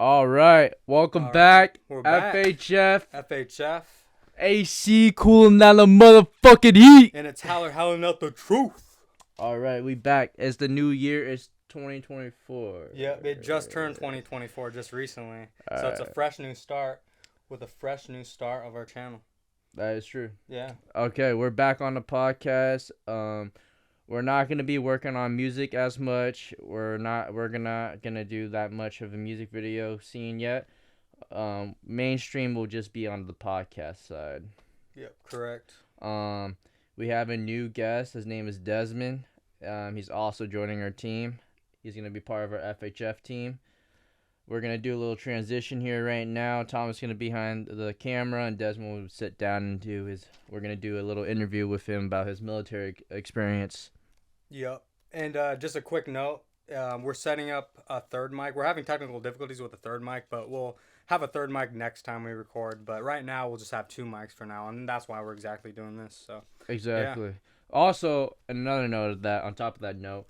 All right, welcome back. We're back. FHF FHF. AC cooling down the motherfucking heat. And it's howling out the truth. All right, we back. It's the new year. It's 2024. Yep, it just turned 2024 just recently. So it's a fresh new start with a fresh new start of our channel. That is true. Yeah. Okay, we're back on the podcast. We're not gonna be working on music as much. We're not gonna do that much of a music video scene yet. Mainstream will just be on the podcast side. Yep, correct. We have a new guest. His name is Desmond. He's also joining our team. He's gonna be part of our FHF team. We're gonna do a little transition here right now. Thomas is gonna be behind the camera, and Desmond will sit down and do his. We're gonna do a little interview with him about his military experience. Yep. And just a quick note, we're setting up a third mic. We're having technical difficulties with the third mic, but we'll have a third mic next time we record. But right now, we'll just have two mics for now, and that's why we're exactly doing this. So Exactly. Yeah. Also, another note of that. On top of that note,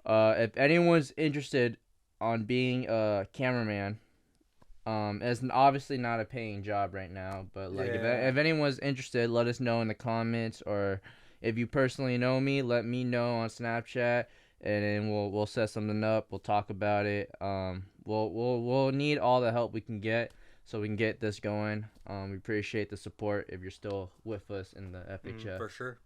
if anyone's interested on being a cameraman, it's obviously not a paying job right now, but like if anyone's interested, let us know in the comments, or if you personally know me, let me know on Snapchat, and then we'll set something up. We'll talk about it. We'll need all the help we can get so we can get this going. We appreciate the support if you're still with us in the FHF. For sure.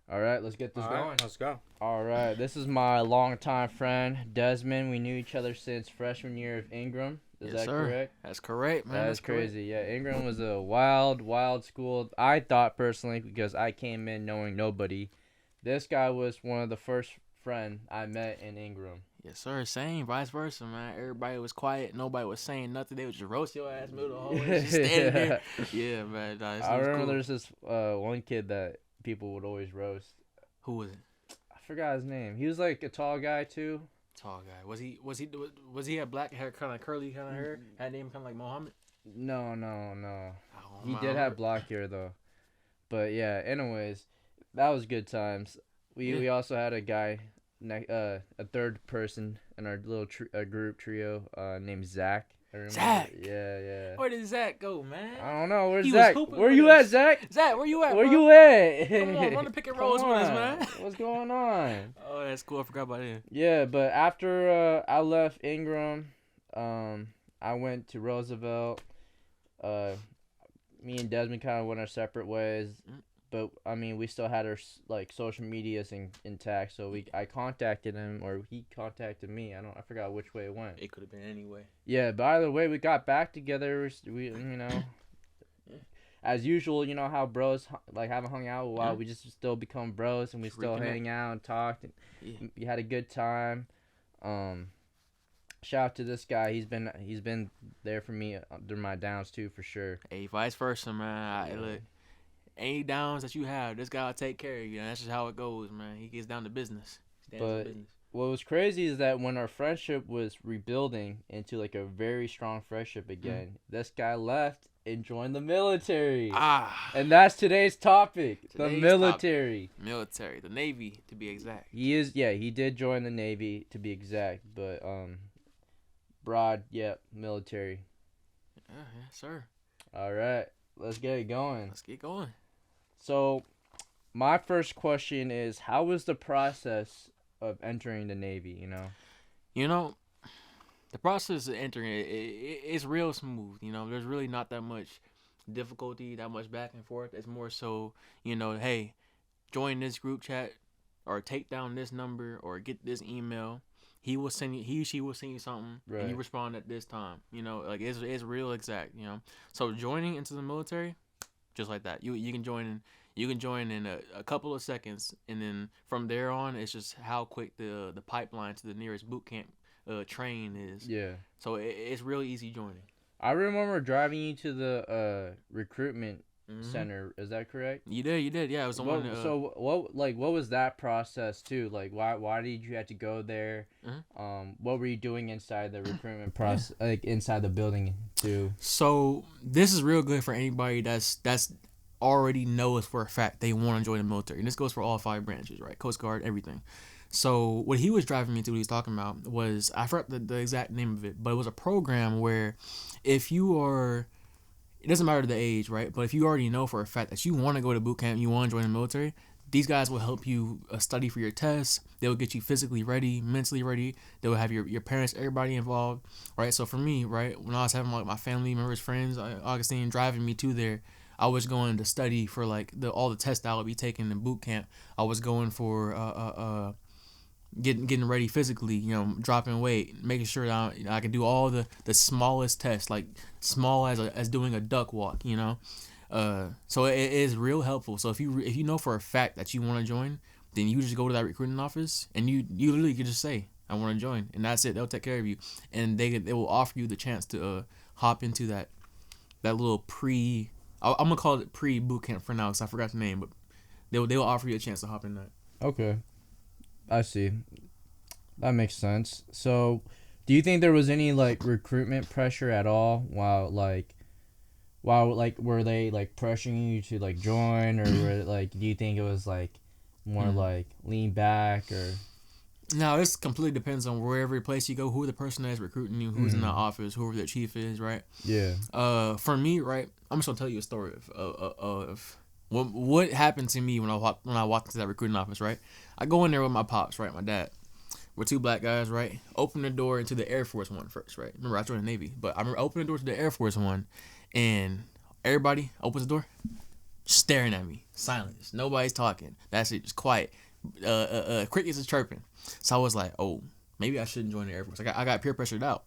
All right, let's get this All going. right, let's go. All right, this is my longtime friend, Desmond. We knew each other since freshman year of Ingram. Is that correct? That's correct, man. That's crazy. Yeah, Ingram was a wild school. I thought personally, because I came in knowing nobody. This guy was one of the first friend I met in Ingram. Yes, sir. Same, vice versa, man. Everybody was quiet. Nobody was saying nothing. They would just roast your ass middle of the hallway, just standing there. Yeah, man. Nah, I remember cool. there's this one kid that people would always roast. Who was it? I forgot his name. He was like a tall guy too. Tall guy. Was he had black hair, kind of curly kind of hair? Had name kind of like Mohammed? No. Oh, He did have black hair though. But yeah, anyways, that was good times. We also had a guy, a third person in our little group trio, named Zach. I remember. Zach. Yeah. Where did Zach go, man? I don't know. Where's He Zach? was hooping Where with you us. at, Zach? Zach, where you at? Where bro? you at? Come on, run the pick and rolls with us, man. What's going on? Oh, that's cool. I forgot about it. Yeah, but after I left Ingram, I went to Roosevelt. Me and Desmond kind of went our separate ways, but I mean we still had our like social medias intact. So I contacted him, or he contacted me. I forgot which way it went. It could have been any way. Yeah, but either way we got back together. We as usual, you know how bros like haven't hung out a while. We just still become bros, and we still hang out and talked. And we had a good time. Shout out to this guy. He's been there for me during my downs too, for sure. Hey, vice versa, man. Look, any downs that you have, this guy will take care of you. And that's just how it goes, man. He gets down to business. But what was crazy is that when our friendship was rebuilding into like a very strong friendship again, this guy left and joined the military. And that's today's topic. The military. Military. The Navy, to be exact. He did join the Navy, to be exact. But military. Yeah, sir. All right, let's get it going. So, my first question is, how was the process of entering the Navy? You know, the process of entering it's real smooth. There's really not that much difficulty, that much back and forth. It's more so, hey, join this group chat, or take down this number, or get this email. He she will send you something, right, and you respond at this time. Like it's real exact. So joining into the military, just like that, you can join in a couple of seconds, and then from there on, it's just how quick the pipeline to the nearest boot camp train is. Yeah. So it's really easy joining. I remember driving you to the recruitment center. Is that correct? You did. Yeah, it was the one. So what was that process too? Like why did you have to go there? What were you doing inside the recruitment process, like inside the building too? So this is real good for anybody that's already knows for a fact they want to join the military, and this goes for all 5 branches, right? Coast Guard, everything. So what he was driving me to, what he was talking about was, I forgot the exact name of it, but it was a program where if you are, it doesn't matter the age, right? But if you already know for a fact that you want to go to boot camp, you want to join the military, these guys will help you study for your tests. They will get you physically ready, mentally ready. They will have your parents, everybody involved, right? So for me, right, when I was having my family members, friends, Augustine driving me to there, I was going to study for like all the tests that I would be taking in boot camp. I was going for getting ready physically, dropping weight, making sure that I can do all the smallest tests, like small as doing a duck walk, So it is real helpful. So if you know for a fact that you want to join, then you just go to that recruiting office and you literally can just say, I want to join, and that's it. They'll take care of you, and they will offer you the chance to hop into that little I'm gonna call it pre boot camp for now because I forgot the name, but they'll offer you a chance to hop in that. Okay, I see. That makes sense. So, do you think there was any like recruitment pressure at all while were they like pressuring you to like join, or do you think it was like more like lean back or? No, this completely depends on wherever place you go, who the person that is recruiting you, who's in the office, whoever the chief is, right? Yeah. For me, right, I'm just gonna tell you a story of what happened to me when I walked into that recruiting office, right? I go in there with my pops, right, my dad. We're two black guys, right? Open the door into the Air Force one first, right? Remember, I joined the Navy, but I remember opening the door to the Air Force one, and everybody opens the door, staring at me, silence, nobody's talking. That's it, just quiet. Crickets is chirping. So I was like, oh, maybe I shouldn't join the Air Force. I got peer pressured out.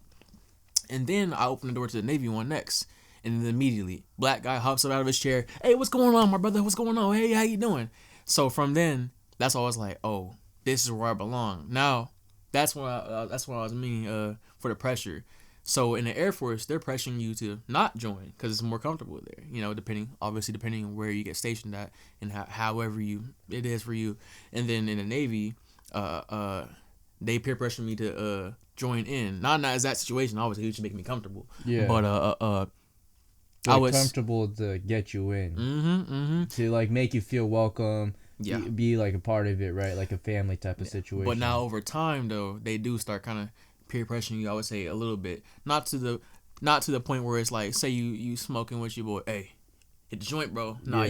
And then I opened the door to the Navy one next. And then immediately, black guy hops up out of his chair. Hey, what's going on, my brother? What's going on? Hey, how you doing? So from then, that's when I was like, oh, this is where I belong. Now, that's what I was meaning for the pressure. So in the Air Force, they're pressuring you to not join because it's more comfortable there. Depending on where you get stationed at and however it is for you. And then in the Navy, they peer pressure me to join in. Not as that situation. Obviously, it should make me comfortable. Yeah. But I was comfortable to get you in. To like make you feel welcome. Yeah. Be like a part of it, right? Like a family type of situation. But now over time, though, they do start kind of peer pressuring you, I would say, a little bit. Not to the point where it's like, say you smoking with your boy, hey, hit the joint, bro. Nah,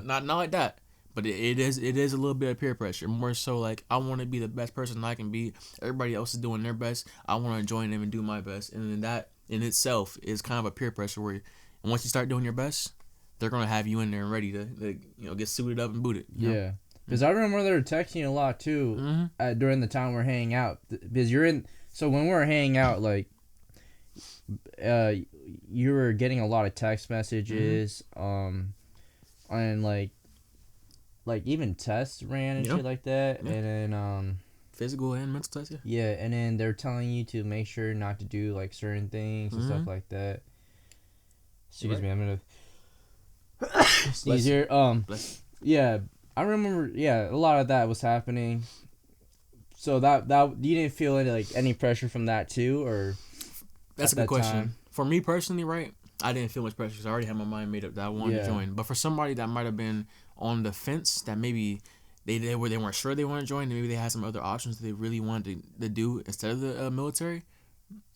not like that. But it is a little bit of peer pressure. More so like, I want to be the best person I can be. Everybody else is doing their best. I want to join them and do my best. And then that in itself is kind of a peer pressure where once you start doing your best, they're gonna have you in there and ready to get suited up and booted. Yeah. Because I remember they were texting a lot too during the time we're hanging out. Because so when we were hanging out, like, you were getting a lot of text messages, and like even tests ran and shit like that, and then physical and mental tests. Yeah, and then they're telling you to make sure not to do like certain things and stuff like that. Excuse me, I'm gonna sneeze here. Yeah. I remember, a lot of that was happening. So that you didn't feel any pressure from that too, or? That's a good question. For me personally, right, I didn't feel much pressure because I already had my mind made up that I wanted to join. But for somebody that might have been on the fence, that maybe they weren't sure they wanted to join, maybe they had some other options that they really wanted to do instead of the military.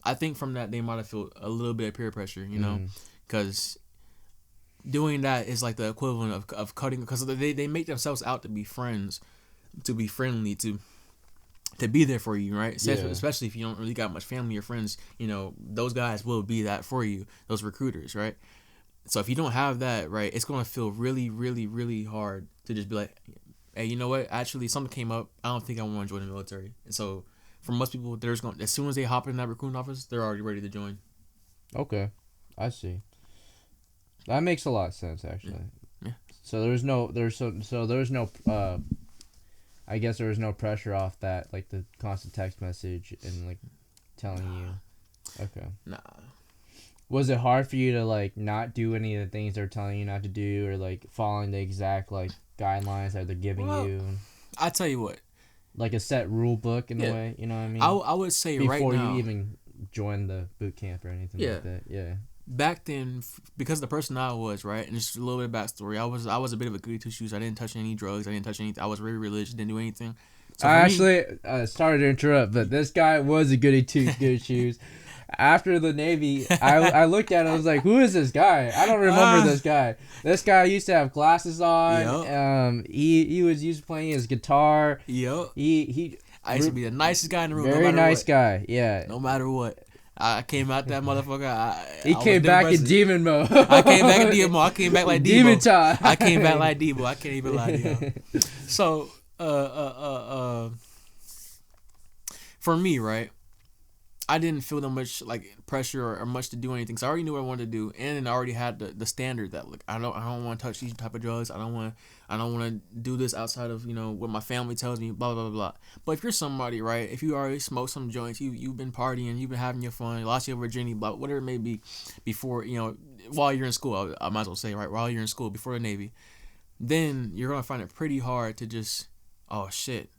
I think from that they might have felt a little bit of peer pressure, because. Doing that is like the equivalent of cutting, because they make themselves out to be friends, to be friendly, to be there for you, right? Especially if you don't really got much family or friends, those guys will be that for you, those recruiters, right? So if you don't have that, right, it's going to feel really, really, really hard to just be like, hey, you know what? Actually, something came up. I don't think I want to join the military. And so for most people, as soon as they hop in that recruiting office, they're already ready to join. Okay, I see. That makes a lot of sense, actually. Yeah. So there was no I guess there was no pressure off that, like the constant text message and like telling you. Okay. Nah. Was it hard for you to like not do any of the things they're telling you not to do, or like following the exact like guidelines that they're giving you? I tell you what. Like a set rule book in a way, you know what I mean? I would say right now. Before you even join the boot camp or anything like that. Yeah. Back then, because the person I was, right, and just a little bit of backstory, I was a bit of a goody two shoes. I didn't touch any drugs. I didn't touch anything. I was very religious. Didn't do anything. So I actually started to interrupt, but this guy was a goody two good shoes. After the Navy, I looked at him. I was like, "Who is this guy? I don't remember this guy. This guy used to have glasses on. Yep. He was used to playing his guitar. Yep. He I used to be the nicest guy in the room. Very nice guy. Yeah. No matter what. I came out that motherfucker. He came back in demon mode. I came back in demon mode. I came back like Debo. Demon time. I came back like Debo. I can't even lie to y'all. So, for me, right, I didn't feel that much like pressure or much to do anything. So I already knew what I wanted to do, and I already had the standard that look. I don't want to touch these type of drugs. I don't want to do this outside of what my family tells me. Blah blah blah blah. But if you're somebody, right, if you already smoked some joints, you've been partying, you've been having your fun, you lost your virginity, blah whatever it may be, before while you're in school, I might as well say right while you're in school before the Navy, then you're gonna find it pretty hard to just shit.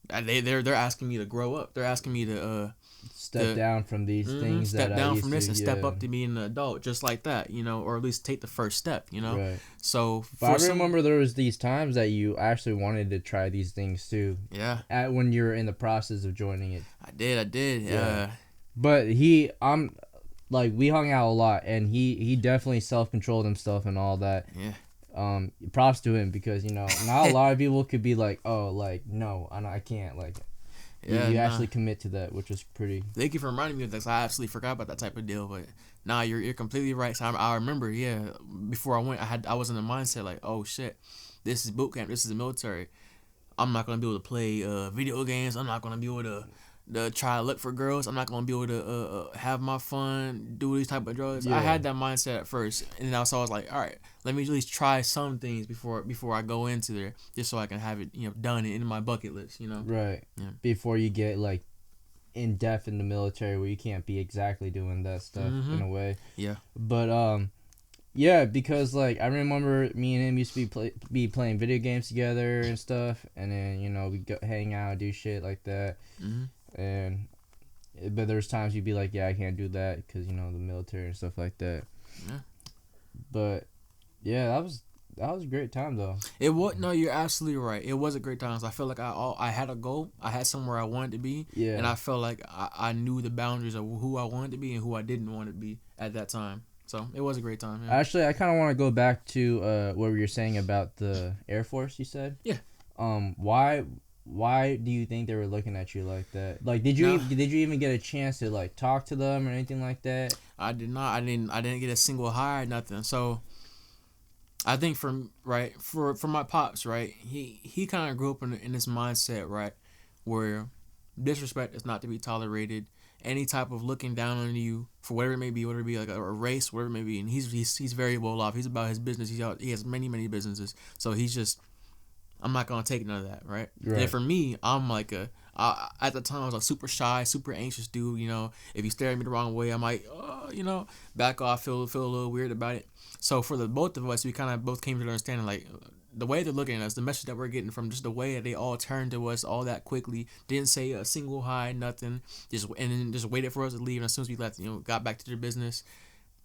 They're asking me to grow up. They're asking me to step down from these things. Step down from this and step up to being an adult, just like that, or at least take the first step, Right. So, but I remember there was these times that you actually wanted to try these things too. Yeah. When you were in the process of joining it. I did. Yeah. But we hung out a lot, and he definitely self-controlled himself and all that. Yeah. Props to him, because not a lot of people could be like, oh, like, no, I can't, like. Yeah, you actually commit to that, which was pretty. Thank you for reminding me of this. I absolutely forgot about that type of deal, but you're completely right. So I remember, before I went, I was in the mindset like, oh shit, this is boot camp, this is the military. I'm not gonna be able to play video games. I'm not gonna be able to try to look for girls. I'm not gonna be able to have my fun, do these type of drugs. Yeah. I had that mindset at first, and then I was like, all right, let me at least try some things before I go into there, just so I can have it done in my bucket list. Right. Yeah. Before you get like in depth in the military, where you can't be exactly doing that stuff in a way. Yeah. But yeah, because like I remember me and him used to be playing video games together and stuff, and then we go hang out, do shit like that. Mm-hmm. But there's times you'd be like, yeah, I can't do that because the military and stuff like that. Yeah. But yeah, that was a great time though. It was you're absolutely right. It was a great time. So I felt like I had a goal. I had somewhere I wanted to be. Yeah. And I felt like I knew the boundaries of who I wanted to be and who I didn't want to be at that time. So it was a great time. Yeah. Actually, I kind of want to go back to what you were saying about the Air Force. You said. Yeah. Why do you think they were looking at you like that? Like, did you even get a chance to like talk to them or anything like that? I did not. I didn't get a single hire, nothing. So, I think for my pops, right, he kind of grew up in this mindset, right, where disrespect is not to be tolerated. Any type of looking down on you for whatever it may be, like a race, whatever it may be, and he's very well off. He's about his business. He has many businesses. So he's just. I'm not gonna take none of that, right? And for me, I'm like at the time I was a super shy, super anxious dude. If you stare at me the wrong way, I might, back off, feel a little weird about it. So for the both of us, we kind of both came to the understanding, like the way they're looking at us, the message that we're getting from just the way that they all turned to us all that quickly, didn't say a single hi, nothing, and then just waited for us to leave. And as soon as we left, got back to their business,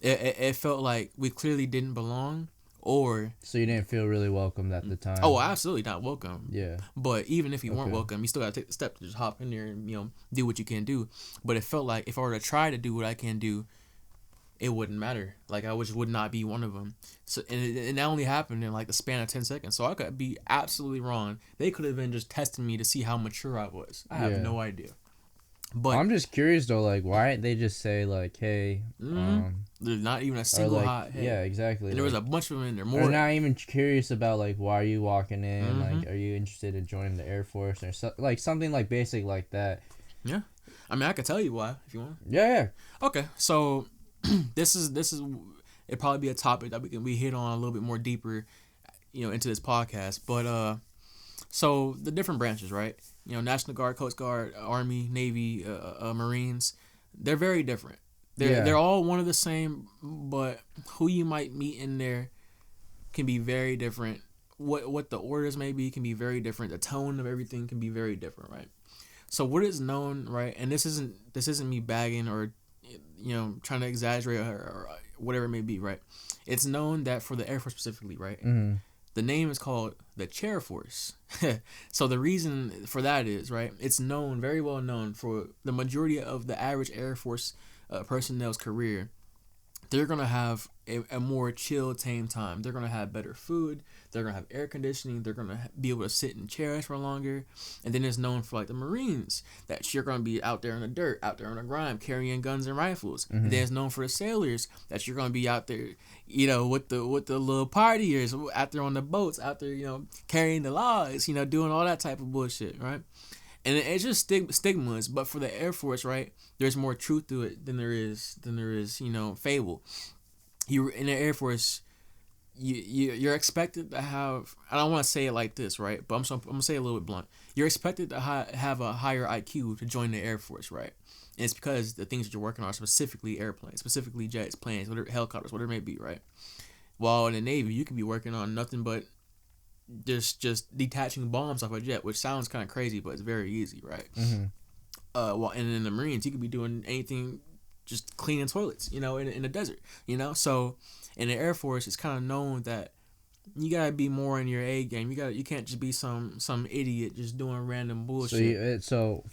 it felt like we clearly didn't belong. So you didn't feel really welcomed at the time? Oh, absolutely not welcome. Yeah. But even if you weren't welcome, you still got to take the step to just hop in there and do what you can do. But it felt like if I were to try to do what I can do, it wouldn't matter. Like I just would not be one of them. So and that only happened in like the span of 10 seconds. So I could be absolutely wrong. They could have been just testing me to see how mature I was. I have no idea. But I'm just curious though, like why didn't they just say like, hey, there's not even a single hot head. Yeah, exactly. And there was a bunch of them in there. They're not even curious about like why are you walking in? Like, are you interested in joining the Air Force or like something like basic like that? Yeah, I mean I could tell you why if you want. Yeah. Okay, so this is it'd probably be a topic that we hit on a little bit more deeper, into this podcast. But so the different branches, right? National Guard, Coast Guard, Army, Navy, Marines, they're very different. They're all one of the same, but who you might meet in there can be very different. What the orders may be can be very different. The tone of everything can be very different, right? So what is known, right? And this isn't me bagging or trying to exaggerate or whatever it may be, right? It's known that for the Air Force specifically, right? Mm-hmm. the name is called the Chair Force. So the reason for that is, right, it's known, very well known, for the majority of the average Air Force personnel's career, they're going to have a more chill, tame time. They're going to have better food. They're going to have air conditioning. They're going to be able to sit in chairs for longer. And then it's known for, like, the Marines, that you're going to be out there in the dirt, out there in the grime, carrying guns and rifles. Mm-hmm. And then it's known for the sailors, that you're going to be out there, you know, with the little partiers, out there on the boats, out there, you know, carrying the logs, you know, doing all that type of bullshit, right? And it's just stigmas. But for the Air Force, right, there's more truth to it than there is, you know, fable. You in the Air Force, you're expected to have. I don't want to say it like this, right? But I'm gonna say it a little bit blunt. You're expected to have a higher IQ to join the Air Force, right? And it's because the things that you're working on are specifically airplanes, specifically jets, planes, whatever, helicopters, whatever it may be, right? While in the Navy, you could be working on nothing but just detaching bombs off a jet, which sounds kind of crazy, but it's very easy, right? Mm-hmm. Well, and in the Marines, you could be doing anything, just cleaning toilets, you know, in the desert, you know. So in the Air Force, it's kind of known that you gotta be more in your A game. You can't just be some idiot just doing random bullshit. So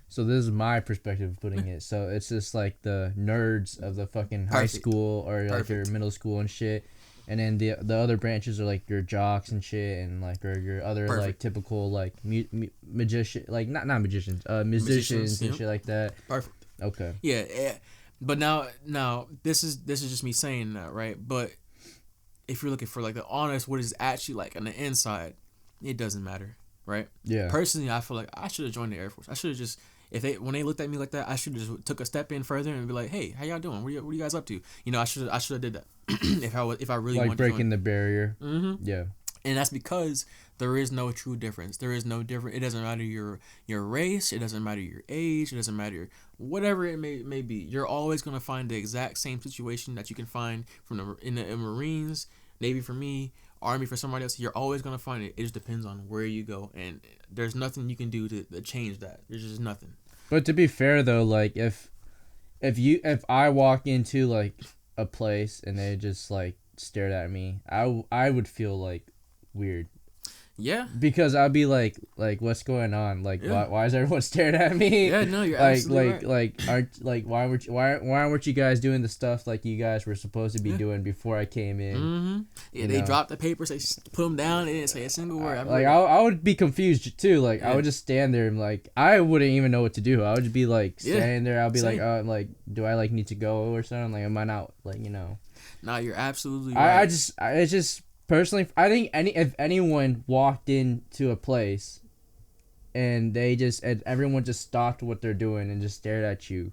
this is my perspective of putting it. So it's just like the nerds of the fucking high school or like your middle school and shit. And then the other branches are like your jocks and shit, and like or your other like typical like magician, like not magicians, musicians and shit like that. Perfect. Okay. Yeah, but now this is just me saying that, right? But if you're looking for like the honest, what is actually like on the inside, it doesn't matter, right? Yeah. Personally, I feel like I should have joined the Air Force. I should have just. When they looked at me like that, I should have just took a step in further and be like, "Hey, how y'all doing? What are you guys up to?" You know, I should have did that if I really like wanted breaking to join. the barrier. Mm-hmm. Yeah, and that's because there is no true difference. There is no different. It doesn't matter your race. It doesn't matter your age. It doesn't matter whatever it may be. You're always gonna find the exact same situation that you can find in the Marines, Navy for me, Army for somebody else. You're always gonna find it. It just depends on where you go, and there's nothing you can do to change that. There's just nothing. But to be fair though, like if I walk into like a place and they just like stared at me, I would feel like weird. Yeah. Because I'd be like what's going on? Like why is everyone staring at me? Yeah, no, you're absolutely right. Why weren't you guys doing the stuff like you guys were supposed to be doing before I came in? Mm-hmm. Yeah, they dropped the papers, they put them down, they didn't say a single word. I would be confused too. Like I would just stand there and like I wouldn't even know what to do. I would just be like standing there. I'll be like, do I like need to go or something? Like am I not like you know? Nah, you're absolutely right. It's just. Personally, I think if anyone walked into a place and everyone just stopped what they're doing and just stared at you,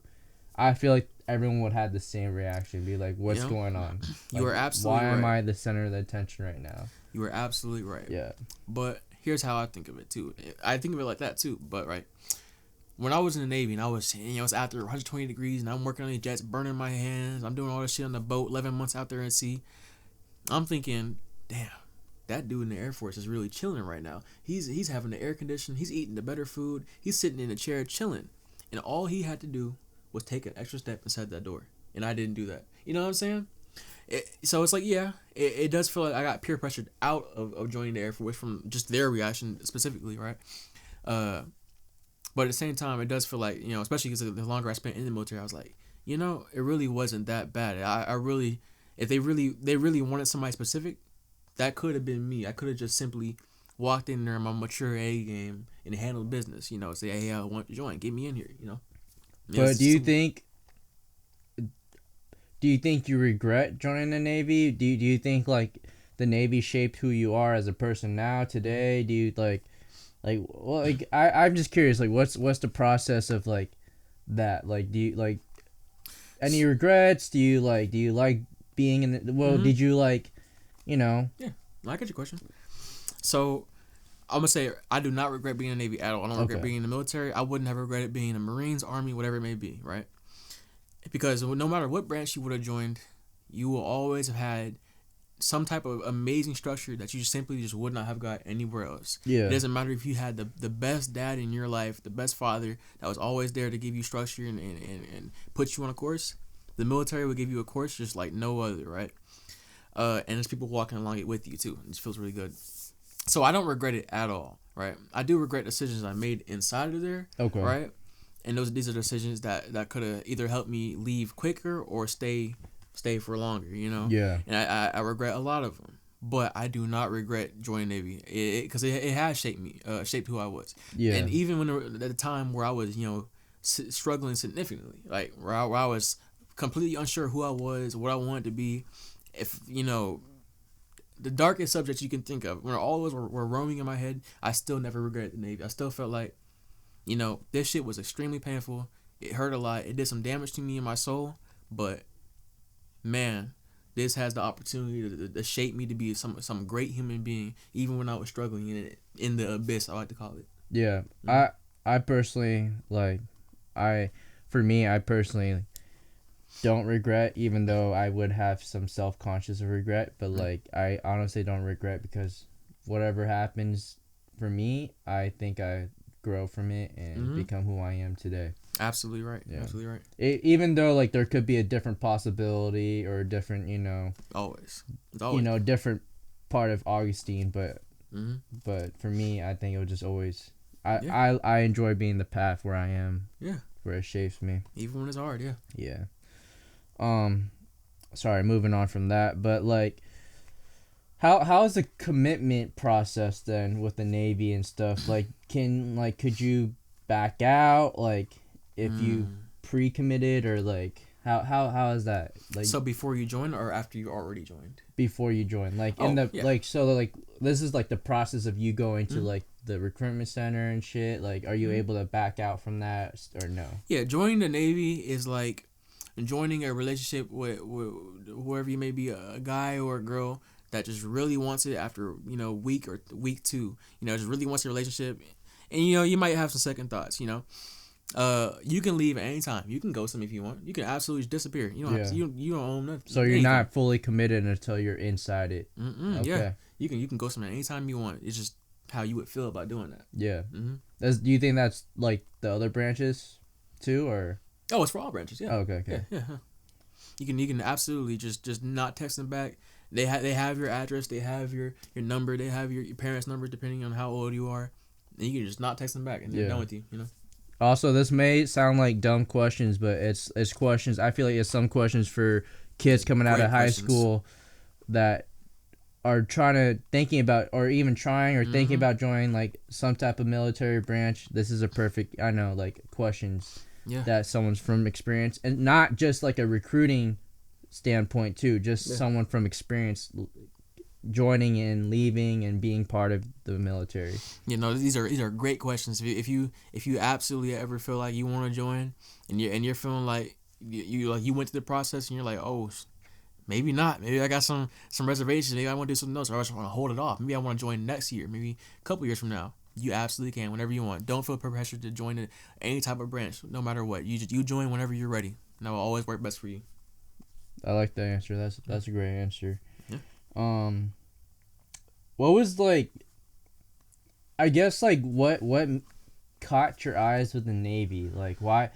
I feel like everyone would have the same reaction. Be like, what's going on? You are absolutely right. Why am I the center of the attention right now? You are absolutely right. Yeah. But here's how I think of it, too. I think of it like that, too. But, right, when I was in the Navy and I was out there 120 degrees and I'm working on these jets, burning my hands, I'm doing all this shit on the boat, 11 months out there at sea, I'm thinking... Damn, that dude in the Air Force is really chilling right now. He's having the air conditioning. He's eating the better food. He's sitting in a chair chilling. And all he had to do was take an extra step inside that door. And I didn't do that. You know what I'm saying? So it's like, it does feel like I got peer pressured out of joining the Air Force from just their reaction specifically, right? But at the same time, it does feel like, especially because the longer I spent in the military, I was like, it really wasn't that bad. I really, if they really wanted somebody specific, that could have been me. I could have just simply walked in there in my mature A game and handled business. Say, hey, I want to join. Get me in here. But do you think you regret joining the Navy? Do you think like the Navy shaped who you are as a person now today? Do you I'm just curious. Like, what's the process of like that? Like, do you like any regrets? Do you like being in the Did you like? Yeah, I get your question. So, I'm gonna say I do not regret being in the Navy at all. I don't regret being in the military. I wouldn't have regretted being in the Marines, Army, whatever it may be, right? Because no matter what branch you would have joined, you will always have had some type of amazing structure that you simply would not have got anywhere else. Yeah. It doesn't matter if you had the best dad in your life, the best father that was always there to give you structure and put you on a course. The military would give you a course just like no other, right? and there's people walking along it with you too. It just feels really good. So I don't regret it at all, right? I do regret decisions I made inside of there, Okay. right? And these are decisions that could have either helped me leave quicker or stay for longer, you know? Yeah. And I regret a lot of them. But I do not regret joining Navy because it has shaped me, shaped who I was. Yeah. And even when at the time where I was, you know, struggling significantly, like where I was completely unsure who I was, what I wanted to be, if you know, the darkest subjects you can think of, when all of those were roaming in my head, I still never regretted the Navy. I still felt like, you know, this shit was extremely painful. It hurt a lot. It did some damage to me and my soul, but man, this has the opportunity to shape me to be some great human being, even when I was struggling in the abyss, I like to call it. Yeah. Mm-hmm. I personally, like, for me, I personally don't regret, even though I would have some self-conscious of regret, but, like, I honestly don't regret because whatever happens for me, I think I grow from it and become who I am today. Absolutely right. Yeah. Absolutely right. Even though, like, there could be a different possibility or a different, you know, Always. you know, different part of Augustine, but Mm-hmm. but for me, I think it was just always Yeah. I enjoy being the path where I am. Yeah. Where it shapes me. Even when it's hard, yeah. Yeah. Sorry, moving on from that, but like how is the commitment process then with the Navy and stuff? Like could you back out like if you pre-committed or like how is that? Like So before you join or after you already joined? before you join. Like like this is like the process of you going to like the recruitment center and shit. Like are you able to back out from that or no? Yeah, joining the Navy is like joining a relationship with whoever you may be, a guy or a girl that just really wants it after, you know, week two, you know, just really wants a relationship. And, you know, you might have some second thoughts, you know. You can leave at any time. You can ghost them if you want. You can absolutely disappear. You don't have to, you don't own nothing. So you're not fully committed until you're inside it. Okay. Yeah. You can ghost them at any time you want. It's just how you would feel about doing that. Yeah. Do you think that's like the other branches too, or? Oh, it's for all branches. Yeah. Oh, okay. Yeah. You can absolutely just not text them back. They have your address. They have your number. They have your parents' number depending on how old you are. And you can just not text them back and they're done with you. You know. Also, this may sound like dumb questions, but it's questions. I feel like it's some questions for kids coming out of high school that are thinking about or thinking about joining like some type of military branch. This is a perfect, I know, like questions that someone's from experience, and not just like a recruiting standpoint too, just someone from experience joining and leaving and being part of the military. You know, these are great questions. If you absolutely ever feel like you want to join and you're feeling like you went through the process and you're like, oh, maybe not. Maybe I got some reservations. Maybe I want to do something else, or I just want to hold it off. Maybe I want to join next year. Maybe a couple years from now. You absolutely can, whenever you want. Don't feel pressured to join any type of branch, no matter what. You join whenever you're ready, and that will always work best for you. I like that answer. That's a great answer. Yeah. What was like? I guess like what caught your eyes with the Navy? Like why?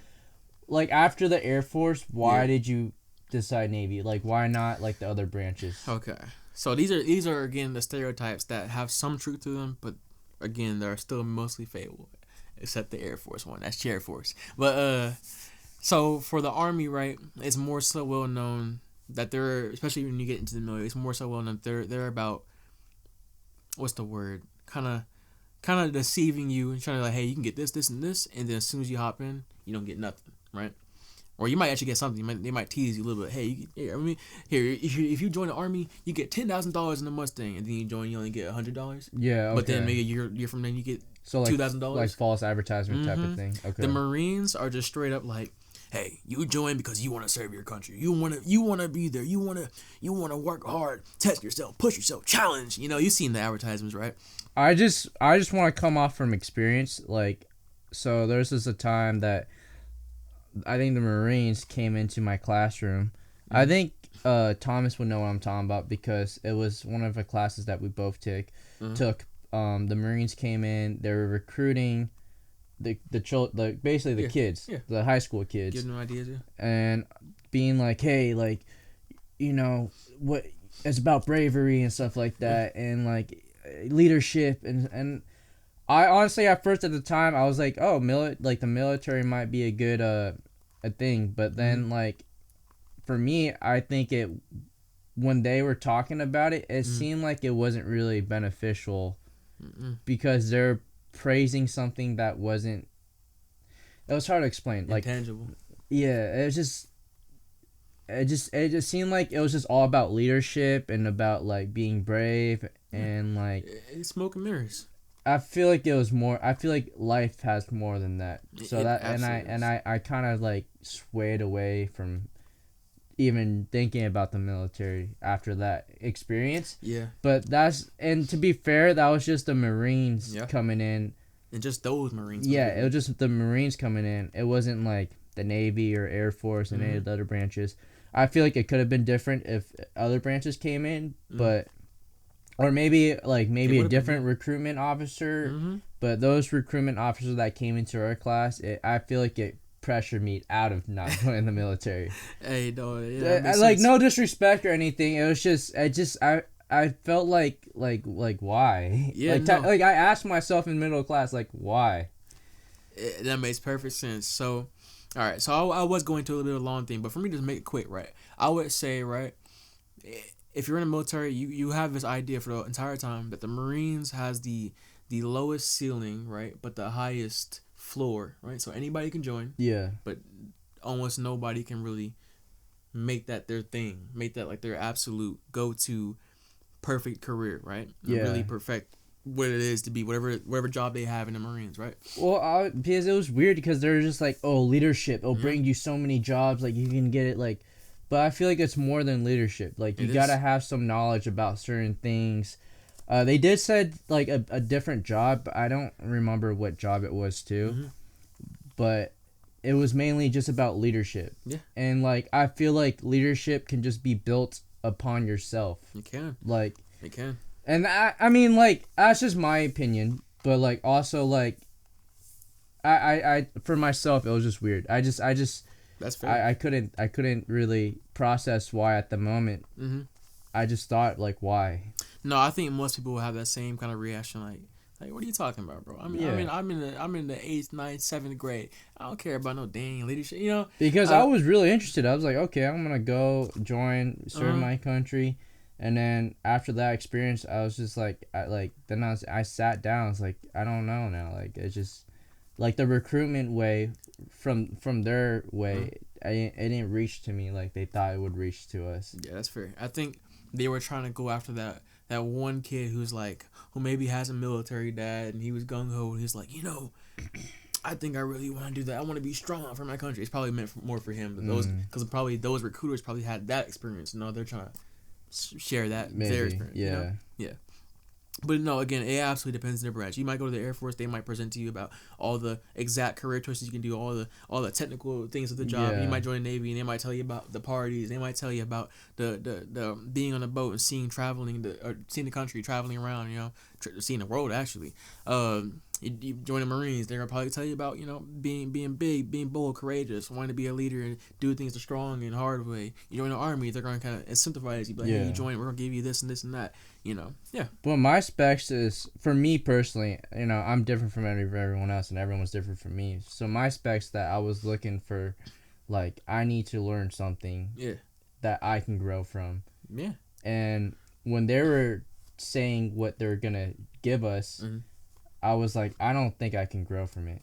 Like after the Air Force, why did you decide Navy? Like why not like the other branches? Okay, so these are again the stereotypes that have some truth to them, but again they're still mostly fable, except the Air Force one. That's Air Force. But so for the Army, right? It's more so well known that they're, especially when you get into the military, it's more so well known that they're about, what's the word? Kind of deceiving you and trying to like, hey, you can get this, this, and this, and then as soon as you hop in, you don't get nothing, right? Or you might actually get something. They might tease you a little bit. Hey, if you join the Army, you get $10,000 in the Mustang, and then you join, you only get $100. Yeah, okay. But then maybe you're from then you get $2,000. Like false advertisement type of thing. Okay. The Marines are just straight up like, hey, you join because you want to serve your country. You want to be there. You want to work hard, test yourself, push yourself, challenge. You know, you've seen the advertisements, right? I just want to come off from experience. Like, so there's a time that I think the Marines came into my classroom. I think Thomas would know what I'm talking about because it was one of the classes that we both took. The Marines came in. They were recruiting basically the kids, the high school kids. Give them ideas, and being like, hey, like, you know what, it's about bravery and stuff like that, and like leadership, and I honestly at first at the time I was like, oh, like the military might be a good a thing, but then like for me, I think it when they were talking about it, it seemed like it wasn't really beneficial because they're praising something that wasn't. It was hard to explain. Like intangible. Yeah, it just seemed like it was just all about leadership and about like being brave and like it's smoke and mirrors. I feel like it was more. I feel like life has more than that. So that absolutely and I kind of like swayed away from even thinking about the military after that experience. Yeah. But and to be fair, that was just the Marines coming in. And just those Marines. Yeah, it was just the Marines coming in. It wasn't like the Navy or Air Force and any of the other branches. I feel like it could have been different if other branches came in, but or maybe a different recruitment officer. But those recruitment officers that came into our class, I feel like it pressured me out of not joining the military. Hey, no, like no disrespect or anything. It was just I felt like why? Yeah, like I asked myself in middle class like why. That makes perfect sense. So, all right. So I was going to a little bit of a long thing, but for me to make it quick, right? I would say, right, if you're in the military, you have this idea for the entire time that the Marines has the lowest ceiling, right, but the highest floor, right? So anybody can join. Yeah. But almost nobody can really make that their thing, make that like their absolute go-to perfect career, right? Yeah. Really perfect what it is to be whatever job they have in the Marines, right? Well, because it was weird because they're just like, oh, leadership, it'll bring you so many jobs, like you can get it, like, but I feel like it's more than leadership. Like you gotta have some knowledge about certain things. They did said like a different job, but I don't remember what job it was too. But it was mainly just about leadership. Yeah. And like I feel like leadership can just be built upon yourself. You can. Like it can. And I mean like that's just my opinion, but like also like I for myself it was just weird. I just that's fair. I couldn't really process why at the moment. I just thought like why. No, I think most people will have that same kind of reaction like what are you talking about, bro? I'm in the 8th, 9th, 7th grade. I don't care about no dang leadership, you know? Because I was really interested. I was like, okay, I'm going to go serve my country. And then after that experience, I was just like I sat down. I was like, I don't know now. Like it's just like the recruitment way from their way, it didn't reach to me like they thought it would reach to us. Yeah, that's fair. I think they were trying to go after that one kid who maybe has a military dad and he was gung-ho and he's like, I think I really want to do that. I want to be strong for my country. It's probably meant more for him, but because probably those recruiters probably had that experience. They're trying to share that their experience. Yeah. But no, again, it absolutely depends on the branch. You might go to the Air Force, they might present to you about all the exact career choices you can do, all the technical things of the job. Yeah. You might join the Navy and they might tell you about the parties. They might tell you about the being on a boat and seeing the country, traveling around, seeing the world actually. You join the Marines, they're gonna probably tell you about being big, being bold, courageous, wanting to be a leader and do things the strong and hard way. You join the Army, they're gonna kind of incentivize you, like, hey, you join, we're gonna give you this and this and that. Yeah. But my specs is, for me personally, I'm different from everyone else, and everyone's different from me. So my specs that I was looking for, like, I need to learn something that I can grow from. Yeah. And when they were saying what they're gonna give us, I was like, I don't think I can grow from it.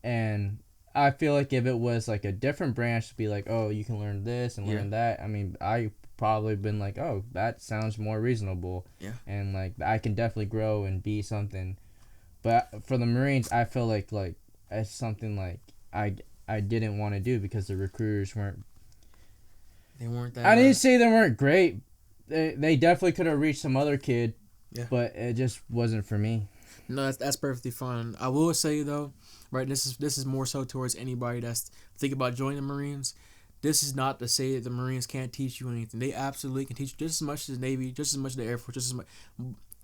And I feel like if it was like a different branch to be like, oh, you can learn this and learn that, I mean, I probably been like, oh, that sounds more reasonable. Yeah. And like I can definitely grow and be something. But for the Marines, I feel like it's something like I didn't want to do because the recruiters weren't. They weren't that. I didn't say they weren't great. They definitely could have reached some other kid. Yeah. But it just wasn't for me. No, that's perfectly fine. I will say though, right? This is more so towards anybody that's thinking about joining the Marines. This is not to say that the Marines can't teach you anything. They absolutely can teach you just as much as the Navy, just as much as the Air Force, just as much.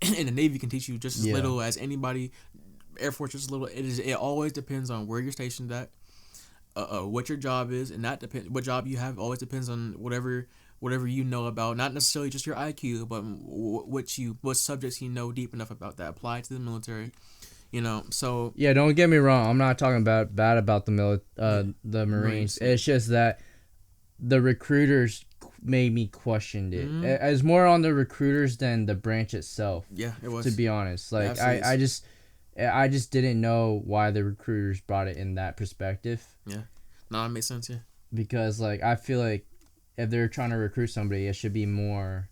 And the Navy can teach you just as little as anybody. Air Force just as little. It always depends on where you're stationed at, what your job is, and what job you have always depends on whatever whatever you know about, not necessarily just your IQ, but what subjects you know deep enough about that apply to the military. So yeah, don't get me wrong. I'm not talking about bad about the Marines. It's just that the recruiters made me question it. Mm-hmm. It's more on the recruiters than the branch itself. Yeah, it was. To be honest, like I just didn't know why the recruiters brought it in that perspective. Yeah, no, it makes sense. Yeah, because like I feel like if they're trying to recruit somebody, it should be more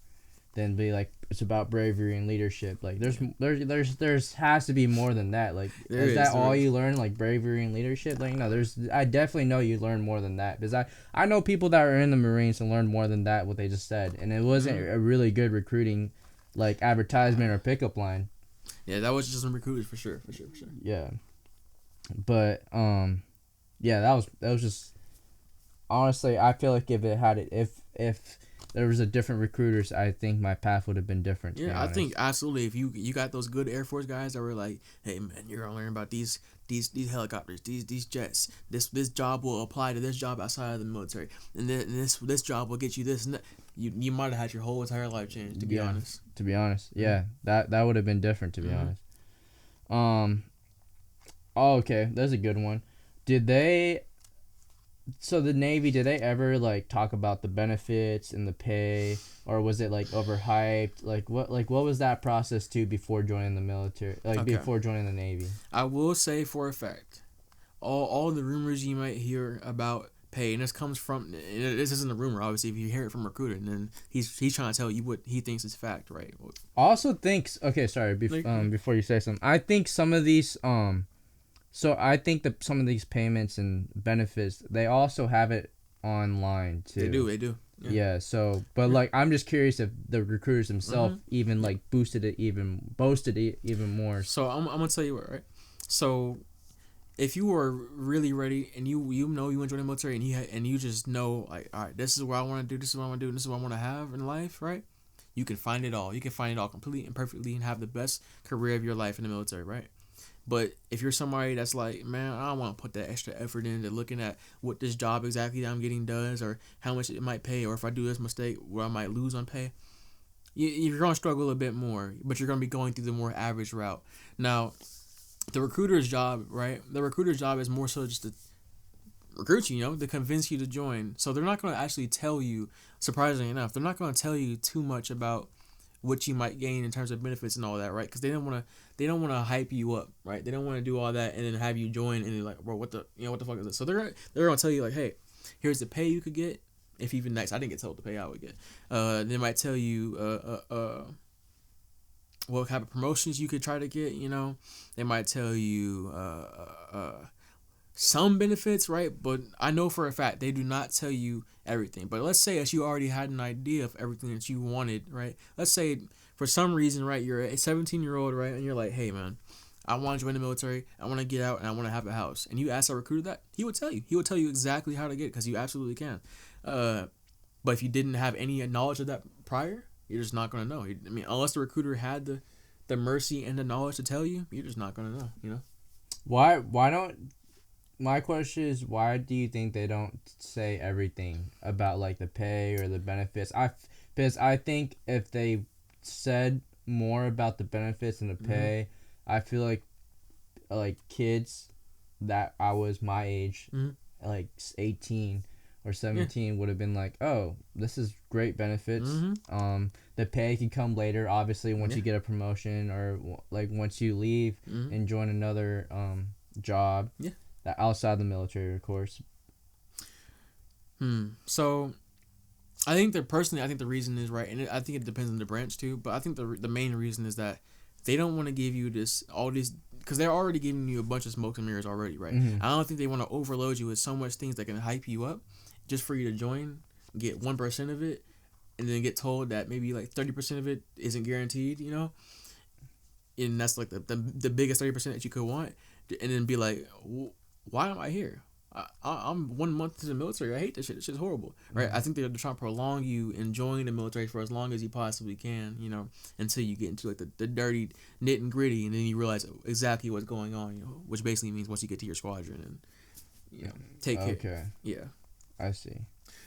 than be like it's about bravery and leadership. Like there's has to be more than that. Like is that all you learn, like bravery and leadership? Like no, I definitely know you learn more than that because I know people that are in the Marines and learn more than that what they just said, and it wasn't a really good recruiting like advertisement or pickup line. Yeah, that was just some recruiters for sure. Yeah, but yeah, that was just honestly I feel like if there was a different recruiters, I think my path would have been different. Yeah, I think absolutely. If you got those good Air Force guys that were like, hey man, you're gonna learn about these helicopters, these jets. This job will apply to this job outside of the military, and then this job will get you this and that. You might have had your whole entire life changed. To be honest. To be honest, yeah, that would have been different. To be honest. Oh, okay, that's a good one. So the Navy, did they ever like talk about the benefits and the pay, or was it like overhyped? Like what was that process too before joining the military? Before joining the Navy? I will say for a fact, all the rumors you might hear about pay, and this comes from, this isn't a rumor. Obviously, if you hear it from a recruiter, then he's trying to tell you what he thinks is fact, right? I also think before you say something, I think some of these So I think that some of these payments and benefits, they also have it online too. They do. Yeah. So, but like, I'm just curious if the recruiters themselves even like boosted it even more. So I'm gonna tell you what, right? So if you were really ready and you know you want to join the military and you just know like, all right, this is what I want to do, this is what I want to do, and this is what I want to have in life, right? You can find it all. You can find it all completely and perfectly and have the best career of your life in the military, right? But if you're somebody that's like, man, I don't want to put that extra effort into looking at what this job exactly that I'm getting does, or how much it might pay, or if I do this mistake, what I might lose on pay, you're going to struggle a bit more, but you're going to be going through the more average route. Now, the recruiter's job, right? The recruiter's job is more so just to recruit you, to convince you to join. So they're not going to actually tell you, surprisingly enough, they're not going to tell you too much about what you might gain in terms of benefits and all that, right? Because they don't want to hype you up, right? They don't want to do all that and then have you join and they're like, bro, what the fuck is this? So they're gonna tell you like, hey, here's the pay you could get. If even nice, I didn't get told the pay I would get. They might tell you what type of promotions you could try to get. They might tell you some benefits, right? But I know for a fact they do not tell you everything. But let's say that you already had an idea of everything that you wanted, right? Let's say for some reason, right, you're a 17-year-old, right, and you're like, hey man, I want to join the military, I want to get out, and I want to have a house. And you ask a recruiter that, he would tell you. He would tell you exactly how to get it, because you absolutely can. But if you didn't have any knowledge of that prior, you're just not going to know. I mean, unless the recruiter had the mercy and the knowledge to tell you, you're just not going to know, Why don't... My question is, why do you think they don't say everything about like the pay or the benefits? Because I think if they said more about the benefits and the pay, I feel like kids that I was my age, like 18 or 17, would have been like, oh, this is great benefits. The pay can come later, obviously, once you get a promotion or like once you leave and join another job. Yeah. That outside the military, of course. So, I think the reason is right, and I think it depends on the branch too. But I think the main reason is that they don't want to give you all these, because they're already giving you a bunch of smoke and mirrors already, right? I don't think they want to overload you with so much things that can hype you up, just for you to join, get 1% of it, and then get told that maybe like 30% of it isn't guaranteed, and that's like the biggest 30% that you could want, and then be like, why am I here? I'm 1 month to the military. I hate this shit. This shit's horrible, right? I think they're trying to prolong you enjoying the military for as long as you possibly can, until you get into like the dirty knit and gritty, and then you realize exactly what's going on, which basically means once you get to your squadron and take care. Okay. Yeah. I see.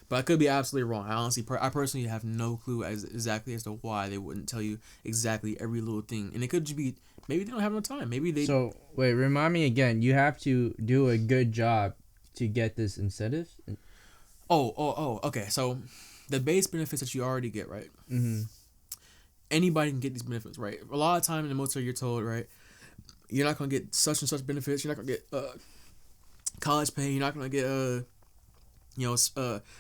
But I could be absolutely wrong. I personally have no clue exactly as to why they wouldn't tell you exactly every little thing. And it could just be maybe they don't have enough time. Maybe they. So wait, remind me again. You have to do a good job to get this incentive. Okay. So the base benefits that you already get, right? Mm-hmm. Anybody can get these benefits, right? A lot of time in the military, you're told, right, you're not gonna get such and such benefits. You're not gonna get college pay. You're not gonna get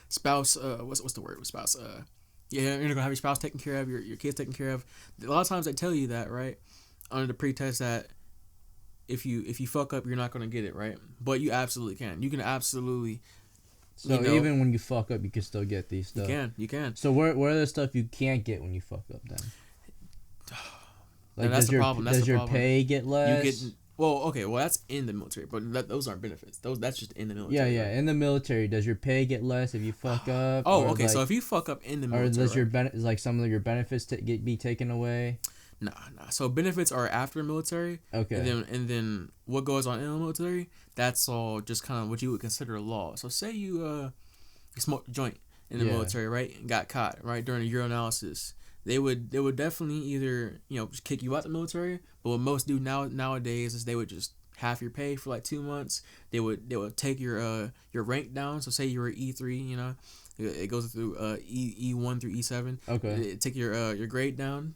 spouse. What's the word? Spouse. You're not gonna have your spouse taken care of. Your kids taken care of. A lot of times they tell you that, right, under the pretext that if you fuck up, you're not gonna get it, right? But you absolutely can. You can absolutely. So even when you fuck up, you can still get these stuff. You can. So what are the stuff you can't get when you fuck up then? Like, that's the problem. Does your pay get less? Well, that's in the military, but those aren't benefits. That's just in the military. Yeah. Right? In the military, does your pay get less if you fuck up? Oh, okay. Like, so if you fuck up in the military, or does your like some of your benefits be taken away? Nah. So benefits are after the military. Okay. And then what goes on in the military? That's all just kind of what you would consider law. So say you smoked a joint in the military, right? And got caught, right, during a urinalysis. They would definitely either just kick you out the military, but what most do nowadays is they would just half your pay for like 2 months. They would take your rank down. So say you were E3, it goes through E1 through E7. Okay. They take your grade down,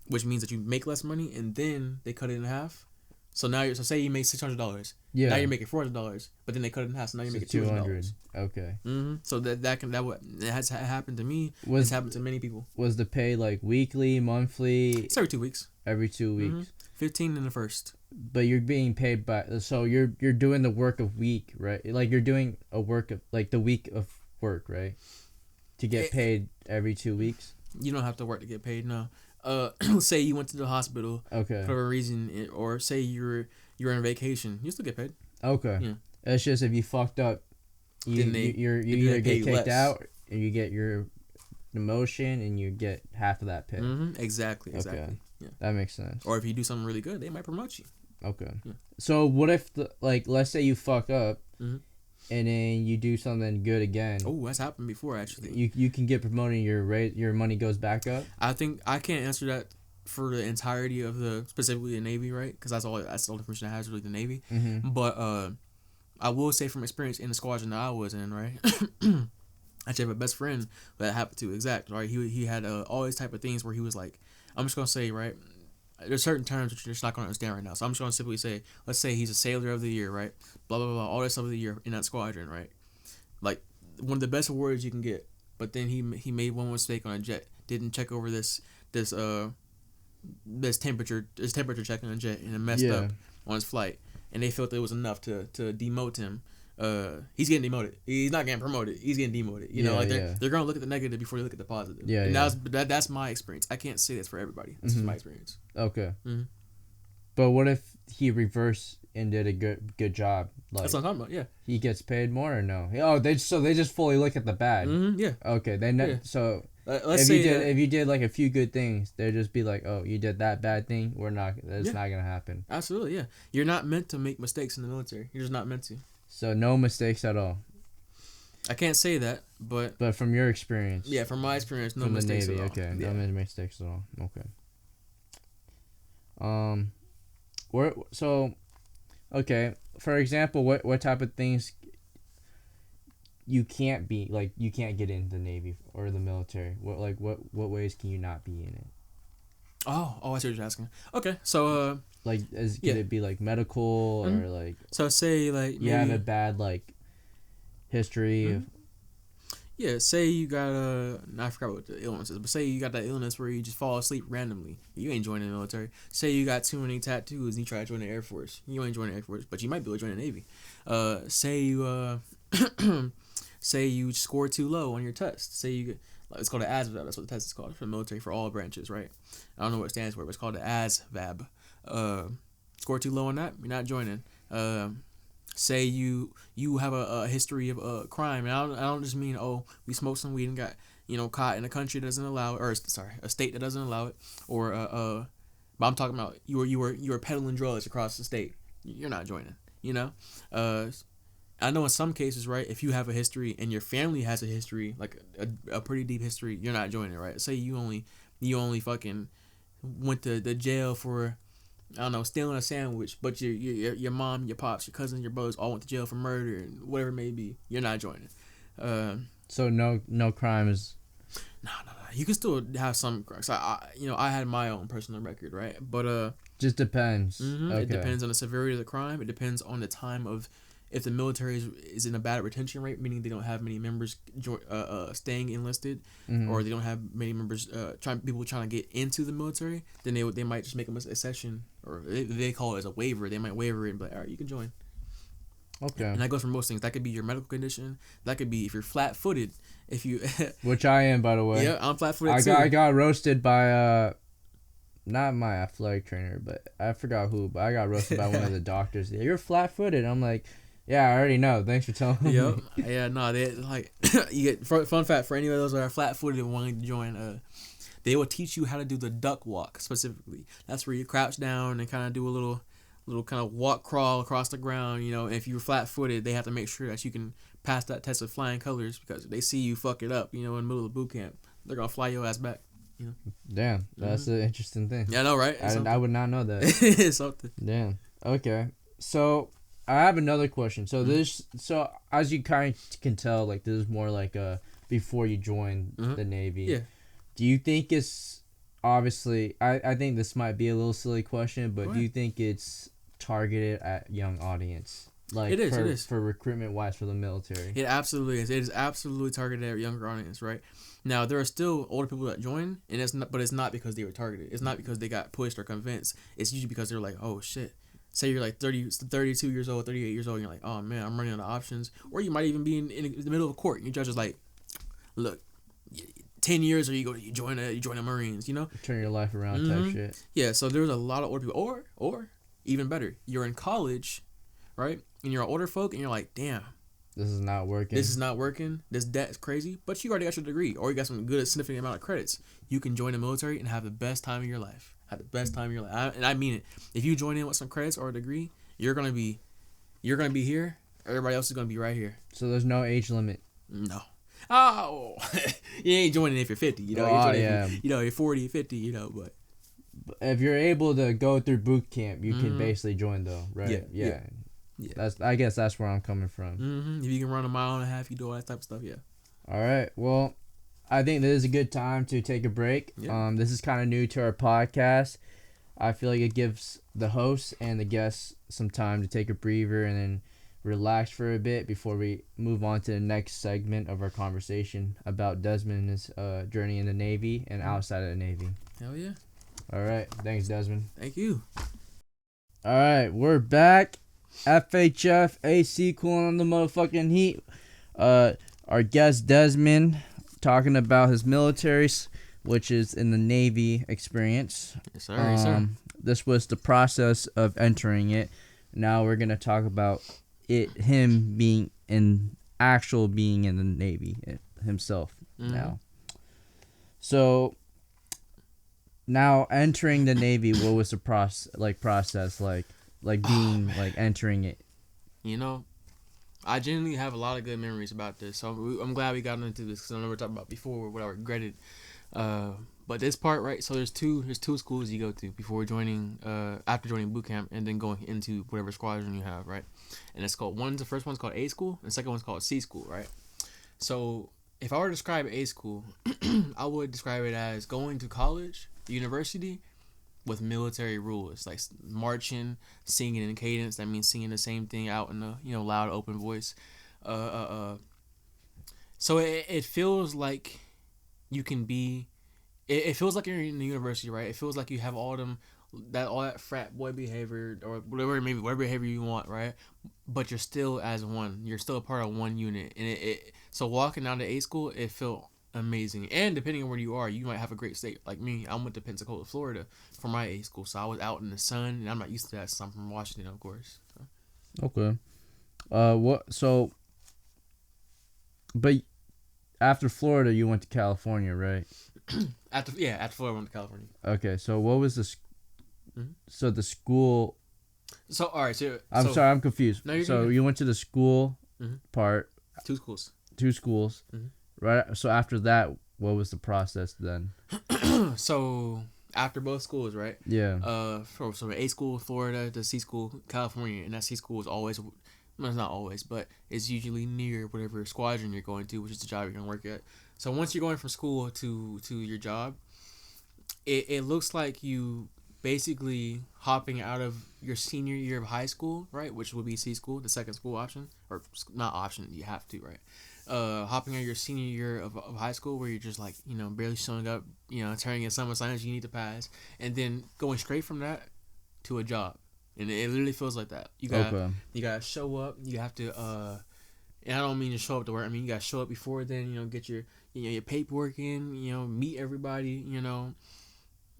which means that you make less money, and then they cut it in half. So now say you make $600. Yeah. Now you're making $400, but then they cut it in half. So now you're making $200. Okay. Mm-hmm. So that has happened to me. It's happened to many people. Was the pay like weekly, monthly? It's every 2 weeks. Every 2 weeks. Mm-hmm. 15 in the first. But you're being paid by, so you're doing the work of week, right? Like you're doing a work of like the week of work, right? To get paid every 2 weeks. You don't have to work to get paid. No. Say you went to the hospital. Okay. For a reason, or say you're on vacation, you still get paid. Okay. Yeah. It's just if you fucked up, you either get kicked out or you get your demotion and you get half of that pay. Mm-hmm. Exactly. Okay. Yeah. That makes sense. Or if you do something really good, they might promote you. Okay. Yeah. So what if let's say you fuck up, mm-hmm. and then you do something good again? Oh, that's happened before actually. You can get promoted. And your money goes back up. I think I can't answer that for the entirety of specifically the Navy, right? Because that's the only information I have is really the Navy. Mm-hmm. But I will say from experience in the squadron that I was in, right? Actually, I have a best friend that happened to exact, right? He had all these type of things where he was like, I'm just gonna say, right? There's certain terms that you're just not gonna understand right now, so I'm just gonna simply say, let's say he's a sailor of the year, right? Blah blah blah, all this stuff of the year in that squadron, right? Like one of the best awards you can get, but then he made one mistake on a jet, didn't check over this temperature check on a jet, and it messed up on his flight, and they felt it was enough to demote him. He's getting demoted. He's not getting promoted. He's getting demoted. They're gonna look at the negative before they look at the positive. Yeah. And that's my experience. I can't say this for everybody. This is my experience. Okay. Mm-hmm. But what if he reversed and did a good job? Like, that's what I'm talking about. Yeah. He gets paid more or no? Oh, they just fully look at the bad. Mm-hmm, yeah. Okay. So if you did like a few good things, they'd just be like, oh, you did that bad thing. That's not gonna happen. Absolutely. Yeah. You're not meant to make mistakes in the military. You're just not meant to. So no mistakes at all. I can't say that, but from your experience. Yeah, from my experience, no from mistakes the Navy, at all. Okay, yeah. No mistakes at all. Okay. For example, what type of things you can't get into the Navy or the military? What ways can you not be in it? Oh, I see what you're asking. Okay, so could it be like medical or like? So say like you have a bad like history of. Yeah, say you got I forgot what the illness is, but say you got that illness where you just fall asleep randomly. You ain't joining the military. Say you got too many tattoos and you try to join the Air Force. You ain't joining the Air Force, but you might be able to join the Navy. Say you say you score too low on your test. Say you it's called the ASVAB. That's what the test is called for the military for all branches, right? I don't know what it stands for, but it's called the ASVAB. Score too low on that, you're not joining. Say you have a history of crime, and I don't just mean we smoked some weed and got caught in a country that doesn't allow it, or a state that doesn't allow it, or but I'm talking about you were peddling drugs across the state. You're not joining. I know in some cases, right, if you have a history and your family has a history, like a pretty deep history, you're not joining, right? Say you only fucking went to the jail for, I don't know, stealing a sandwich, but your mom, your pops, your cousins, your brothers all went to jail for murder and whatever it may be. You're not joining. So no crime is. No. You can still have some crimes. I had my own personal record, right? But just depends. Okay. It depends on the severity of the crime. It depends on the time of. If the military is in a bad retention rate, meaning they don't have many members staying enlisted, or they don't have many members people trying to get into the military, then they might just make them a session, or they call it as a waiver. They might waiver it and be like, all right, you can join. Okay. And that goes for most things. That could be your medical condition. That could be if you're flat-footed. If you which I am, by the way. Yeah, I'm flat-footed too. I got roasted by not my athletic trainer, but I forgot who. But I got roasted by one of the doctors. You're flat-footed. I'm like. Yeah, I already know. Thanks for telling me. Yep. Yeah, no, they like you get fun fact for any of those that are flat-footed and wanting to join. They will teach you how to do the duck walk specifically. That's where you crouch down and kind of do a little kind of walk crawl across the ground. You know, if you're flat-footed, they have to make sure that you can pass that test with flying colors because if they see you fuck it up, you know, in the middle of boot camp, they're gonna fly your ass back. You know. Damn, that's an interesting thing. Yeah, I know, right? I would not know that. It's something. Damn. Okay, so. I have another question. So so as you kind of can tell, like this is more like before you join the Navy. Yeah. Do you think it's obviously? I think this might be a little silly question, but do you think it's targeted at young audience? Like it is for recruitment wise for the military. It absolutely is. It is absolutely targeted at younger audience, right? Now there are still older people that join, and it's not because they were targeted. It's not because they got pushed or convinced. It's usually because they're like, oh shit. Say you're like 32 years old, 38 years old, and you're like, oh man, I'm running out of options. Or you might even be in the middle of a court, and your judge is like, look, 10 years or you join the Marines, you know? Turn your life around type shit. Yeah, so there's a lot of older people. Or even better, you're in college, right? And you're an older folk, and you're like, damn. This is not working. This debt is crazy. But you already got your degree, or you got some good significant amount of credits. You can join the military and have the best time of your life. And I mean it. If you join in with some credits or a degree, you're gonna be here. Everybody else is gonna be right here. So there's no age limit. No. Oh, you ain't joining if you're 50. You know, you're 40, 50. You know, but if you're able to go through boot camp, you can basically join though, right? Yeah. I guess that's where I'm coming from. If you can run a mile and a half, you do all that type of stuff. Yeah. All right. Well. I think this is a good time to take a break. Yeah. This is kind of new to our podcast. I feel like it gives the host and the guests some time to take a breather and then relax for a bit before we move on to the next segment of our conversation about Desmond and his journey in the Navy and outside of the Navy. Hell yeah. All right. Thanks, Desmond. Thank you. All right. We're back. FHF AC cooling on the motherfucking heat. Our guest, Desmond, talking about his military, which is in the Navy experience. Yes, sir. Yes, sir. This was the process of entering it. Now we're gonna talk about him being in the Navy himself now. So now entering the Navy, what was the process like being entering it? You know, I genuinely have a lot of good memories about this, so I'm glad we got into this because I know we talked about before what I regretted. But this part, right? So there's two schools you go to before joining, after joining boot camp, and then going into whatever squadron you have, right? And it's called the first one's called A school, and the second one's called C school, right? So if I were to describe A school, I would describe it as going to college, university, with military rules, like marching, singing in cadence. That means singing the same thing out in a loud, open voice. So it feels like you can be. It feels like you're in the university, right? It feels like you have all that frat boy behavior or whatever behavior you want, right? But you're still as one. You're still a part of one unit, and so walking down to A school, it felt amazing. And depending on where you are, you might have a great state. Like me, I went to Pensacola, Florida for my A school, so I was out in the sun, and I'm not used to that, so I'm from Washington, of course. So. Okay. But after Florida, you went to California, right? After Florida, I went to California. Okay, so what was so the school? So all right, I'm sorry, I'm confused. No, so you went to the school part. 2 schools. 2 schools. Right. So after that, what was the process then? So after both schools, right? Yeah. From A school, Florida, to C school, California, and that C school is always, well, it's not always, but it's usually near whatever squadron you're going to, which is the job you're gonna work at. So once you're going from school to your job, it looks like you basically hopping out of your senior year of high school, right? Which would be C school, the second school option, or not option, you have to, right? Hopping out your senior year of high school, where you're just like, barely showing up, turning in some assignments you need to pass, and then going straight from that to a job, and it literally feels like that. You gotta show up. You have to, and I don't mean to show up to work. I mean you gotta show up before then. Get your your paperwork in. Meet everybody.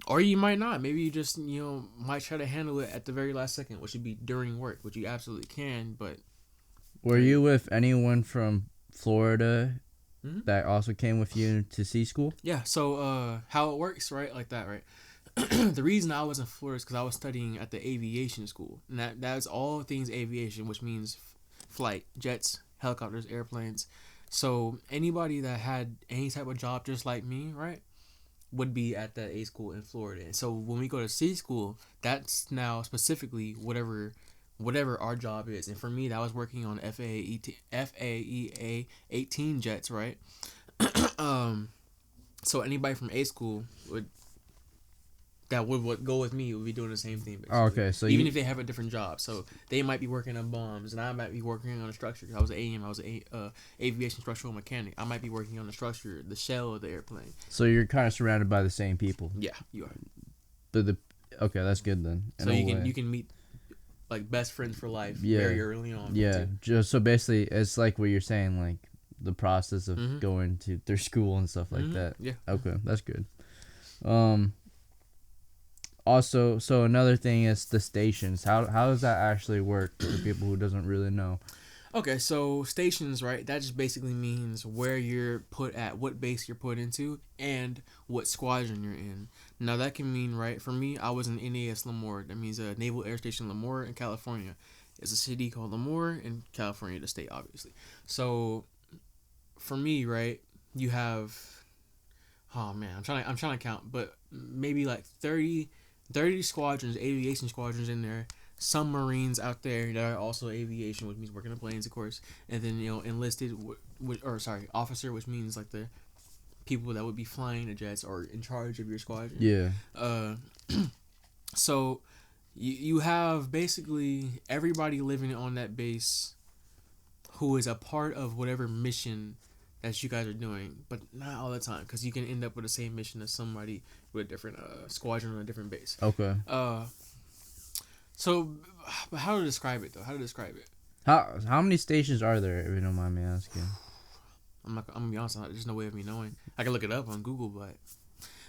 Or you might not. Maybe you just might try to handle it at the very last second, which would be during work, which you absolutely can. But were you with anyone from Florida that also came with you to C school? Yeah. So how it works, right? Like that, right? The reason I was in Florida is because I was studying at the aviation school, and that's all things aviation, which means flight, jets, helicopters, airplanes. So anybody that had any type of job just like me, right, would be at that A school in Florida. And so when we go to C school, that's now specifically whatever our job is. And for me, that was working on FAEA 18 jets, right? So anybody from A school would go with me would be doing the same thing, basically. Oh, okay, so even if they have a different job, so they might be working on bombs, and I might be working on a structure. I was an AM, I was an aviation structural mechanic. I might be working on the structure, the shell of the airplane. So you're kind of surrounded by the same people. Yeah, you are. But okay, that's good then. So you can meet like best friends for life very early on. Yeah, just so basically, it's like what you're saying, like the process of going to their school and stuff like that. Yeah. Okay, that's good. Also, so another thing is the stations. How does that actually work for people who doesn't really know? Okay, so stations, right? That just basically means where you're put at, what base you're put into, and what squadron you're in. Now that can mean, right? For me, I was in NAS Lemoore. That means Naval Air Station Lemoore in California. It's a city called Lemoore in California, the state, obviously. So, for me, right, you have, oh man, I'm trying to count, but maybe like 30 squadrons, aviation squadrons in there. Some Marines out there that are also aviation, which means working on planes, of course. And then, enlisted, officer, which means like the people that would be flying the jets or in charge of your squadron. Yeah. So you have basically everybody living on that base who is a part of whatever mission that you guys are doing, but not all the time, because you can end up with the same mission as somebody with a different squadron on a different base. Okay. So, how to describe it though? How many stations are there, if you don't mind me asking? I'm gonna be honest. There's no way of me knowing. I can look it up on Google, but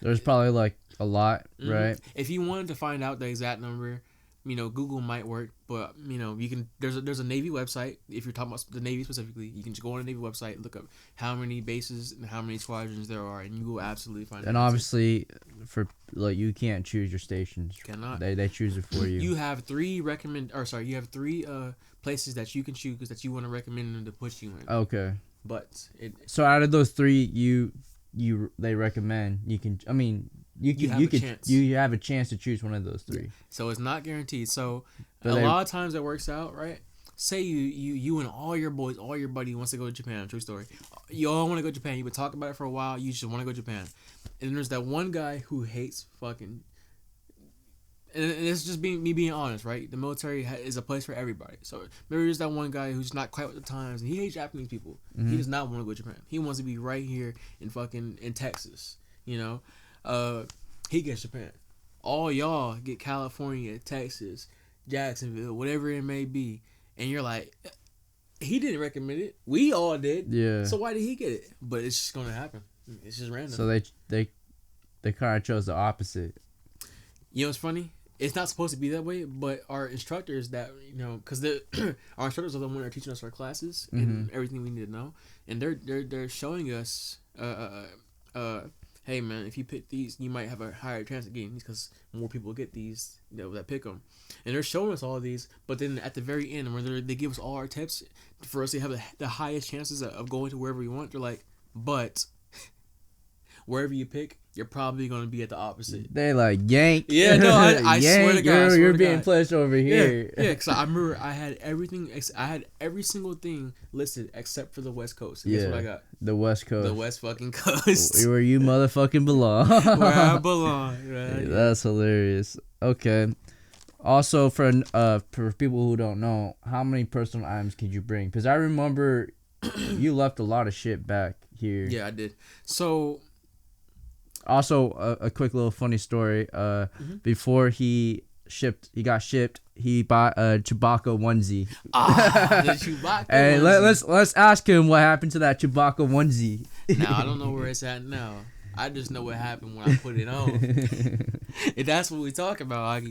there's probably like a lot, right? If you wanted to find out the exact number, Google might work, but you can. There's a Navy website. If you're talking about the Navy specifically, you can just go on the Navy website, look up how many bases and how many squadrons there are, and you will absolutely find. And obviously, for like you can't choose your stations. You cannot. They choose it for you. You have three places that you can choose that you want to recommend them to put you in. Okay. But so out of those 3, they recommend you can. I mean. You have a chance to choose one of those 3. Yeah. So it's not guaranteed. So a lot of times it works out, right? Say you and all your boys, all your buddies wants to go to Japan. True story. You all want to go to Japan. You've been talking about it for a while. You just want to go to Japan. And there's that one guy who hates fucking. And it's just me being honest, right? The military is a place for everybody. So maybe there's that one guy who's not quite with the times, and he hates Japanese people. Mm-hmm. He does not want to go to Japan. He wants to be right here in Texas. He gets Japan. All y'all get California, Texas, Jacksonville, whatever it may be, and you're like, he didn't recommend it. We all did. Yeah. So why did he get it? But it's just gonna happen. It's just random. So they kind of chose the opposite. It's funny. It's not supposed to be that way, but our instructors that because our instructors are the ones that are teaching us our classes and everything we need to know, and they're showing us hey man, if you pick these, you might have a higher chance of getting these because more people get these, that pick them. And they're showing us all of these, but then at the very end, when they give us all our tips for us to have the highest chances of going to wherever we want, they're like, but wherever you pick, you're probably going to be at the opposite. They like yank. Yeah, no, I swear to God, you're being placed over here. Yeah, because I remember I had everything. I had every single thing listed except for the West Coast. And guess what I got? The West Coast. The West fucking Coast. Where you motherfucking belong. Where I belong. Right? That's hilarious. Okay. Also, for people who don't know, how many personal items could you bring? Because I remember you left a lot of shit back here. Yeah, I did. So. Also, a quick little funny story. Before he got shipped, he bought a Chewbacca onesie. The Chewbacca and onesie. let's ask him what happened to that Chewbacca onesie. Now I don't know where it's at now. I just know what happened when I put it on. If that's what we talk about,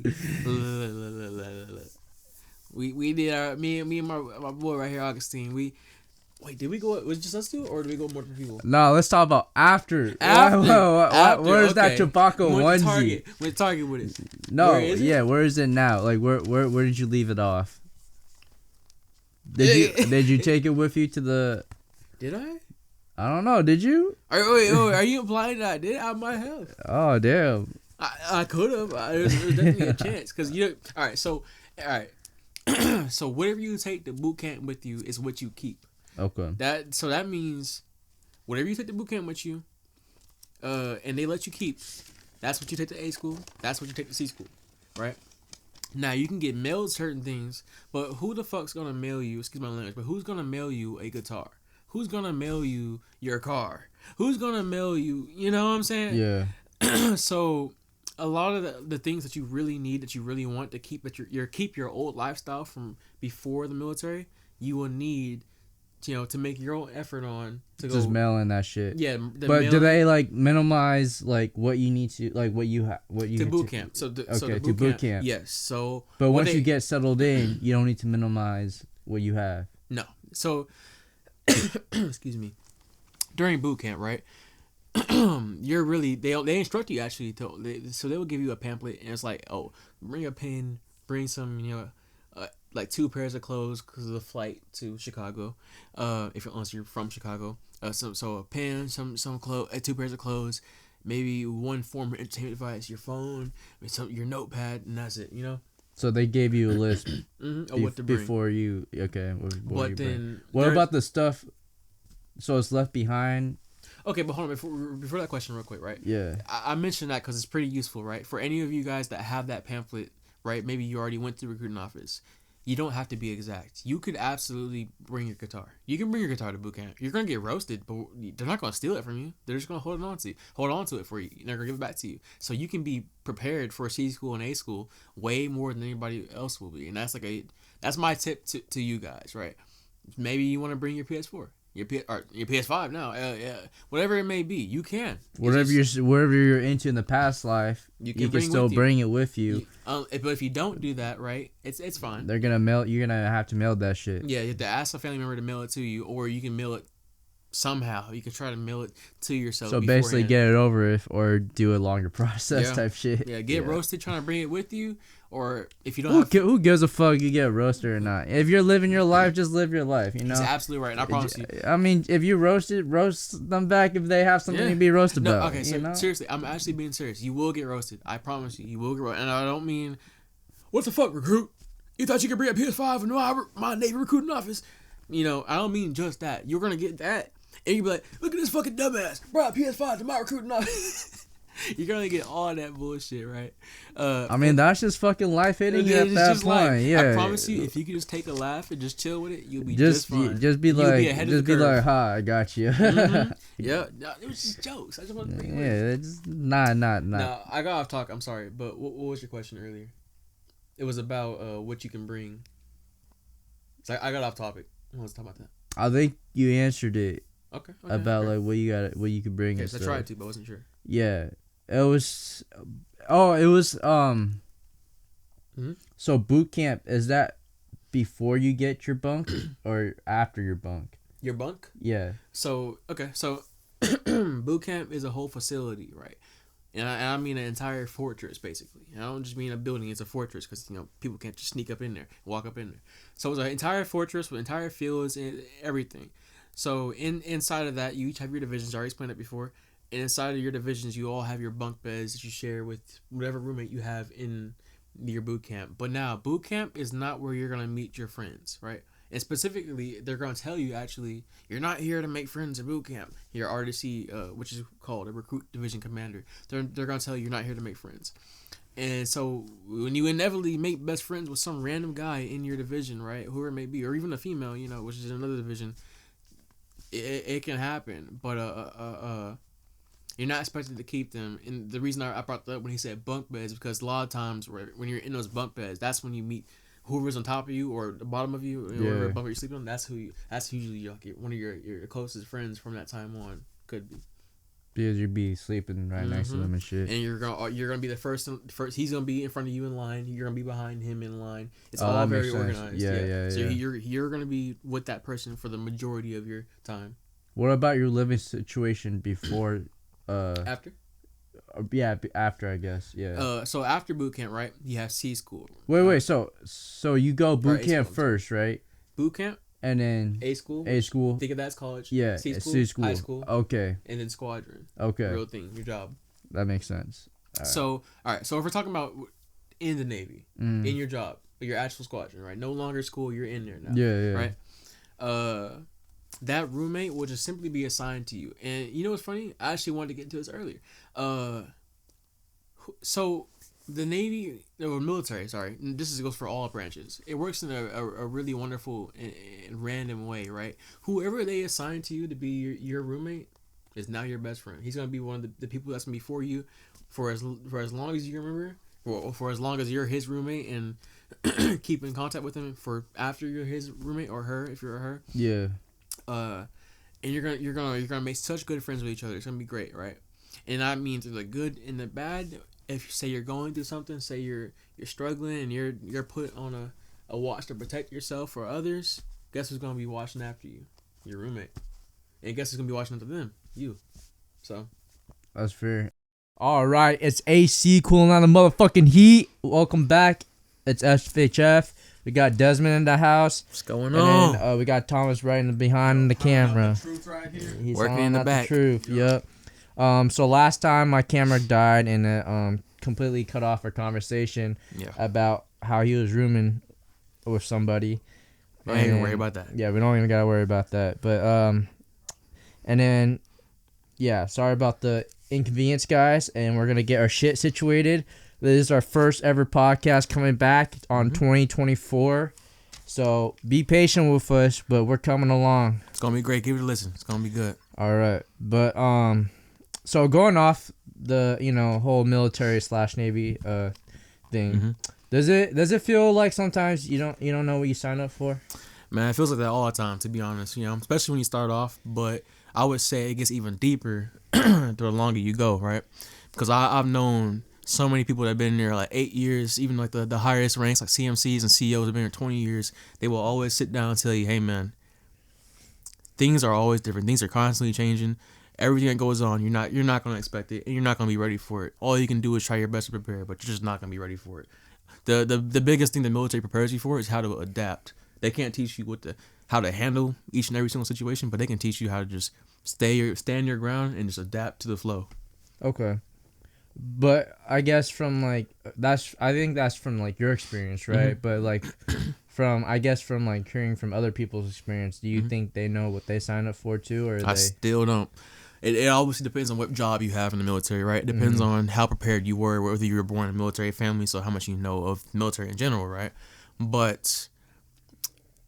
we did our me and my boy right here, Augustine. Wait, did we go? Was it just us two, or did we go more people? No, let's talk about after. After, where's that Chewbacca onesie? Went to Target with it. No, where is it now? Like where did you leave it off? Did you take it with you to the? Did I? I don't know. Did you? Wait, are you implying that I did? I might have. Oh damn! I could have. There's definitely a chance because all right. So so whatever you take to boot camp with you is what you keep. Okay. That means whatever you take to boot camp with you, and they let you keep, that's what you take to A school. That's what you take to C school, right? Now you can get mailed certain things, but who the fuck's gonna mail you? Excuse my language, but who's gonna mail you a guitar? Who's gonna mail you your car? Who's gonna mail you? You know what I'm saying? Yeah. So a lot of the things that you really need, that you really want to keep keep your old lifestyle from before the military, you will need. To make your own effort on to just mail in that shit. Yeah, but do they like minimize like what you need to like what you to boot camp? So to boot camp. Yes. So, but once you get settled in, you don't need to minimize what you have. No. So, excuse me. During boot camp, right? You're really they instruct you actually so they will give you a pamphlet and it's like, oh, bring a pen, bring some like 2 pairs of clothes because of the flight to Chicago. Unless you're from Chicago, so a pen, some clothes, 2 pairs of clothes, maybe one form of entertainment device, your phone, your notepad, and that's it. So they gave you a list of what to bring before you. Okay, what about the stuff? So it's left behind. Okay, but hold on before that question, real quick, right? Yeah, I mentioned that because it's pretty useful, right? For any of you guys that have that pamphlet, right? Maybe you already went to the recruiting office. You don't have to be exact. You could absolutely bring your guitar. You can bring your guitar to boot camp. You're gonna get roasted, but they're not gonna steal it from you. They're just gonna hold on to it for you. They're gonna give it back to you. So you can be prepared for C school and A school way more than anybody else will be. And that's my tip to you guys, right? Maybe you want to bring your PS4. Your PS5 now, whatever it may be, you can. Whatever you're into in the past life, you can still bring it with you. But if you don't do that, right, it's fine. They're gonna mail. You're gonna have to mail that shit. Yeah, you have to ask a family member to mail it to you, or you can mail it somehow. You can try to mail it to yourself. So basically, get it over with, or do a longer process type shit. Yeah, get roasted trying to bring it with you. Or if you don't who gives a fuck you get roasted or not? If you're living your life, just live your life, That's absolutely right, and I promise you. I mean, if you roast them back if they have something to be roasted about. Okay, so seriously, I'm actually being serious. You will get roasted. I promise you. You will get roasted. And I don't mean, what the fuck, recruit? You thought you could bring a PS5 and my Navy recruiting office? I don't mean just that. You're going to get that. And you'll be like, look at this fucking dumbass. Brought a PS5 to my recruiting office. You're gonna get all that bullshit, right? I mean, that's just fucking life hitting you at that point. Yeah, I promise you, if you can just take a laugh and just chill with it, you'll be just fine. Just be like, "Ha, I got you." Mm-hmm. Yeah, no, it was just jokes. I just want to. Yeah, it's not. No, I got off talk. I'm sorry, but what was your question earlier? It was about what you can bring. So I got off topic. Let's talk about that. I think you answered it. Okay. About like what you could bring. Okay, I tried to, but I wasn't sure. Yeah. It was mm-hmm. So boot camp, is that before you get your bunk or after your bunk? Your bunk? Yeah. So boot camp is a whole facility, right? And I mean an entire fortress, basically. And I don't just mean a building; it's a fortress because people can't just sneak up in there, walk up in there. So it's an entire fortress with entire fields and everything. So inside of that, you each have your divisions. I already explained it before. And inside of your divisions, you all have your bunk beds that you share with whatever roommate you have in your boot camp. But now, boot camp is not where you're gonna meet your friends, right? And specifically, they're gonna tell you actually, you're not here to make friends at boot camp. Your RDC, which is called a recruit division commander, they're gonna tell you you're not here to make friends. And so when you inevitably make best friends with some random guy in your division, right, whoever it may be, or even a female, which is another division, it can happen. But you're not expected to keep them. And the reason I brought that up when he said bunk beds, because a lot of times when you're in those bunk beds, that's when you meet whoever's on top of you or the bottom of you, or whatever bunk you're sleeping on. That's usually one of your closest friends from that time on. Could be. Because you'd be sleeping right next to them and shit. And you're gonna be the first. He's gonna be in front of you in line. You're gonna be behind him in line. It's all very organized. Yeah. So you're gonna be with that person for the majority of your time. What about your living situation before? After? Yeah, after, I guess. Yeah. So after boot camp, right? You have C school. Wait. So you go boot camp first, right? Boot camp. And then A school. Think of that as college. Yeah. C school. High school. Okay. And then squadron. Okay. Real thing. Your job. That makes sense. All right. So if we're talking about in the Navy, in your job, your actual squadron, right? No longer school. You're in there now. Yeah. Right. That roommate will just simply be assigned to you. And you know what's funny? I actually wanted to get into this earlier. So the Navy, or military, sorry, this goes for all branches. It works in a really wonderful and random way, right? Whoever they assign to you to be your roommate is now your best friend. He's going to be one of the people that's going to be for you for as long as you remember, or for as long as you're his roommate, and keep in contact with him for after you're his roommate, or her if you're her. Yeah. And you're gonna make such good friends with each other. It's gonna be great, right? And that means the good and the bad. If you say you're going through something, say you're struggling, and you're put on a watch to protect yourself or others, guess who's gonna be watching after you? Your roommate. And guess who's gonna be watching after them? You. So. That's fair. All right, it's AC cooling on the motherfucking heat. Welcome back. It's FHF. We got Desmond in the house. What's going on? And then, we got Thomas right behind the camera. The truth right here. He's working in the back. The truth. Yep. So last time my camera died, and it completely cut off our conversation about how he was rooming with somebody. Don't even worry about that. Yeah, we don't even gotta worry about that. But and then sorry about the inconvenience, guys, and we're gonna get our shit situated. This is our first ever podcast coming back on 2024. So be patient with us, but we're coming along. It's going to be great. Give it a listen. It's going to be good. All right. But so going off the, whole military / Navy thing, does it feel like sometimes you don't know what you sign up for? Man, it feels like that all the time, to be honest, especially when you start off, but I would say it gets even deeper the longer you go, right? Because I've known so many people that have been there like 8 years, even like the highest ranks, like CMCs and CEOs have been there 20 years. They will always sit down and tell you, hey, man, things are always different. Things are constantly changing. Everything that goes on, you're not going to expect it, and you're not going to be ready for it. All you can do is try your best to prepare, but you're just not going to be ready for it. The biggest thing the military prepares you for is how to adapt. They can't teach you how to handle each and every single situation, but they can teach you how to just stand your ground and just adapt to the flow. Okay. But I guess from I think that's from your experience, right? But from hearing from other people's experience, do you think they know what they signed up for too, or I still don't. It obviously depends on what job you have in the military, right? It depends on how prepared you were, whether you were born in a military family, so how much you know of military in general, right? But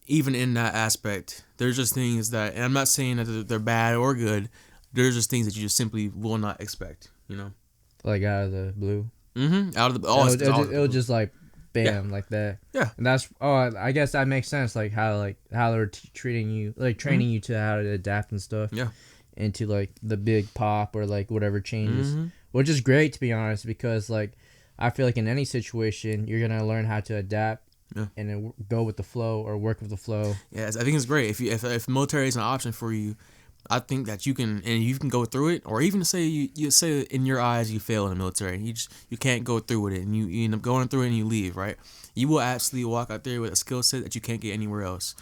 even in that aspect, there's just things that, and I'm not saying that they're bad or good, there's just things that you just simply will not expect, Like out of the blue. Out of the it'll just bam like that. Yeah. And that's I guess that makes sense. Like how they're treating you, training you to how to adapt and stuff. Yeah. Into the big pop or whatever changes, which is great to be honest, because I feel like in any situation you're gonna learn how to adapt. Yeah. And then go with the flow or work with the flow. Yeah, I think it's great if military is an option for you. I think that you can go through it, or even say you say in your eyes you fail in the military, you can't go through with it, and you end up going through it and you leave, right? You will absolutely walk out there with a skill set that you can't get anywhere else.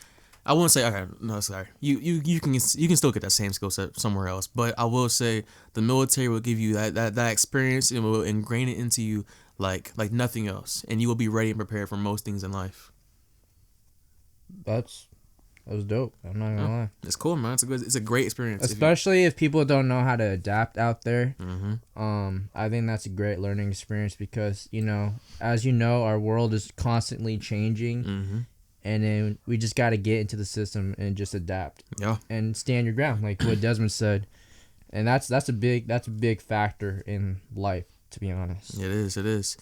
I won't say okay, no, sorry. You can still get that same skill set somewhere else, but I will say the military will give you that experience and will ingrain it into you like nothing else, and you will be ready and prepared for most things in life. That was dope. I'm not gonna lie. It's cool, man. It's a great experience. Especially if people don't know how to adapt out there. Mm-hmm. I think that's a great learning experience because, as you know, our world is constantly changing. Mm-hmm. And then we just got to get into the system and just adapt. Yeah. And stand your ground, like what Desmond said. And that's a big factor in life, to be honest. It is.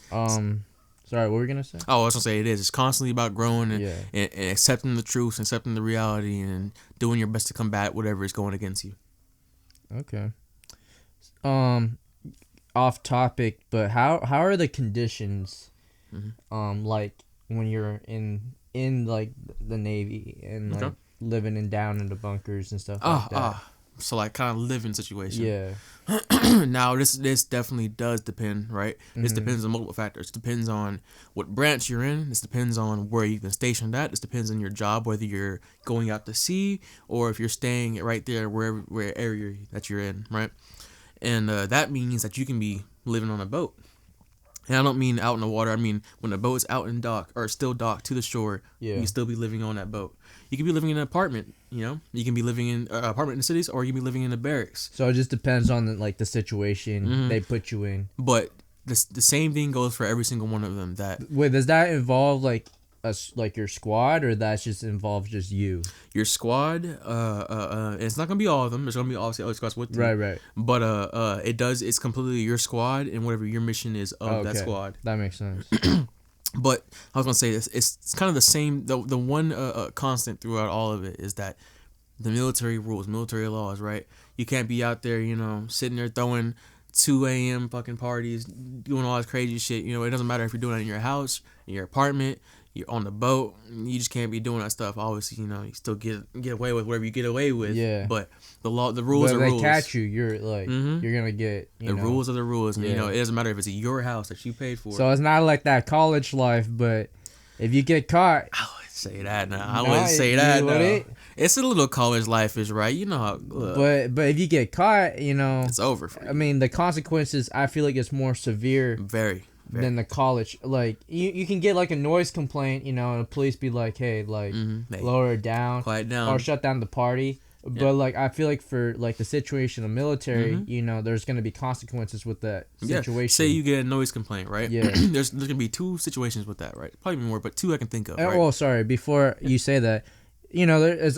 Sorry, what were we gonna say? Oh, I was gonna say it is. It's constantly about growing and accepting the truth, accepting the reality, and doing your best to combat whatever is going against you. Okay. Off topic, but how are the conditions, like when you're in like the Navy and like living down in the bunkers and stuff like that? So like kind of living situation. Yeah. Now this definitely does depend, right? This depends on multiple factors. It depends on what branch you're in. This depends on where you've been stationed at. This depends on your job, whether you're going out to sea or if you're staying right there where area that you're in, right? And that means that you can be living on a boat. And I don't mean out in the water. I mean when the boat's out in dock or still docked to the shore, you can still be living on that boat. You can be living in an apartment, You can be living in an apartment in the cities, or you can be living in the barracks. So it just depends on the situation they put you in. But the same thing goes for every single one of them. Wait, does that involve like your squad, or that's just involves just you? Your squad, it's not gonna be all of them. There's gonna be obviously other squads with you. Right. But it does. It's completely your squad and whatever your mission is of that squad. That makes sense. But I was gonna say this. It's kind of the same. The one constant throughout all of it is that the military rules, military laws, right? You can't be out there, sitting there throwing 2 a.m. fucking parties, doing all this crazy shit. It doesn't matter if you're doing it in your house, in your apartment, you're on the boat. You just can't be doing that stuff. Obviously, you still get away with whatever you get away with. Yeah. But the rules are rules. If they catch you, you're like you're gonna get the rules are the rules, and it doesn't matter if it's your house that you paid for. So it's not like that college life, but if you get caught, I wouldn't say that now. I wouldn't say that now. It's a little college life is right, how. But if you get caught, it's over for you. I mean, the consequences I feel like it's more severe. Very. Than the college. Like you can get like a noise complaint, and the police be like, hey, like lower it down, quiet down, or shut down the party. Yeah. But like I feel like for like the situation of military, there's gonna be consequences with that situation. Yeah. Say you get a noise complaint, right? Yeah. there's gonna be 2 situations with that, right? Probably more, but 2 I can think of. Right? Oh, sorry. Before you say that, there's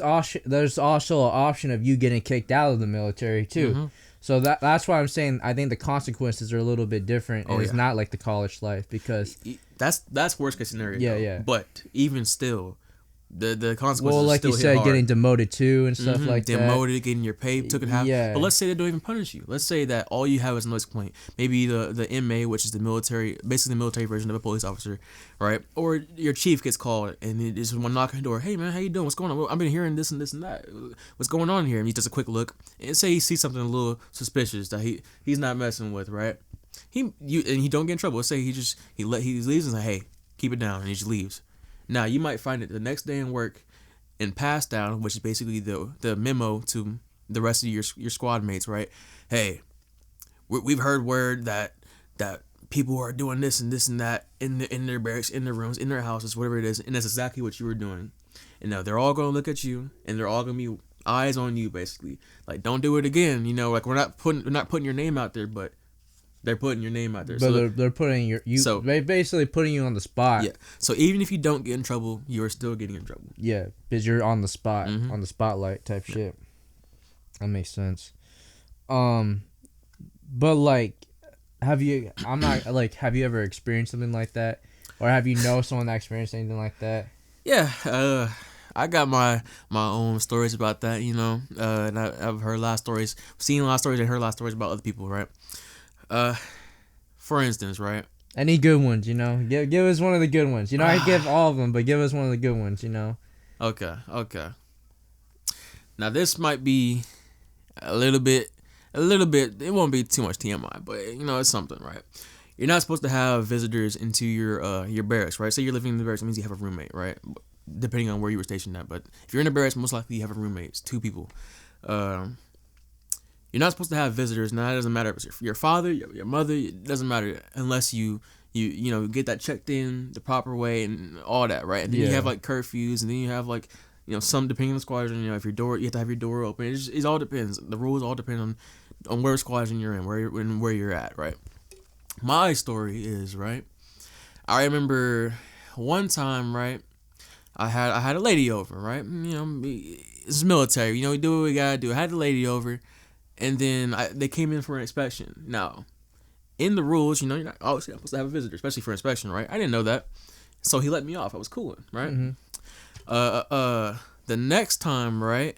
also an option of you getting kicked out of the military too. So that's why I'm saying I think the consequences are a little bit different, and it's not like the college life because that's worst case scenario. Yeah, though. yeah. But even still, the consequences. Well, like still you said, hard. getting demoted too and stuff like that. Demoted, getting your pay took it half. Yeah. But let's say they don't even punish you. Let's say that all you have is a noise complaint. Maybe the MA, which is the military, basically the military version of a police officer, right? Or your chief gets called and it is one knock on the door. Hey man, how you doing? What's going on? Well, I've been hearing this and this and that. What's going on here? And he does a quick look and say he sees something a little suspicious that he's not messing with, right? And he don't get in trouble. Let's say he leaves and say, hey, keep it down, and he just leaves. Now you might find it the next day in work. And pass down, which is basically the memo to the rest of your squad mates, right? Hey, we've heard word that people are doing this and this and that in their barracks, in their rooms, in their houses, whatever it is, and that's exactly what you were doing. And now they're all gonna look at you, and they're all gonna be eyes on you, basically. Like, don't do it again. Like we're not putting your name out there, but they're putting your name out there. But so they're putting they're basically putting you on the spot. Yeah. So even if you don't get in trouble, you're still getting in trouble. Yeah, because you're on the spot, on the spotlight type shit. That makes sense. But like, have you ever experienced something like that, or have you someone that experienced anything like that? Yeah. I got my own stories about that, and I've heard a lot of stories, seen a lot of stories, and heard a lot of stories about other people, right? For instance, right? Any good ones, Give us one of the good ones. I give all of them, but give us one of the good ones, Okay. Now this might be a little bit. It won't be too much TMI, but it's something, right? You're not supposed to have visitors into your barracks, right? Say you're living in the barracks, it means you have a roommate, right? Depending on where you were stationed at. But if you're in the barracks, most likely you have a roommate. It's 2 people. You're not supposed to have visitors. Now, it doesn't matter if it's your father, your mother. It doesn't matter unless you get that checked in the proper way and all that, right? And then you have like curfews, and then you have like some, depending on the squadron. If your door, you have to have your door open. It all depends. The rules all depend on where squadron you're in, where you're at, right? My story is, right, I remember one time, right, I had a lady over, right? It's military. We do what we gotta do. I had the lady over, and then they came in for an inspection. Now, in the rules, you're not obviously not supposed to have a visitor, especially for inspection, right? I didn't know that, so he let me off. I was cooling, right? Mm-hmm. The next time, right,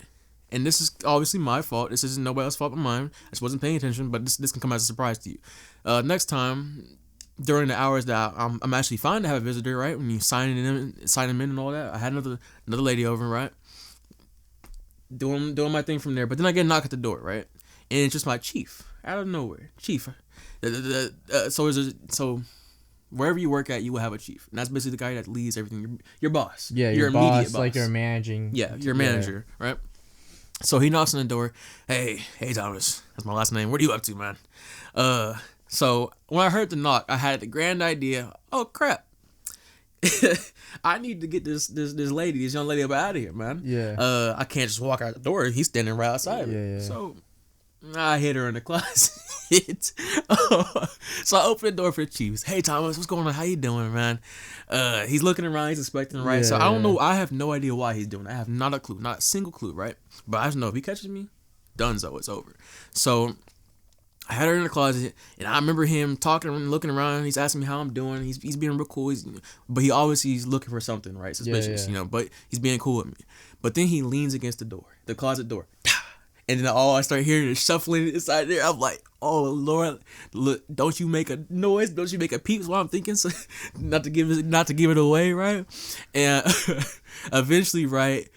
and this is obviously my fault. This isn't nobody else's fault but mine. I just wasn't paying attention, but this can come as a surprise to you. Next time, during the hours that I'm actually fine to have a visitor, right? When you sign them in and all that. I had another lady over, right? Doing my thing from there, but then I get a knock at the door, right? And it's just my chief out of nowhere. Chief. So wherever you work at, you will have a chief, and that's basically the guy that leads everything. Your boss. Yeah, your boss, like your managing. Yeah, your manager, right? So he knocks on the door. Hey, Thomas. That's my last name. What are you up to, man? So when I heard the knock, I had the grand idea. Oh crap! I need to get this young lady up out of here, man. Yeah. I can't just walk out the door. He's standing right outside. Yeah. So I hit her in the closet. So I opened the door for the Chiefs. Hey Thomas, what's going on? How you doing, man? He's looking around. He's inspecting, right? So I don't know. I have no idea why he's doing it. I have not a clue, not a single clue, right? But I just know if he catches me, donezo, it's over. So I had her in the closet, and I remember him talking and looking around. He's asking me how I'm doing. He's being real cool. But he's looking for something, right? Suspicious, But he's being cool with me. But then he leans against the closet door, and then I start hearing it shuffling inside there. I'm like, oh Lord, look, don't you make a noise? Don't you make a peep? Is what I'm thinking. So not to give it away, right? And eventually, right.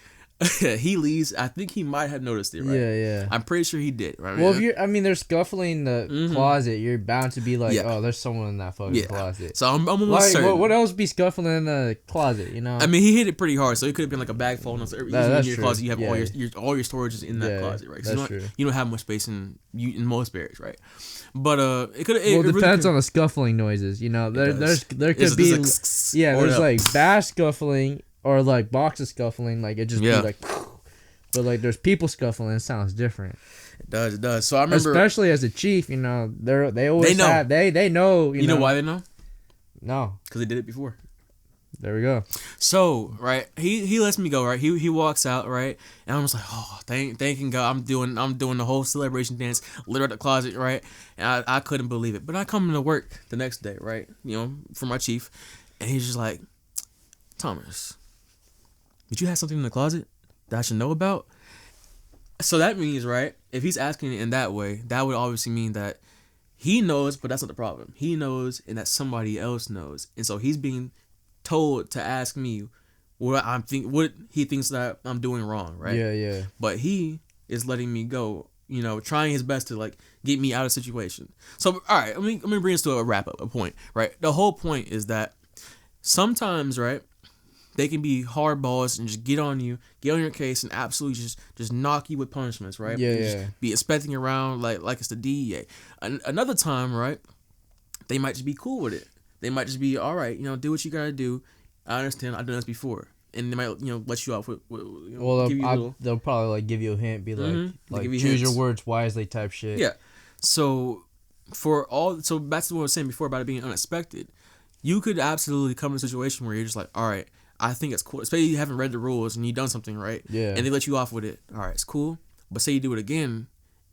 He leaves. I think he might have noticed it, right? Yeah. I'm pretty sure he did, right? Well, if they're scuffling in the closet, you're bound to be like, oh, there's someone in that fucking closet. So I'm almost certain. What else be scuffling in the closet, I mean, he hit it pretty hard, so it could have been like a bag falling. So that's in your true. closet, you have all your storage is in that closet, right? That's true. You don't have much space in most barracks, right? But it could. Well, it depends on the scuffling noises. There could be there's like bass scuffling. Or like boxes scuffling, like it just be like, but like there's people scuffling, it sounds different. It does. So I remember, especially as a chief, they always know. They know. You know why they know? No, because they did it before. There we go. So right, he lets me go. Right, he walks out. Right, and I'm just like, oh, thanking God, I'm doing the whole celebration dance, lit up the closet. Right, and I couldn't believe it. But I come into work the next day. Right, for my chief, and he's just like, Thomas, did you have something in the closet that I should know about? So that means, right, if he's asking it in that way, that would obviously mean that he knows, but that's not the problem. He knows and that somebody else knows. And so he's being told to ask me what he thinks that I'm doing wrong, right? Yeah. But he is letting me go, trying his best to like get me out of the situation. So, all right, let me bring us to a wrap up, a point, right? The whole point is that sometimes, right, they can be hard balls and just get on your case, and absolutely just knock you with punishments, right? Yeah. Be inspecting around like it's the DEA. Another time, right, they might just be cool with it. They might just be, all right, do what you gotta do. I understand. I've done this before, and they might let you off with they'll probably like give you a hint, be like choose your words wisely type shit. Yeah. So back to what I was saying before about it being unexpected, you could absolutely come in a situation where you're just like, all right, I think it's cool. Especially you haven't read the rules and you've done something, right? Yeah. And they let you off with it. All right, it's cool. But say you do it again, and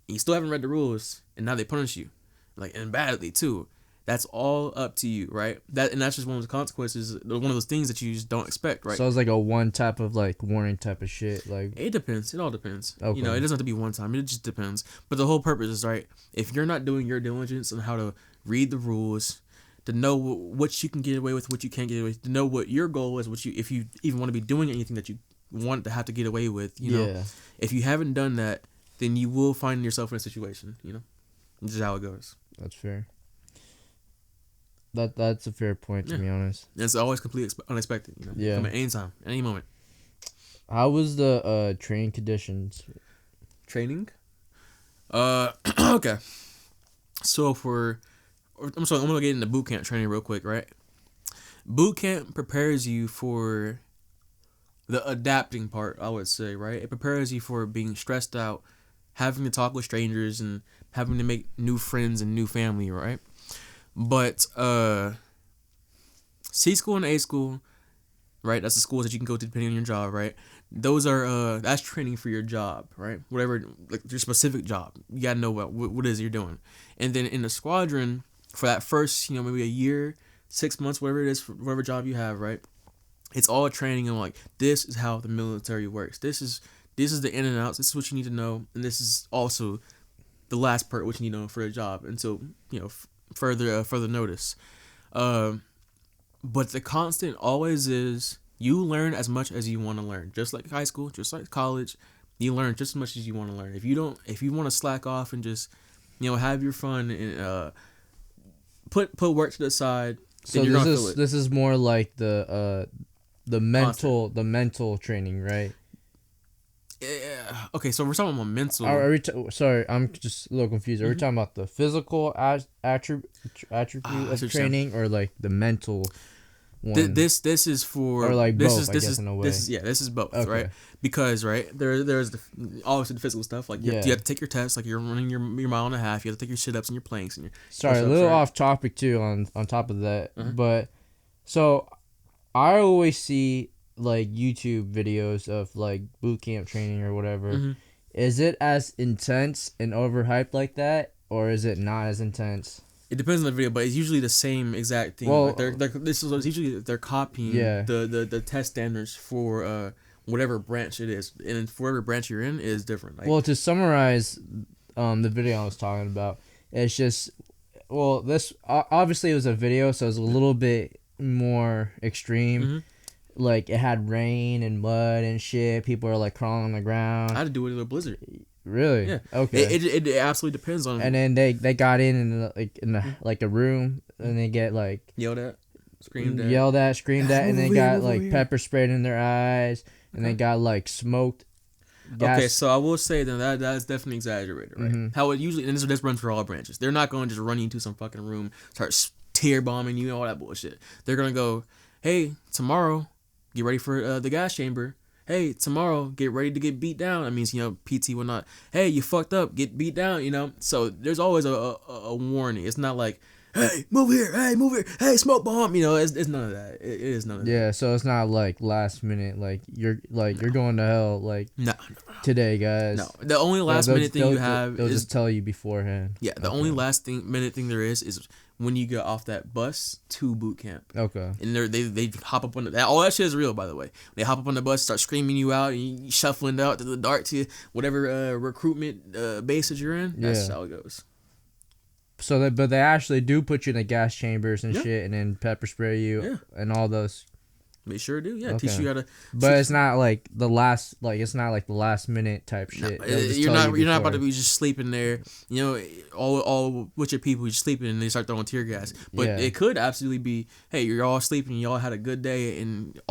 you still haven't read the rules, and now they punish you, and badly too. That's all up to you, right? And that's just one of the consequences. One of those things that you just don't expect, right? So it's like a one type of like warning type of shit. Like it depends. It all depends. Okay. It doesn't have to be one time. It just depends. But the whole purpose is, right, if you're not doing your diligence on how to read the rules, to know what you can get away with, what you can't get away with, to know what your goal is, if you even want to be doing anything that you want to have to get away with, if you haven't done that, then you will find yourself in a situation. This is how it goes. That's fair. That's a fair point, to be honest. And it's always completely unexpected. Yeah. Come at any time, any moment. How was the training conditions? Training. Okay. So I'm gonna get into boot camp training real quick, right? Boot camp prepares you for the adapting part, I would say, right? It prepares you for being stressed out, having to talk with strangers, and having to make new friends and new family, right? But C school and A school, right? That's the schools that you can go to depending on your job, right? Those are that's training for your job, right? Whatever, like your specific job, you gotta know what it is you're doing. And then in the squadron, for that first, maybe a year, 6 months, whatever it is, for whatever job you have, right? It's all training on like, this is how the military works. This is the in and outs. This is what you need to know, and this is also the last part which you need to know for a job until further notice. But the constant always is, you learn as much as you want to learn. Just like high school, just like college, you learn just as much as you want to learn. If you want to slack off and just have your fun and put work to the side, so this is more like the mental training, right? Yeah. Okay, so we're talking about mental. Sorry, I'm just a little confused. Are we talking about the physical attribute of training, or like the mental one? This is for, or like this both. is I this guess is in a way. this is both, Okay. right? Because there's obviously the physical stuff, like you have to take your tests, like you're running your mile and a half. You have to take your sit ups and your planks and your. Sorry, a little off topic too. On top of that, but so I always see like YouTube videos of like boot camp training or whatever. Mm-hmm. Is it as intense and overhyped like that, or is it not as intense? It depends on the video, but it's usually the same exact thing. Well, like usually they're copying the test standards for whatever branch it is, and for whatever branch you're in is different. Like, well, to summarize, the video I was talking about, it's just, this obviously it was a video, so it was a little bit more extreme. Mm-hmm. Like, it had rain and mud and shit. People are like crawling on the ground. I had to do it in a blizzard. Really? Yeah. Okay. It absolutely depends on. And then they got in a room, and they get like yelled at, screamed at, and they got like pepper sprayed in their eyes, and they got like smoked gas. Okay, so I will say that is definitely exaggerated, right? Mm-hmm. How it usually, and this runs for all branches. They're not going to just run you into some fucking room, start tear bombing you, and all that bullshit. They're gonna go, hey, tomorrow, get ready for the gas chamber. Hey, tomorrow, get ready to get beat down. That means, PT will not. Hey, you fucked up, get beat down, So there's always a warning. It's not like, hey, move here, hey, smoke bomb. It's none of that. It is none of that. Yeah, so it's not like last minute, like you're going to hell, like no. today, guys. No, the only last minute thing you have they'll is just tell you beforehand. Yeah, the only last minute thing there is when you get off that bus to boot camp. Okay. And they hop up on that. All that shit is real, by the way. They hop up on the bus, start screaming you out, and you shuffling out to the dark to whatever recruitment base that you're in. That's how it goes. So, but they actually do put you in the gas chambers and shit, and then pepper spray you and all those. They sure do. Yeah, Okay. teach you how to. But it's not like the last minute type shit. No, you're not about to be just sleeping there. All with your people, you're sleeping, and they start throwing tear gas. But it could absolutely be, hey, you're all sleeping, y'all had a good day, and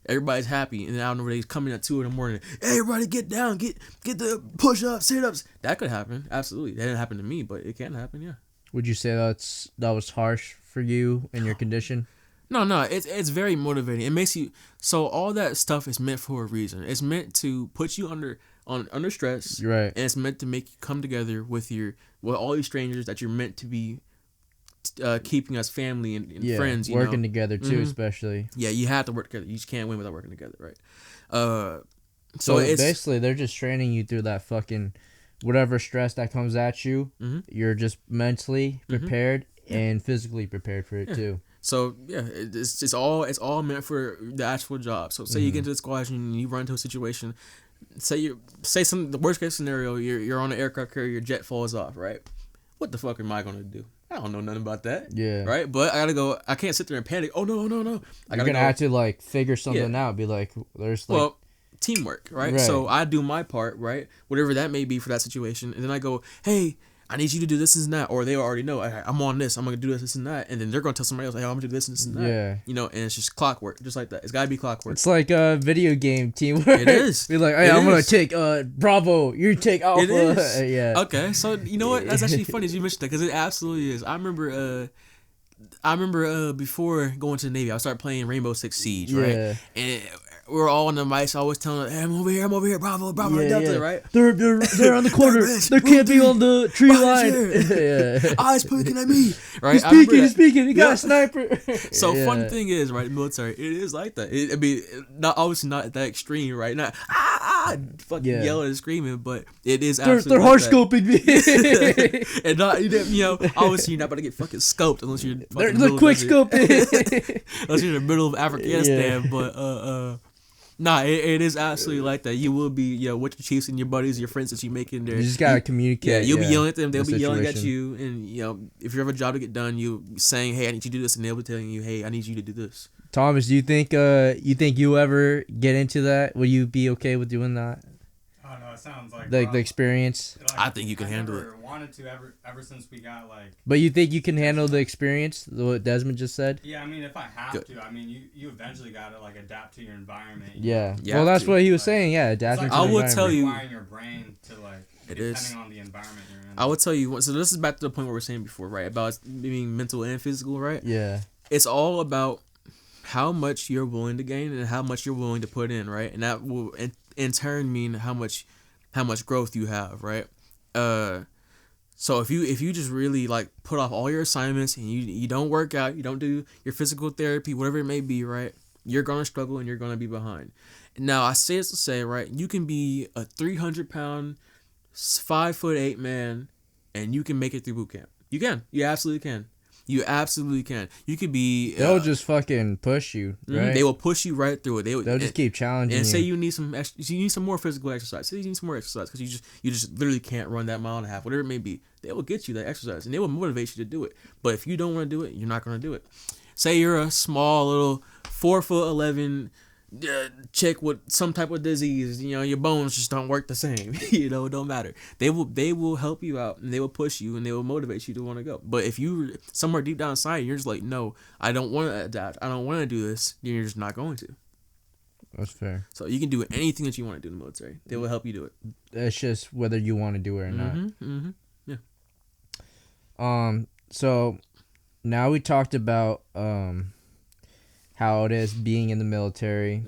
everybody's happy, and then out of nowhere, coming at 2 a.m. Hey, everybody, get down, get the push ups, sit ups. That could happen, absolutely. That didn't happen to me, but it can happen. Yeah. Would you say that was harsh for you and your condition? No, it's very motivating. It makes you, so all that stuff is meant for a reason. It's meant to put you under stress. Right. And it's meant to make you come together with all these strangers that you're meant to be keeping as family and friends. Working together too, especially. Yeah, you have to work together. You just can't win without working together, right? So it's basically they're just training you through that fucking whatever stress that comes at you. Mm-hmm. You're just mentally prepared and physically prepared for it too. So yeah, it's all meant for the actual job. So say you get into the squadron and you run into a situation. Say the worst case scenario, you're on an aircraft carrier, your jet falls off, right? What the fuck am I gonna do? I don't know nothing about that. Yeah. Right? But I gotta go. I can't sit there and panic. Oh no. You're gonna have to like figure something out. Be like, there's like. Well, teamwork, right? So I do my part, right? Whatever that may be for that situation. And then I go, hey, I need you to do this and that. Or they already know, I'm on this. I'm going to do this and that. And then they're going to tell somebody else, hey, I'm going to do this and this and that. Yeah. You know, and it's just clockwork, just like that. It's got to be clockwork. It's like a video game teamwork. It is. Be like, hey, I'm going to take Bravo. You take Alpha. It is. Yeah. Okay. So, you know what? That's actually funny as you mentioned that because it absolutely is. I remember before going to the Navy, I started playing Rainbow Six Siege, right? And we were all on the mics. I was telling them, hey, I'm over here, Bravo, Delta, right? They're on the corner. They're camping on the tree line. Eyes pointing at me, right? He's speaking. He got a sniper. So funny thing is, right, military, it is like that. I mean, obviously not that extreme, right? Not fucking yelling and screaming, but it is absolutely they're harsh scoping me. And not, you know, obviously you're not about to get fucking scoped unless you're they're quick scoping. Unless you're in the middle of Afghanistan, but nah, it is absolutely like that. You will be, you know, with your chiefs and your buddies, your friends that you make in there. You just gotta communicate. Yeah, you'll be yelling at them. They'll be yelling at you, and you know, if you have a job to get done, you saying, "Hey, I need you to do this," and they'll be telling you, "Hey, I need you to do this." Thomas, do you think you'll ever get into that? Will you be okay with doing that? Oh no, it sounds like the experience. Like, I think you can handle it. Wanted to ever since we got like. But you think you can handle the experience? What Desmond just said. Yeah, I mean, if I have to, I mean, you eventually gotta like adapt to your environment. Yeah. Well, that's what he was saying. Yeah, adapting. Like, to the I will tell you. Requiring your brain to like. Depending on the environment you're in. I would tell you. So this is back to the point where we were saying before, right? About being mental and physical, right? Yeah. It's all about how much you're willing to gain and how much you're willing to put in, right? And that will in turn mean how much growth you have, right? So if you just really like put off all your assignments and you don't work out, you don't do your physical therapy, whatever it may be, right? You're gonna struggle and you're gonna be behind. Now I say this to say, right? You can be a 300-pound, 5'8" man, and you can make it through boot camp. You can. You absolutely can. You absolutely can. You could be. They'll just fucking push you, right? They will push you right through it. They'll just keep challenging. And you. say you need some more physical exercise. Say you need some more exercise because you just literally can't run that mile and a half, whatever it may be. They will get you that exercise and they will motivate you to do it. But if you don't want to do it, you're not going to do it. Say you're a small little 4'11" chick with some type of disease, you know, your bones just don't work the same. You know, it don't matter. They will help you out and they will push you and they will motivate you to want to go. But if you somewhere deep down inside you're just like, no, I don't want to adapt, I don't want to do this, you're just not going to. That's fair. So you can do anything that you want to do in the military. They will help you do it. It's just whether you want to do it or not. Yeah. So now we talked about how it is being in the military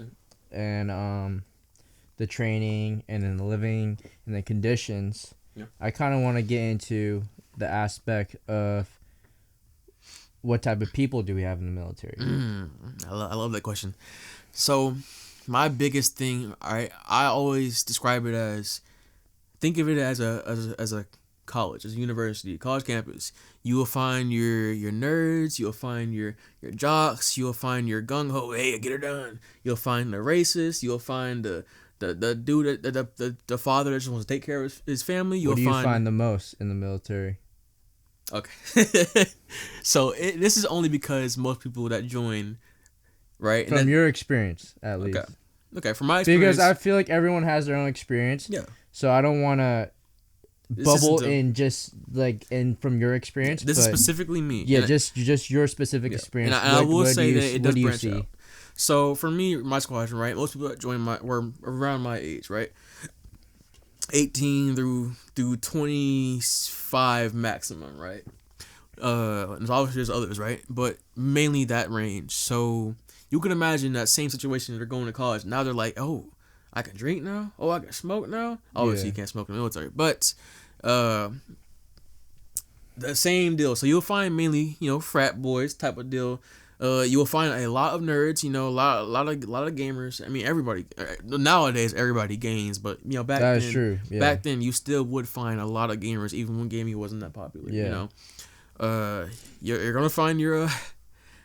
and the training and then the living and the conditions. Yeah. I kind of want to get into the aspect of what type of people do we have in the military. I love that question. So my biggest thing, I always describe it as, think of it as a college, as a university, college campus. You will find your nerds, you'll find your jocks, you'll find your gung-ho, hey, get her done. You'll find the racists, you'll find the dude, the father that just wants to take care of his family. What do you find the most in the military? Okay. So this is only because most people that join, right? From your experience, at least. Okay, from my experience. Because I feel like everyone has their own experience. Yeah. So I don't want to bubble in just like in from your experience. This is specifically me. Yeah, just your specific experience. And I will say that it does branch out. So for me, my squadron, right? Most people that joined were around my age, right? 18 through 25 maximum, right? And obviously there's others, right? But mainly that range. So you can imagine that same situation. They're going to college now. They're like, oh, I can drink now. Oh, I can smoke now. Obviously, you can't smoke in the military, but the same deal. So you'll find mainly, frat boys type of deal. You will find a lot of nerds. A lot of gamers. I mean, everybody nowadays everybody games, but back that's then, true. Yeah. Back then you still would find a lot of gamers, even when gaming wasn't that popular. Yeah. You're gonna find your.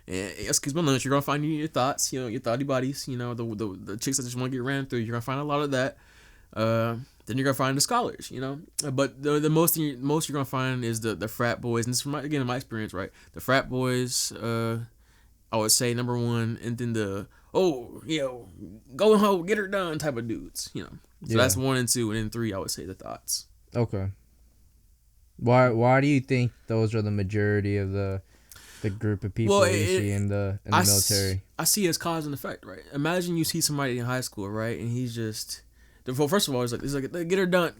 Excuse my language. You're gonna find your thoughts, your thoughty bodies, the chicks that just want to get ran through. You're gonna find a lot of that. Then you're gonna find the scholars, But the most you're gonna find is the frat boys, and this is from in my experience, right? The frat boys, I would say number one, and then the oh, go home, get her done type of dudes, So that's 1 and 2, and then 3, I would say the thoughts. Okay. Why do you think those are the majority of the group of people you see in the military? I see it as cause and effect, right? Imagine you see somebody in high school, right, and he's just, well, first of all, it's like get her done,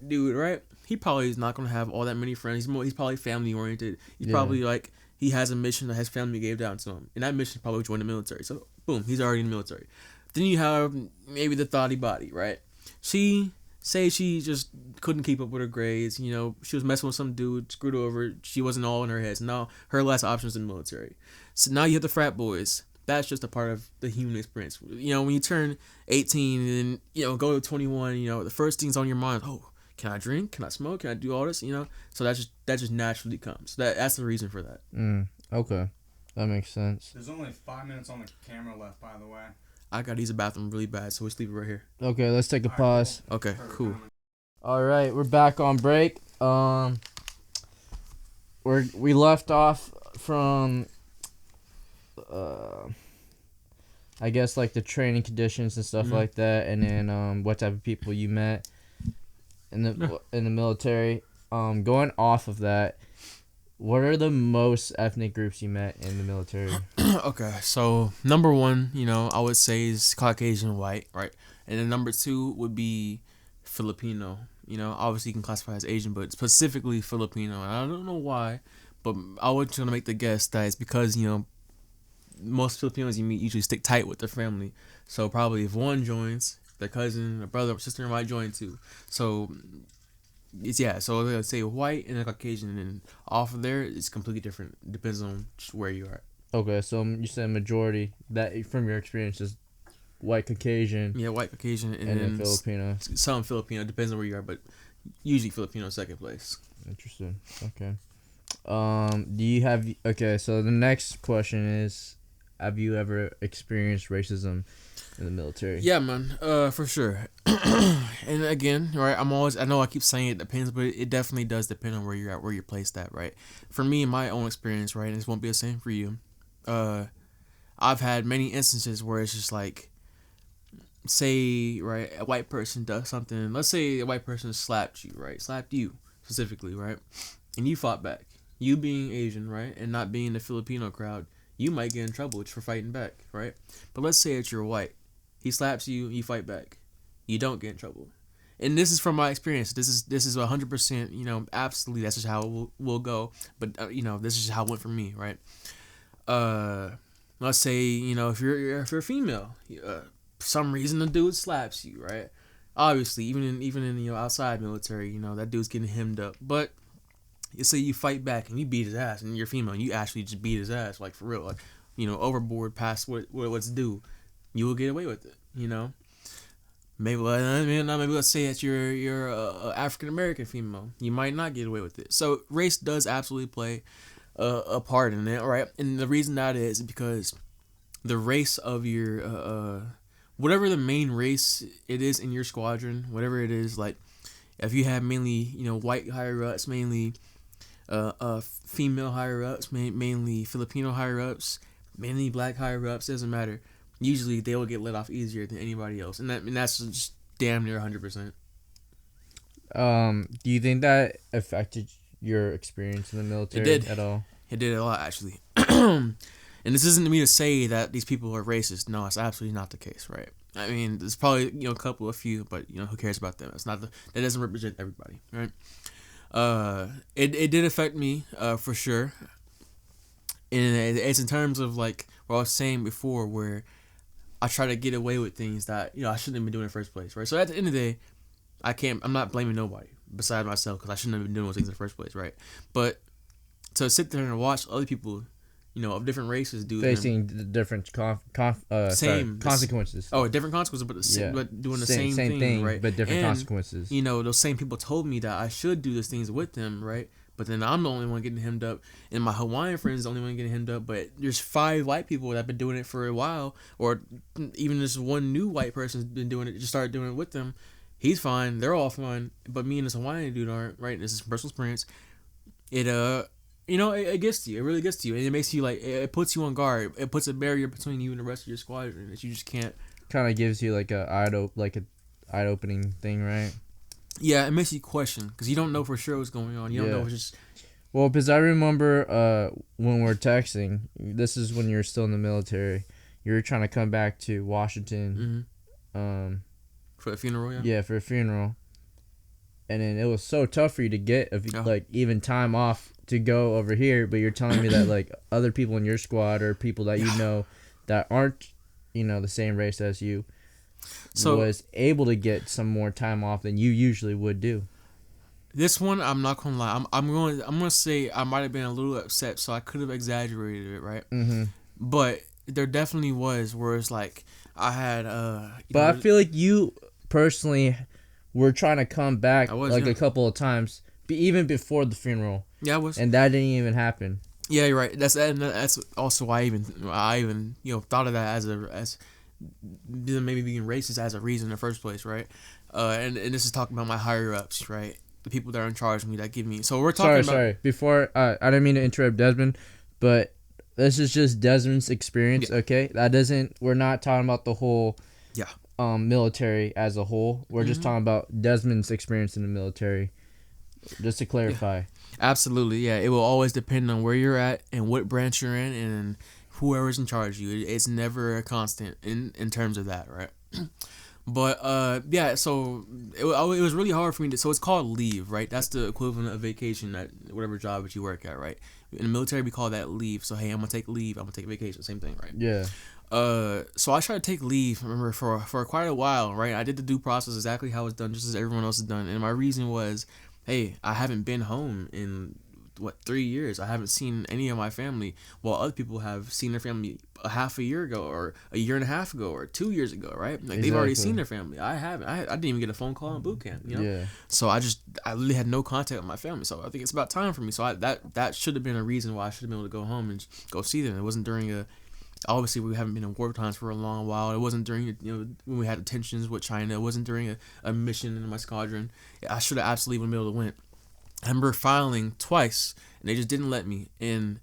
dude, right? He probably is not gonna have all that many friends. He's probably family oriented. He's probably like he has a mission that his family gave down to him, and that mission probably join the military. So boom, he's already in the military. Then you have maybe the thotty body, right? She just couldn't keep up with her grades. She was messing with some dude, screwed her over. She wasn't all in her head. So now her last option is in the military. So now you have the frat boys. That's just a part of the human experience. When you turn 18 and go to 21, the first things on your mind, oh, can I drink? Can I smoke? Can I do all this? So that just naturally comes. That's the reason for that. Okay, that makes sense. There's only 5 minutes on the camera left, by the way. I gotta use the bathroom really bad, so we'll leave it right here. Okay, let's take a pause. Cool. Okay, cool. All right, we're back on break. We left off from, I guess like the training conditions and stuff like that, and then what type of people you met in the military. Going off of that, what are the most ethnic groups you met in the military? Okay, so number 1, I would say is Caucasian white, right? And then number 2 would be Filipino. Obviously you can classify as Asian, but specifically Filipino. And I don't know why, but I was trying to make the guess that it's because, most Filipinos you meet usually stick tight with their family. So probably if one joins, their cousin, a brother, or sister might join too. So so let's say white and a Caucasian, and then off of there it's completely different. Depends on where you are. Okay, so you said majority that from your experience is white Caucasian. Yeah, white Caucasian, and then Filipino. Some Filipino, depends on where you are, but usually Filipino second place. Interesting. Okay. Do you have? Okay, so the next question is, have you ever experienced racism in the military? Yeah, man. For sure. And again, right, I know I keep saying it depends, but it definitely does depend on where you're at, where you're placed at, right? For me, in my own experience, right, and this won't be the same for you. I've had many instances where it's just like, say, right, a white person does something. Let's say a white person slapped you specifically, right? And you fought back. You being Asian, right, and not being the Filipino crowd, you might get in trouble for fighting back, right? But let's say that you're white. He slaps you, you fight back. You don't get in trouble. And this is from my experience. This is 100%, absolutely that's just how it will go. But, this is just how it went for me, right? Let's say, if you're a female, for some reason the dude slaps you, right? Obviously, even in outside military, that dude's getting hemmed up. But you say you fight back and you beat his ass, and you're female and you actually just beat his ass, like for real, like overboard past what's due, you will get away with it, Maybe let's say that you're a African American female, you might not get away with it. So race does absolutely play a part in it, right? And the reason that is because the race of your whatever the main race it is in your squadron, whatever it is, like if you have mainly white higher ups, mainly female higher ups, mainly Filipino higher ups, mainly black higher ups, doesn't matter. Usually they will get let off easier than anybody else, and that's just damn near 100%. Do you think that affected your experience in the military at all? It did a lot, actually. And this isn't me to say that these people are racist. No, it's absolutely not the case, right? I mean, there's probably a few, but who cares about them? It's not that doesn't represent everybody, right? It did affect me, for sure. And it's in terms of like what I was saying before, where I try to get away with things that I shouldn't have been doing in the first place, right? So at the end of the day, I'm not blaming nobody besides myself, because I shouldn't have been doing those things in the first place, right? But to sit there and watch other people, of different races do facing different consequences. Oh, different consequences, but doing the same thing, right? But different consequences. Those same people told me that I should do those things with them, right? But then I'm the only one getting hemmed up, and my Hawaiian friends the only one getting hemmed up. But there's 5 white people that have been doing it for a while, or even this one new white person's been doing it, just started doing it with them. He's fine, they're all fine, but me and this Hawaiian dude aren't, right? This is personal experience. It you know, it gets to you. It really gets to you, and it makes you like it puts you on guard. It puts a barrier between you and the rest of your squadron that you just can't. Kind of gives you like a eye opening thing, right? Yeah, it makes you question because you don't know for sure what's going on. You don't know if it's just. Well, because I remember when we're texting. This is when you're still in the military. You were trying to come back to Washington. Mm-hmm. For a funeral, yeah. Yeah, for a funeral. And then it was so tough for you to get like even time off to go over here, but you're telling me that like other people in your squad or people that you know that aren't, you know, the same race as you, was able to get some more time off than you usually would do. This one, I'm not gonna lie. I'm gonna say I might have been a little upset, so I could have exaggerated it, right? Mm-hmm. But there definitely was where it's like I had. But I feel like you personally were trying to come back a couple of times, even before the funeral. Yeah, I was, and that didn't even happen. Yeah, you're right. That's also why I even thought of that as maybe being racist as a reason in the first place, right? And this is talking about my higher ups, right? The people that are in charge of me that give me. So we're talking about. Sorry. Before I didn't mean to interrupt Desmond, but this is just Desmond's experience. Yeah. Okay, that doesn't. We're not talking about the whole. Yeah. Military as a whole. We're just talking about Desmond's experience in the military. Just to clarify. Yeah. Absolutely, yeah. It will always depend on where you're at and what branch you're in and whoever's in charge of you. It's never a constant in terms of that, right? But yeah. So it was really hard for me to. So it's called leave, right? That's the equivalent of vacation at whatever job that you work at, right? In the military, we call that leave. So hey, I'm gonna take leave. I'm gonna take vacation. Same thing, right? Yeah. So I tried to take leave. I remember for quite a while, right? I did the due process exactly how it's done, just as everyone else has done. And my reason was, hey, I haven't been home in 3 years. I haven't seen any of my family, while other people have seen their family a half a year ago, or a year and a half ago, or 2 years ago, right? Like exactly. They've already seen their family. I haven't. I didn't even get a phone call in boot camp, you know. Yeah. So I really had no contact with my family. So I think it's about time for me. So that should have been a reason why I should have been able to go home and go see them. It wasn't during a. Obviously, we haven't been in war times for a long while. It wasn't during, when we had tensions with China. It wasn't during a mission in my squadron. I should have absolutely been able to win. I remember filing twice, and they just didn't let me. And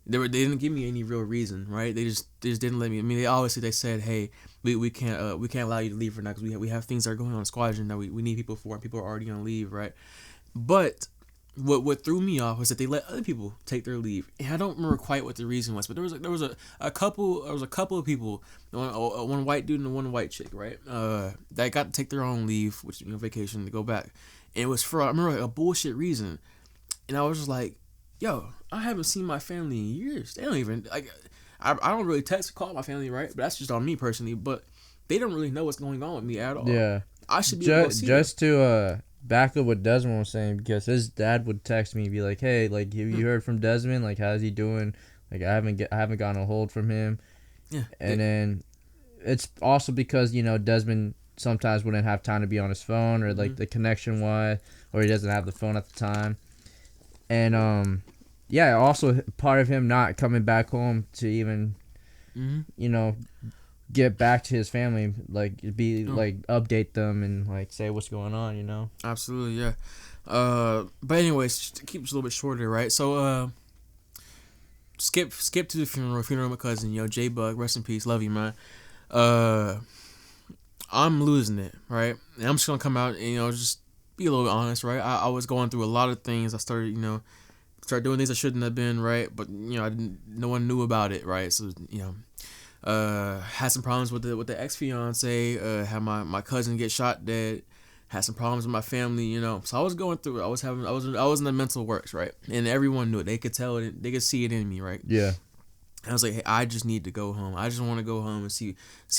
they didn't give me any real reason, right? They just didn't let me. I mean, they said, hey, we can't allow you to leave right now because we have things that are going on in the squadron that we need people for, and people are already on leave, right? But what threw me off was that they let other people take their leave, and I don't remember quite what the reason was, but there was a couple of people, one white dude and one white chick, right? That got to take their own leave, which vacation, to go back, and it was for I remember a bullshit reason, and I was just like, yo, I haven't seen my family in years. They don't even I don't really text or call my family, right? But that's just on me personally, but they don't really know what's going on with me at all. Yeah, I should be able to see just to back up what Desmond was saying, because his dad would text me and be like, hey, like, have you heard from Desmond? Like, how's he doing? Like, I haven't gotten a hold from him. Yeah. And then it's also because, Desmond sometimes wouldn't have time to be on his phone, or like the connection wise, or he doesn't have the phone at the time. And yeah, also part of him not coming back home to even get back to his family, like like update them and like say what's going on, Absolutely, yeah. But anyways, just to keep it a little bit shorter, right? So skip to the funeral of my cousin, J Bug, rest in peace, love you, man. I'm losing it, right? And I'm just gonna come out and just be a little bit honest, right? I was going through a lot of things. I started doing things I shouldn't have been, right? But no one knew about it, right? So had some problems with the ex-fiance, had my cousin get shot dead, had some problems with my family, so I was going through it. I was in the mental works, right? And everyone knew it. They could tell it, they could see it in me, right? Yeah. I was like, hey, I just need to go home. I just want to go home and see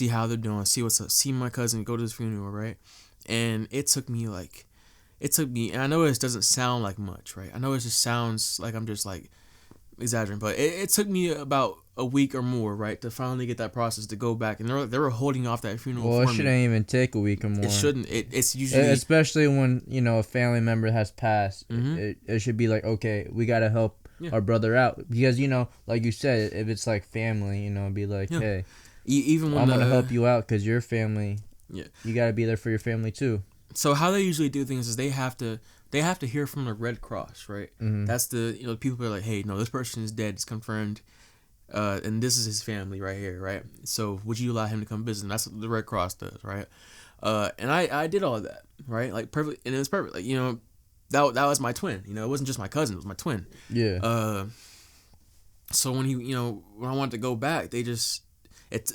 how they're doing, see what's up, see my cousin, go to his funeral, right? And it took me, and I know this doesn't sound like much, right? I know it just sounds like I'm just like exaggerating, but it took me about a week or more, right, to finally get that process to go back, and they were holding off that funeral. Well, for it shouldn't me. Even take a week or more. It shouldn't. It's usually, especially when a family member has passed. It should be like, okay, we gotta help our brother out, because like you said, if it's like family, be like, hey, even when I'm gonna help you out because your family. Yeah, you gotta be there for your family too. So how they usually do things is they have to they have to hear from the Red Cross, right? Mm-hmm. That's the people are like, hey, no, this person is dead, it's confirmed, and this is his family right here, right? So would you allow him to come visit? And that's what the Red Cross does, right? And I did all of that, right? Like perfect, and it was perfect. Like that was my twin. It wasn't just my cousin; it was my twin. Yeah. So when when I wanted to go back, it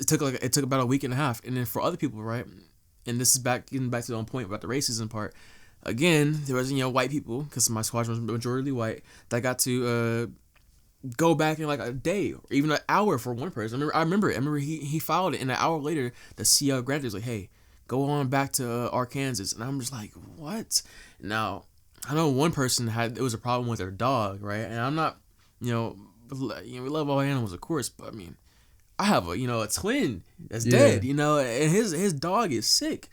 took about a week and a half, and then for other people, right? And this is getting back to the point about the racism part. Again, there was white people, because my squadron was majority white, that got to go back in like a day or even an hour for one person. I remember he filed it, and an hour later the CO granted was like, hey, go on back to Arkansas, and I'm just like, what? Now I know one person it was a problem with their dog, right? And I'm not, we love all animals, of course, but I mean, I have a twin that's dead, and his dog is sick.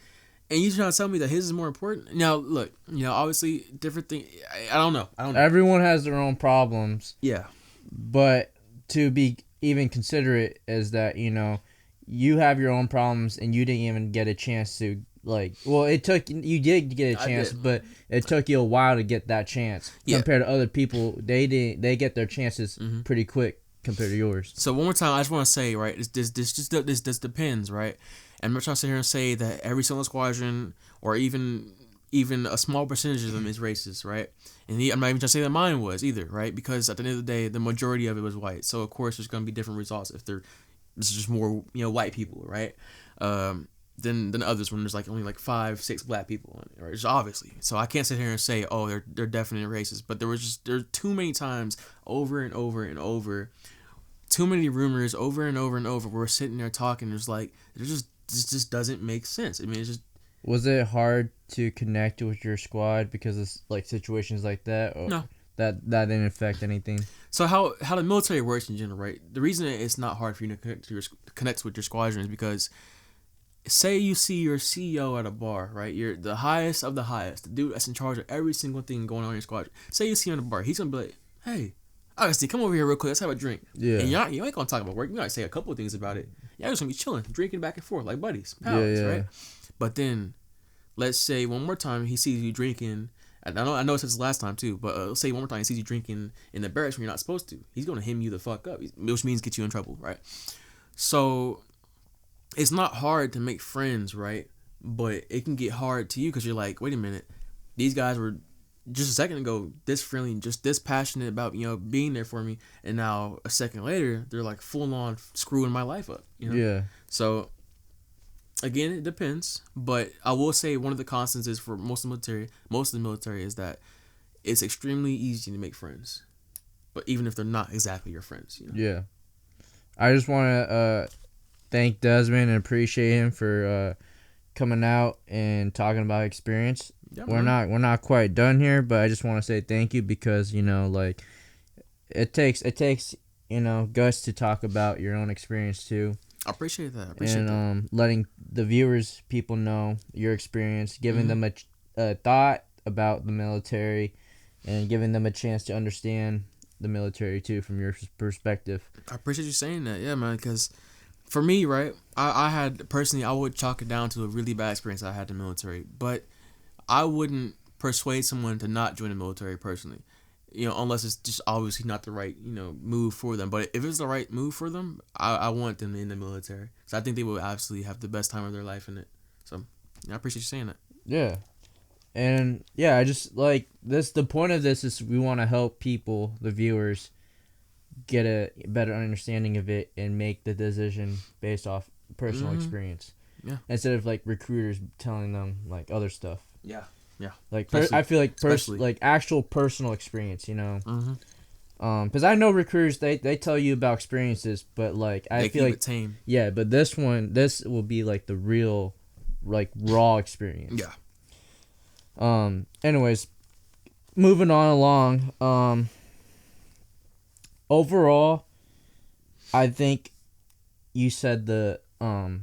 And you trying to tell me that his is more important? Now, look, obviously, different thing. I don't know. Everyone has their own problems. Yeah. But to be even considerate is that, you have your own problems and you didn't even get a chance to, you did get a chance, but it took you a while to get that chance. Yeah. Compared to other people, they get their chances pretty quick compared to yours. So one more time, I just want to say, right, this depends, right? And I'm not trying to sit here and say that every single squadron or even a small percentage of them is racist, right? And I'm not even trying to say that mine was either, right? Because at the end of the day, the majority of it was white. So of course, there's going to be different results if this is just more white people, right? Than others when there's only 5-6 black people, right? Just obviously. So I can't sit here and say, oh, they're definitely racist. But there's too many times over and over and over, too many rumors over and over and over. We're sitting there talking. This just doesn't make sense. I mean, it's just. Was it hard to connect with your squad because of situations like that? Or no. That didn't affect anything. So how the military works in general, right? The reason it's not hard for you to connect with your squadron is because, say you see your CEO at a bar, right? You're the highest of the highest, the dude that's in charge of every single thing going on in your squadron. Say you see him at a bar, he's gonna be like, "Hey, Augustine, come over here real quick. Let's have a drink." Yeah. And you ain't gonna talk about work. You gotta say a couple of things about it. Y'all just gonna be chilling, drinking back and forth like buddies, pals, right? But then, let's say one more time he sees you drinking. And I know it says last time too, but let's say one more time he sees you drinking in the barracks when you're not supposed to. He's gonna hem you the fuck up, which means get you in trouble, right? So it's not hard to make friends, right? But it can get hard to you because you're like, wait a minute, these guys were just a second ago this friendly, just this passionate about being there for me, and now a second later they're like full on screwing my life up. Yeah. So again, it depends, but I will say one of the constants is for most of the military is that it's extremely easy to make friends, but even if they're not exactly your friends. Yeah. I just want to thank Desmond and appreciate him for coming out and talking about experience. Yeah, we're not quite done here, but I just want to say thank you because it takes guts to talk about your own experience too. I appreciate that. Letting the people know your experience, giving them a thought about the military, and giving them a chance to understand the military too from your perspective. I appreciate you saying that, yeah, man. Because for me, right, I would chalk it down to a really bad experience I had in the military, but I wouldn't persuade someone to not join the military personally. Unless it's just obviously not the right, move for them. But if it's the right move for them, I want them in the military. So I think they will absolutely have the best time of their life in it. So I appreciate you saying that. Yeah. And yeah, I just this. The point of this is we want to help people, the viewers, get a better understanding of it and make the decision based off personal experience. Yeah. Instead of recruiters telling them other stuff. Yeah. Yeah, I feel like actual personal experience, because I know recruiters they tell you about experiences, but I feel like tame. Yeah, but this will be the real raw experience. Yeah. Anyways, moving on along. Overall, I think you said the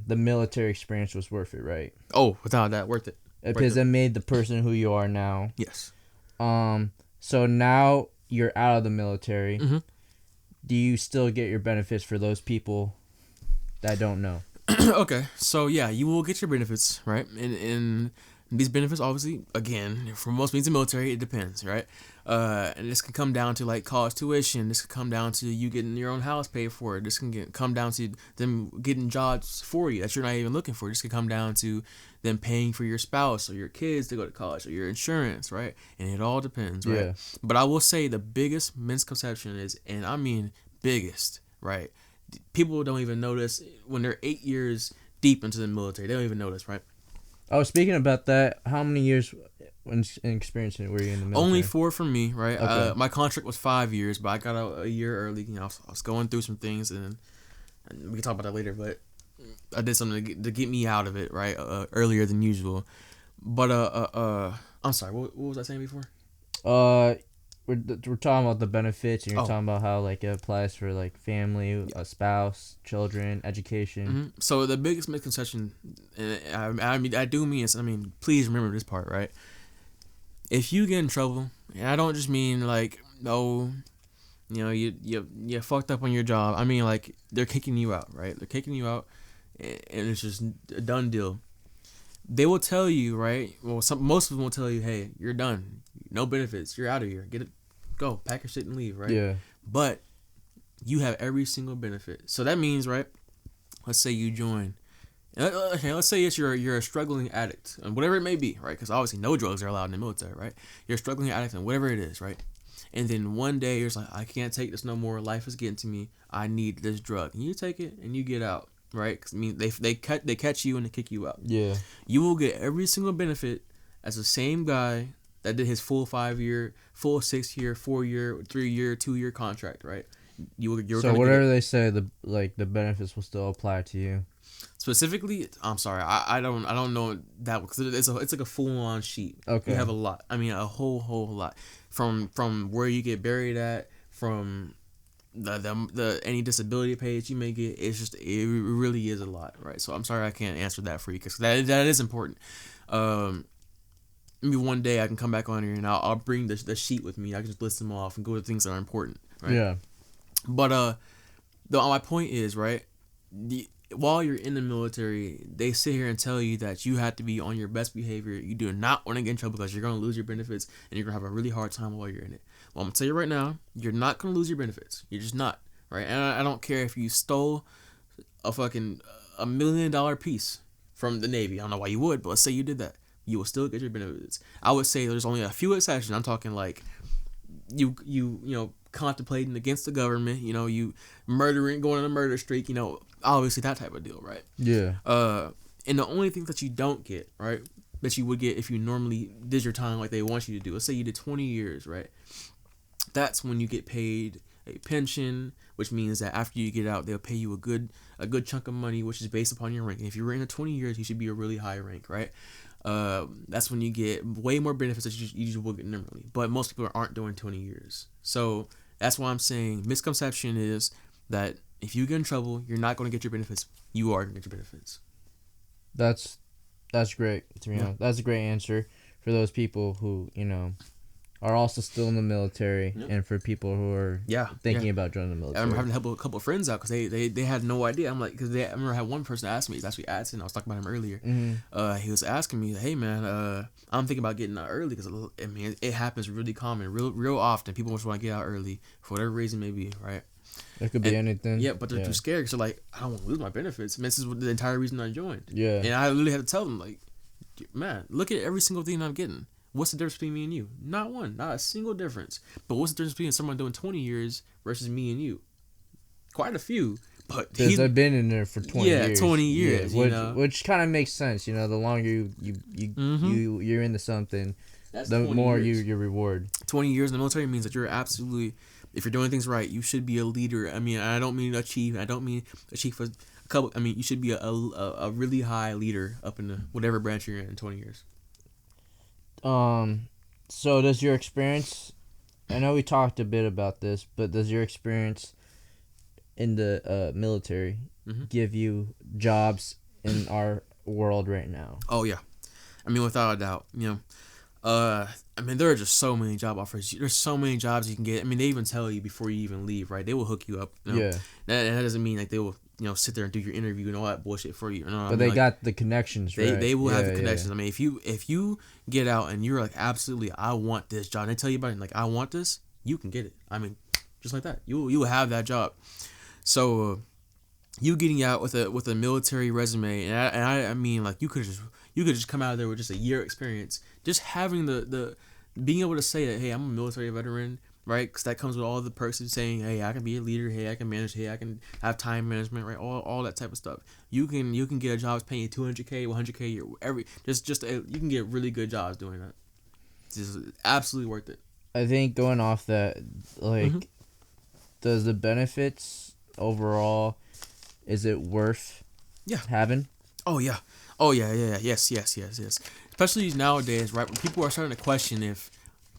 military experience was worth it, right? Oh, without that, worth it. Because it made the person who you are now. Yes. So now you're out of the military. Mm-hmm. Do you still get your benefits for those people that don't know? Okay. So yeah, you will get your benefits, right? And These benefits, obviously, again, for most means in the military, it depends, right? And this can come down to like college tuition. This could come down to you getting your own house paid for. This can come down to them getting jobs for you that you're not even looking for. This could come down to them paying for your spouse or your kids to go to college or your insurance, right? And it all depends, right? Yeah. But I will say the biggest misconception is, and I mean biggest, right? People don't even notice when they're 8 years deep into the military. They don't even notice, right? Oh, speaking about that, how many years in experience were you in the military? Only 4 for me, right? Okay. My contract was 5 years, but I got out a year early. You know, I was going through some things, and we can talk about that later. But I did something to get me out of it, right? Earlier than usual. But I'm sorry. What was I saying before? We're talking about the benefits, and you're Oh. talking about how like it applies for like family, a spouse, children, education. Mm-hmm. So the biggest misconception, and I mean, I do mean this. I mean, please remember this part, right? If you get in trouble, and I don't just mean like, no, you know, you fucked up on your job. I mean like they're kicking you out, right? They're kicking you out, and it's just a done deal. They will tell you, right? Well, most of them will tell you, hey, you're done. No benefits. You're out of here. Get it, go, pack your shit and leave, right? Yeah. But you have every single benefit. So that means, right? Let's say you join. Okay, let's say you're a struggling addict, and whatever it may be, right? Because obviously no drugs are allowed in the military, right? You're a struggling addict, and whatever it is, right? And then one day you're just like, I can't take this no more. Life is getting to me. I need this drug. And you take it, and you get out, right? Because I mean, they catch you and they kick you out. Yeah. You will get every single benefit as the same guy that did his full 5-year, full 6-year, 4-year, 3-year, 2-year contract, right? So whatever they say, the benefits will still apply to you. Specifically, I'm sorry, I don't know that because it's like a full on sheet. Okay. You have a lot. I mean, a whole lot from where you get buried at, from the any disability page you may get. It's just it really is a lot, right? So I'm sorry I can't answer that for you because that is important. Maybe one day I can come back on here and I'll bring the sheet with me. I can just list them off and go to things that are important, right? Yeah. But my point is, right, while you're in the military, they sit here and tell you that you have to be on your best behavior. You do not want to get in trouble because you're going to lose your benefits and you're going to have a really hard time while you're in it. Well, I'm going to tell you right now, you're not going to lose your benefits. You're just not, right? And I don't care if you stole a fucking $1 million piece from the Navy. I don't know why you would, but let's say you did that. You will still get your benefits. I would say there's only a few exceptions. I'm talking like you know, contemplating against the government, you know, you murdering, going on a murder streak, you know, obviously that type of deal, right? Yeah. And the only thing that you don't get, right, that you would get if you normally did your time like they want you to do, let's say you did 20 years, right? That's when you get paid a pension, which means that after you get out, they'll pay you a good chunk of money, which is based upon your rank. And if you were in the 20 years, you should be a really high rank, right? That's when you get way more benefits that you usually will get normally. But most people aren't doing 20 years. So that's why I'm saying misconception is that if you get in trouble, you're not going to get your benefits. You are going to get your benefits. That's great. That's a great answer for those people who, you know, are also still in the military, and for people who are thinking about joining the military. I remember having to help a couple of friends out because they had no idea. I'm like, because I remember I had one person ask me, it's actually Adson, I was talking about him earlier. Mm-hmm. He was asking me, hey man, I'm thinking about getting out early because I mean it happens really common, real often. People just want to get out early for whatever reason it may be, right? It could be anything. Yeah, but they're too scared because they're like, I don't want to lose my benefits. And this is the entire reason I joined. Yeah. And I literally had to tell them, like, man, look at every single thing I'm getting. What's the difference between me and you? Not one. Not a single difference. But what's the difference between someone doing 20 years versus me and you? Quite a few. But because I've been in there for 20 years. Yeah, 20 years. Which kind of makes sense. You know, the longer you're into something, the more your reward. 20 years in the military means that you're absolutely, if you're doing things right, you should be a leader. I mean, I don't mean a chief. I don't mean a chief for a couple. I mean, you should be a really high leader up in the whatever branch you're in 20 years. So does your experience, I know we talked a bit about this, but does your experience in the military give you jobs in our world right now? Oh yeah, I mean without a doubt. You know, I mean there are just so many job offers. There's so many jobs you can get. I mean they even tell you before you even leave, right? They will hook you up. You know? Yeah. That doesn't mean like they will sit there and do your interview and all that bullshit for you. But they got the connections, right? They will have the connections. I mean, if you get out and you're like, absolutely, I want this job, and they tell you about it, like, I want this, you can get it. I mean, just like that, you will have that job. So you getting out with a military resume, and I mean, like, you could just come out of there with just a year experience, just having the being able to say that, hey, I'm a military veteran. Right, because that comes with all the perks of saying, hey, I can be a leader, hey, I can manage, hey, I can have time management, right, all that type of stuff. You can get a job that's paying you $200K, $100K a year, you can get really good jobs doing that. It's just absolutely worth it. I think going off that, like, does the benefits overall, is it worth having? Oh yeah, yes. Especially nowadays, right, when people are starting to question if,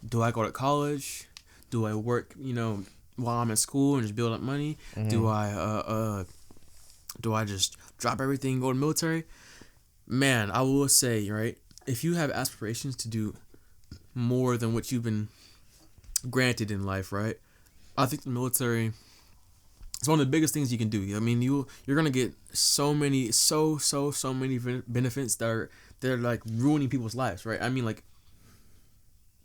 do I go to college? Do I work, while I'm in school and just build up money? Do I just drop everything and go to the military? Man, I will say, right, if you have aspirations to do more than what you've been granted in life, right, I think the military is one of the biggest things you can do. I mean, you're gonna get so many benefits that are like ruining people's lives, right? I mean, like,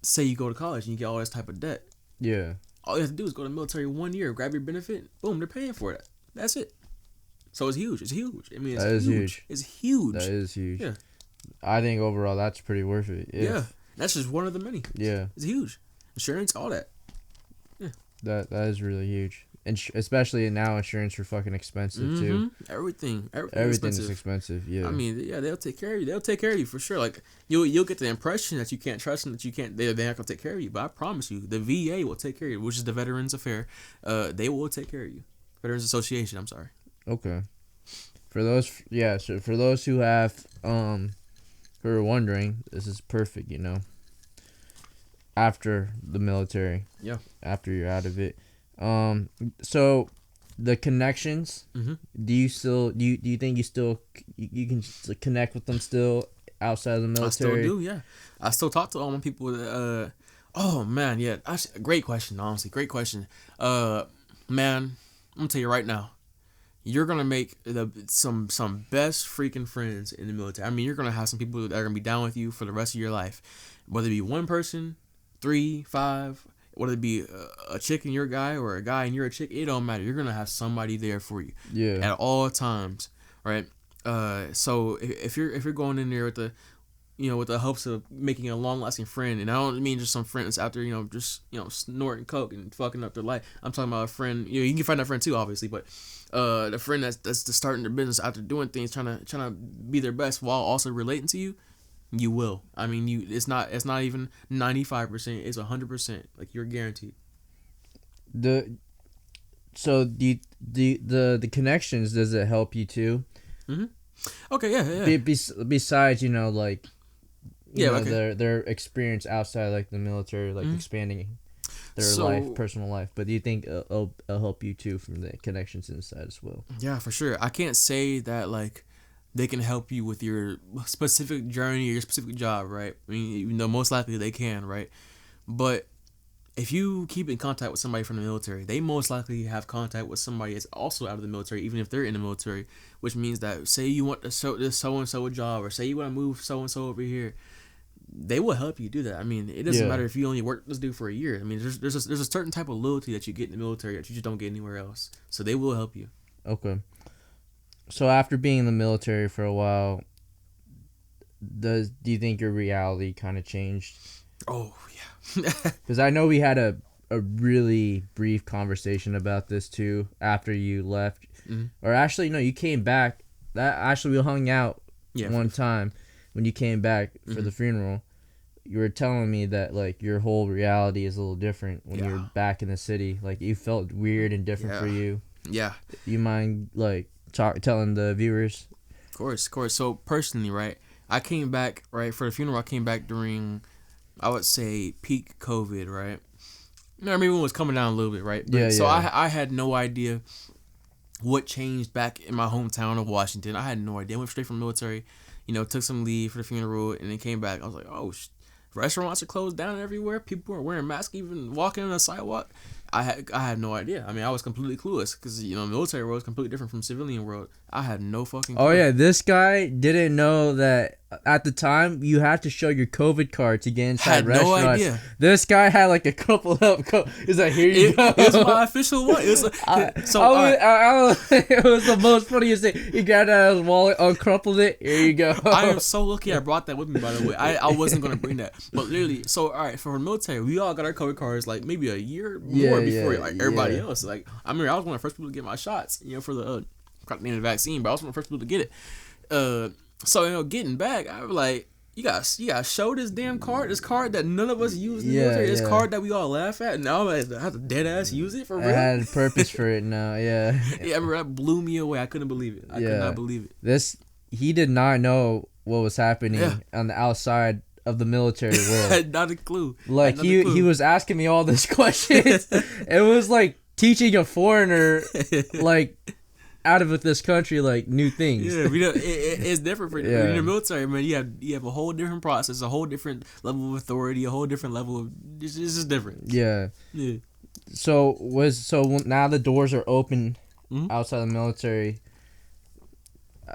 say you go to college and you get all this type of debt. Yeah. All you have to do is go to the military 1 year, grab your benefit, boom, they're paying for it. That's it. So it's huge. I mean, it's huge. It's huge. That is huge. Yeah. I think overall that's pretty worth it. Yeah. That's just one of the many. Yeah. It's huge. Insurance, all that. Yeah. That is really huge. And especially now, insurance are fucking expensive too. Everything is expensive. Yeah. I mean, yeah, they'll take care of you. They'll take care of you for sure. Like, you'll get the impression that you can't trust them, that you can't. They're not gonna take care of you. But I promise you, the VA will take care of you, which is the Veterans Affairs. They will take care of you. Veterans Association. I'm sorry. Okay. So for those who have who are wondering, this is perfect. After the military. Yeah. After you're out of it. So the connections, do you think you can connect with them still outside of the military? I still do, yeah. I still talk to all my people that, oh man, yeah. Great question, honestly. Great question. Man, I'm gonna tell you right now, you're gonna make some best freaking friends in the military. I mean, you're gonna have some people that are gonna be down with you for the rest of your life, whether it be one person, 3, 5, whether it be a chick and you're a guy or a guy and you're a chick, it don't matter. You're gonna have somebody there for you, at all times, right? So if you're going in there with the hopes of making a long lasting friend, and I don't mean just some friend that's out there, just snorting coke and fucking up their life. I'm talking about a friend. You can find that friend too, obviously, but the friend that's just starting their business, out there doing things, trying to be their best while also relating to you. You will. I mean, it's not even 95%. It's 100%. Like, you're guaranteed. The connections, does it help you too? Okay. Yeah. Besides, their experience outside, like, the military, like, expanding their personal life. But do you think it'll help you too from the connections inside as well? Yeah, for sure. I can't say that, like, they can help you with your specific journey or your specific job, right? I mean, even though most likely they can, right? But if you keep in contact with somebody from the military, they most likely have contact with somebody that's also out of the military, even if they're in the military, which means that, say you want this so-and-so a job, or say you want to move so-and-so over here, they will help you do that. I mean, it doesn't matter if you only work this dude for a year. I mean, there's a certain type of loyalty that you get in the military that you just don't get anywhere else. So they will help you. Okay. So after being in the military for a while, do you think your reality kind of changed? Oh, yeah. Because I know we had a really brief conversation about this too after you left. Or actually, no, you came back. We hung out one time when you came back for the funeral. You were telling me that, like, your whole reality is a little different when you're back in the city. Like, you felt weird and different for you. Yeah. You mind, like, telling the viewers? Of course. So personally, right, I came back, right, for the funeral. I came back during, I would say, peak COVID, right? Everyone was coming down a little bit, right? But, I had no idea what changed back in my hometown of Washington. I had no idea. I went straight from the military, took some leave for the funeral, and then came back. I was like, oh, restaurants are closed down everywhere. People are wearing masks, even walking on the sidewalk. I had no idea. I mean, I was completely clueless because military world is completely different from civilian world. I had no fucking clue. Oh yeah, this guy didn't know that at the time you had to show your COVID card to get inside restaurants. Had no idea. This guy had like a couple of. He's like, here you go. It was my official one. It was like, it was the most funniest thing. He grabbed it out of his wallet, uncrumpled it. Here you go. I am so lucky I brought that with me. By the way, I wasn't gonna bring that, but literally. So all right, for the military, we all got our COVID cards like maybe a year more before everybody else. Like I remember I was one of the first people to get my shots. For the the vaccine, but I was one of the first people to get it. So getting back, I was like, you gotta show this damn card, this card that none of us use in the military, this card that we all laugh at, and now I have to dead ass use it for real. I had a purpose for it now, yeah. Yeah, I remember that blew me away. I couldn't believe it. I could not believe it. He did not know what was happening on the outside of the military world. Had not a clue. Like he was asking me all these questions. It was like teaching a foreigner like out of this country like new things. Yeah, it's different for when you're in the military, man. You have a whole different process, a whole different level of authority, a whole different level of it's just different. Yeah. So now the doors are open outside the military.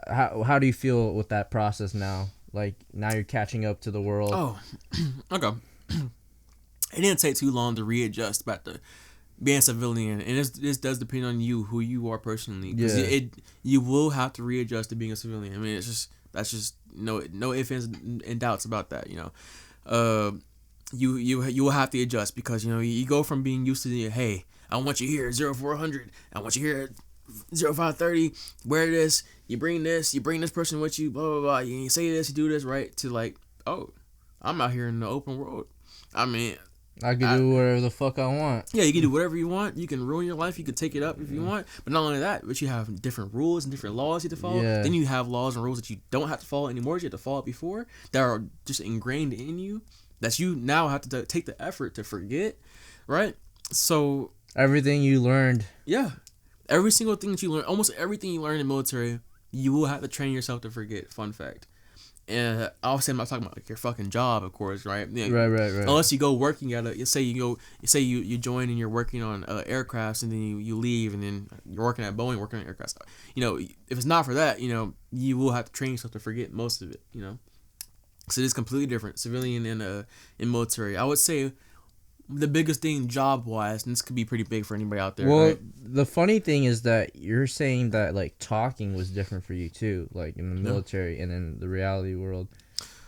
How do you feel with that process now? Like now you're catching up to the world. Oh, okay. It didn't take too long to readjust back to being a civilian, and this does depend on you, who you are personally, because you will have to readjust to being a civilian. I mean, that's just no ifs and doubts about that. You will have to adjust because you go from being used to hey, I want you here at 0400, I want you here at 0530, wear this, you bring this person with you, blah blah blah, you say this, you do this, right, to like, oh, I'm out here in the open world. I mean, I can do whatever the fuck I want. Yeah, you can do whatever you want. You can ruin your life. You can take it up if you want. But not only that, but you have different rules and different laws you have to follow. Yeah. Then you have laws and rules that you don't have to follow anymore. You have to follow before that are just ingrained in you. That you now have to take the effort to forget, right? So everything you learned. Yeah, every single thing that you learn, almost everything you learn in the military, you will have to train yourself to forget. Fun fact. And obviously I'm not talking about like your fucking job, of course, right? Yeah, right. Unless you go working at you join and you're working on aircrafts, and then you leave, and then you're working at Boeing, working on aircraft. If it's not for that, you will have to train yourself to forget most of it. So it is completely different, civilian and in military. I would say the biggest thing job wise, and this could be pretty big for anybody out there. Well, right? The funny thing is that you're saying that like talking was different for you too, like in the military and in the reality world,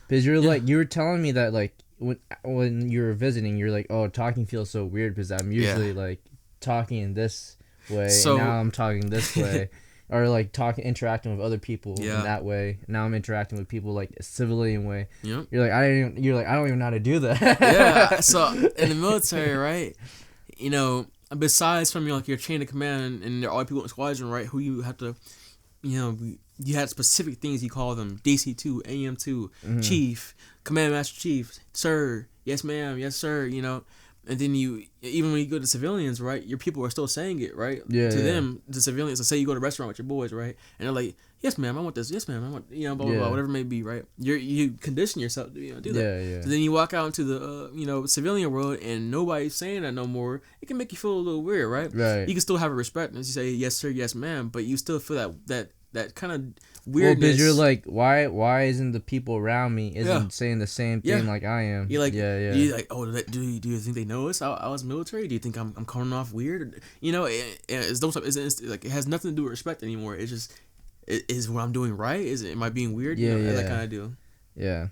because you're like, you were telling me that like when you were visiting, you're like, oh, talking feels so weird because I'm usually like talking in this way, and now I'm talking this way. Or like interacting with other people in that way. Now I'm interacting with people like a civilian way. Yep. You're like, I don't even know how to do that. Yeah. So in the military, right? Besides from your chain of command and there are people in squadron, right? Who you have to, you had specific things you call them: DC2, AM2, Chief, Command Master Chief, Sir, yes ma'am, yes sir. And then even when you go to civilians, right, your people are still saying it, right? Yeah. To them, the civilians, let's say you go to a restaurant with your boys, right? And they're like, yes, ma'am, I want this. Yes, ma'am, I want, blah, blah, blah, whatever it may be, right? You condition yourself to, do that. Yeah. So then you walk out into the, civilian world and nobody's saying that no more. It can make you feel a little weird, right? Right. You can still have a respect and you say, yes, sir, yes, ma'am, but you still feel that kind of weirdness. Well, because you're like, why isn't the people around me saying the same thing like I am? You're like, You're like, oh, do you think they know us? I was military. Do you think I'm coming off weird? It's like it has nothing to do with respect anymore. It's just, is what I'm doing right? Am I being weird? That kind of deal. Yeah.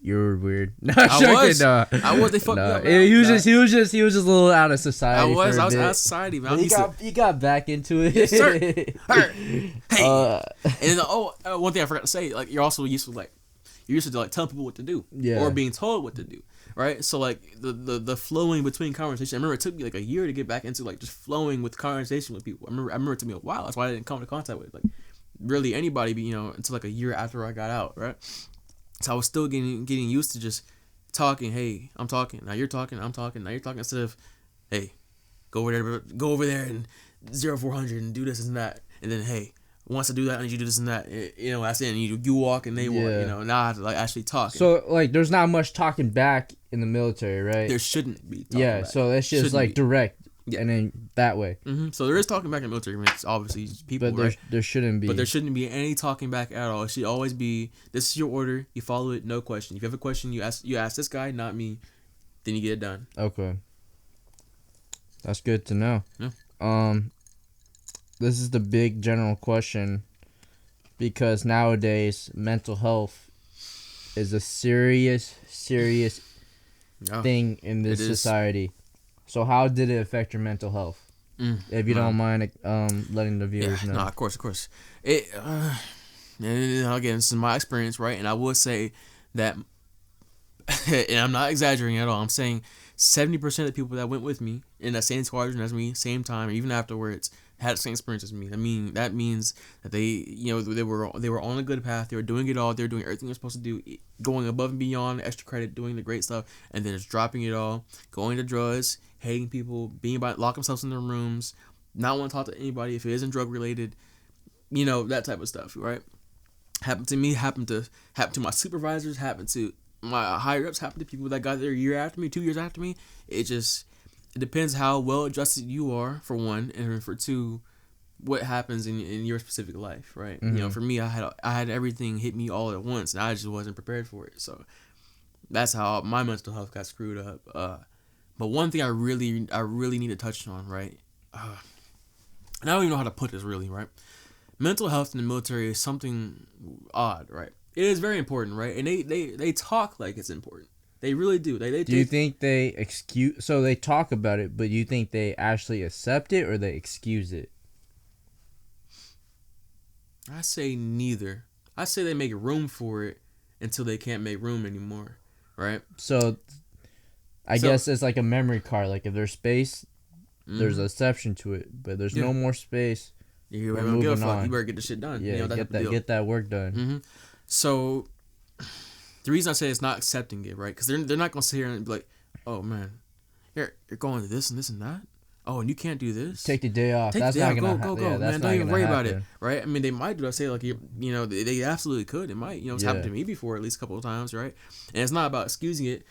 You're weird. No, I was. They fucked me up. He was just a little out of society. I was out of society, man. He got back into it. Yes, sir. Hey. And then, one thing I forgot to say, like you're also used to like telling people what to do, or being told what to do, right? So like the flowing between conversation. I remember it took me like a year to get back into like just flowing with conversation with people. I remember it took me a while. That's why I didn't come into contact with like really anybody, until like a year after I got out, right? So I was still getting used to just talking. Hey, I'm talking. Now you're talking. I'm talking. Now you're talking. Instead of, hey, go over there and 0400 and do this and that. And then, hey, once I do that, I need you to do this and that. That's it. And you walk and they walk. Now I have to like actually talk. So like, there's not much talking back in the military, right? There shouldn't be. Back. So it's just shouldn't like direct. Yeah. And then that way. Mm-hmm. So there is talking back in the military. I mean, it's obviously people, but there shouldn't be. But there shouldn't be any talking back at all. It should always be, this is your order. You follow it. No question. If you have a question, you ask this guy, not me. Then you get it done. Okay. That's good to know. Yeah. This is the big general question, because nowadays mental health is a serious thing in this society. So how did it affect your mental health? If you don't mind letting the viewers know. No, of course. It again, this is my experience, right? And I will say that, and I'm not exaggerating at all. I'm saying 70% of the people that went with me in that same squadron as me, same time, or even afterwards, had the same experience as me. That means that they were on a good path. They were doing it all. They were doing everything they're supposed to do, going above and beyond, extra credit, doing the great stuff, and then just dropping it all, going to drugs, hating people, lock themselves in their rooms, not want to talk to anybody if it isn't drug related, that type of stuff, right? Happened to me, happened to my supervisors, happened to my higher ups, happened to people that got there a year after me, 2 years after me. It depends how well adjusted you are, for one, and for two, what happens in your specific life, right? Mm-hmm. For me, I had everything hit me all at once, and I just wasn't prepared for it. So that's how my mental health got screwed up. But one thing I really need to touch on, right? And I don't even know how to put this really, right? Mental health in the military is something odd, right? It is very important, right? And they talk like it's important. They really do. Do you think they excuse? So they talk about it, but you think they actually accept it or they excuse it? I say neither. I say they make room for it until they can't make room anymore, right? So I guess it's like a memory card. Like if there's space, there's an exception to it, but there's no more space. You better get the shit done. Yeah, get that work done. Mm-hmm. So the reason I say it's not accepting it, right? Because they're not gonna sit here and be like, "Oh man, you're going to this and this and that. Oh, and you can't do this. Take the day off. That's not gonna happen. Go, man. Don't even worry about it, right? I mean, they might do. I say like they absolutely could. It might. It's happened to me before at least a couple of times, right? And it's not about excusing it.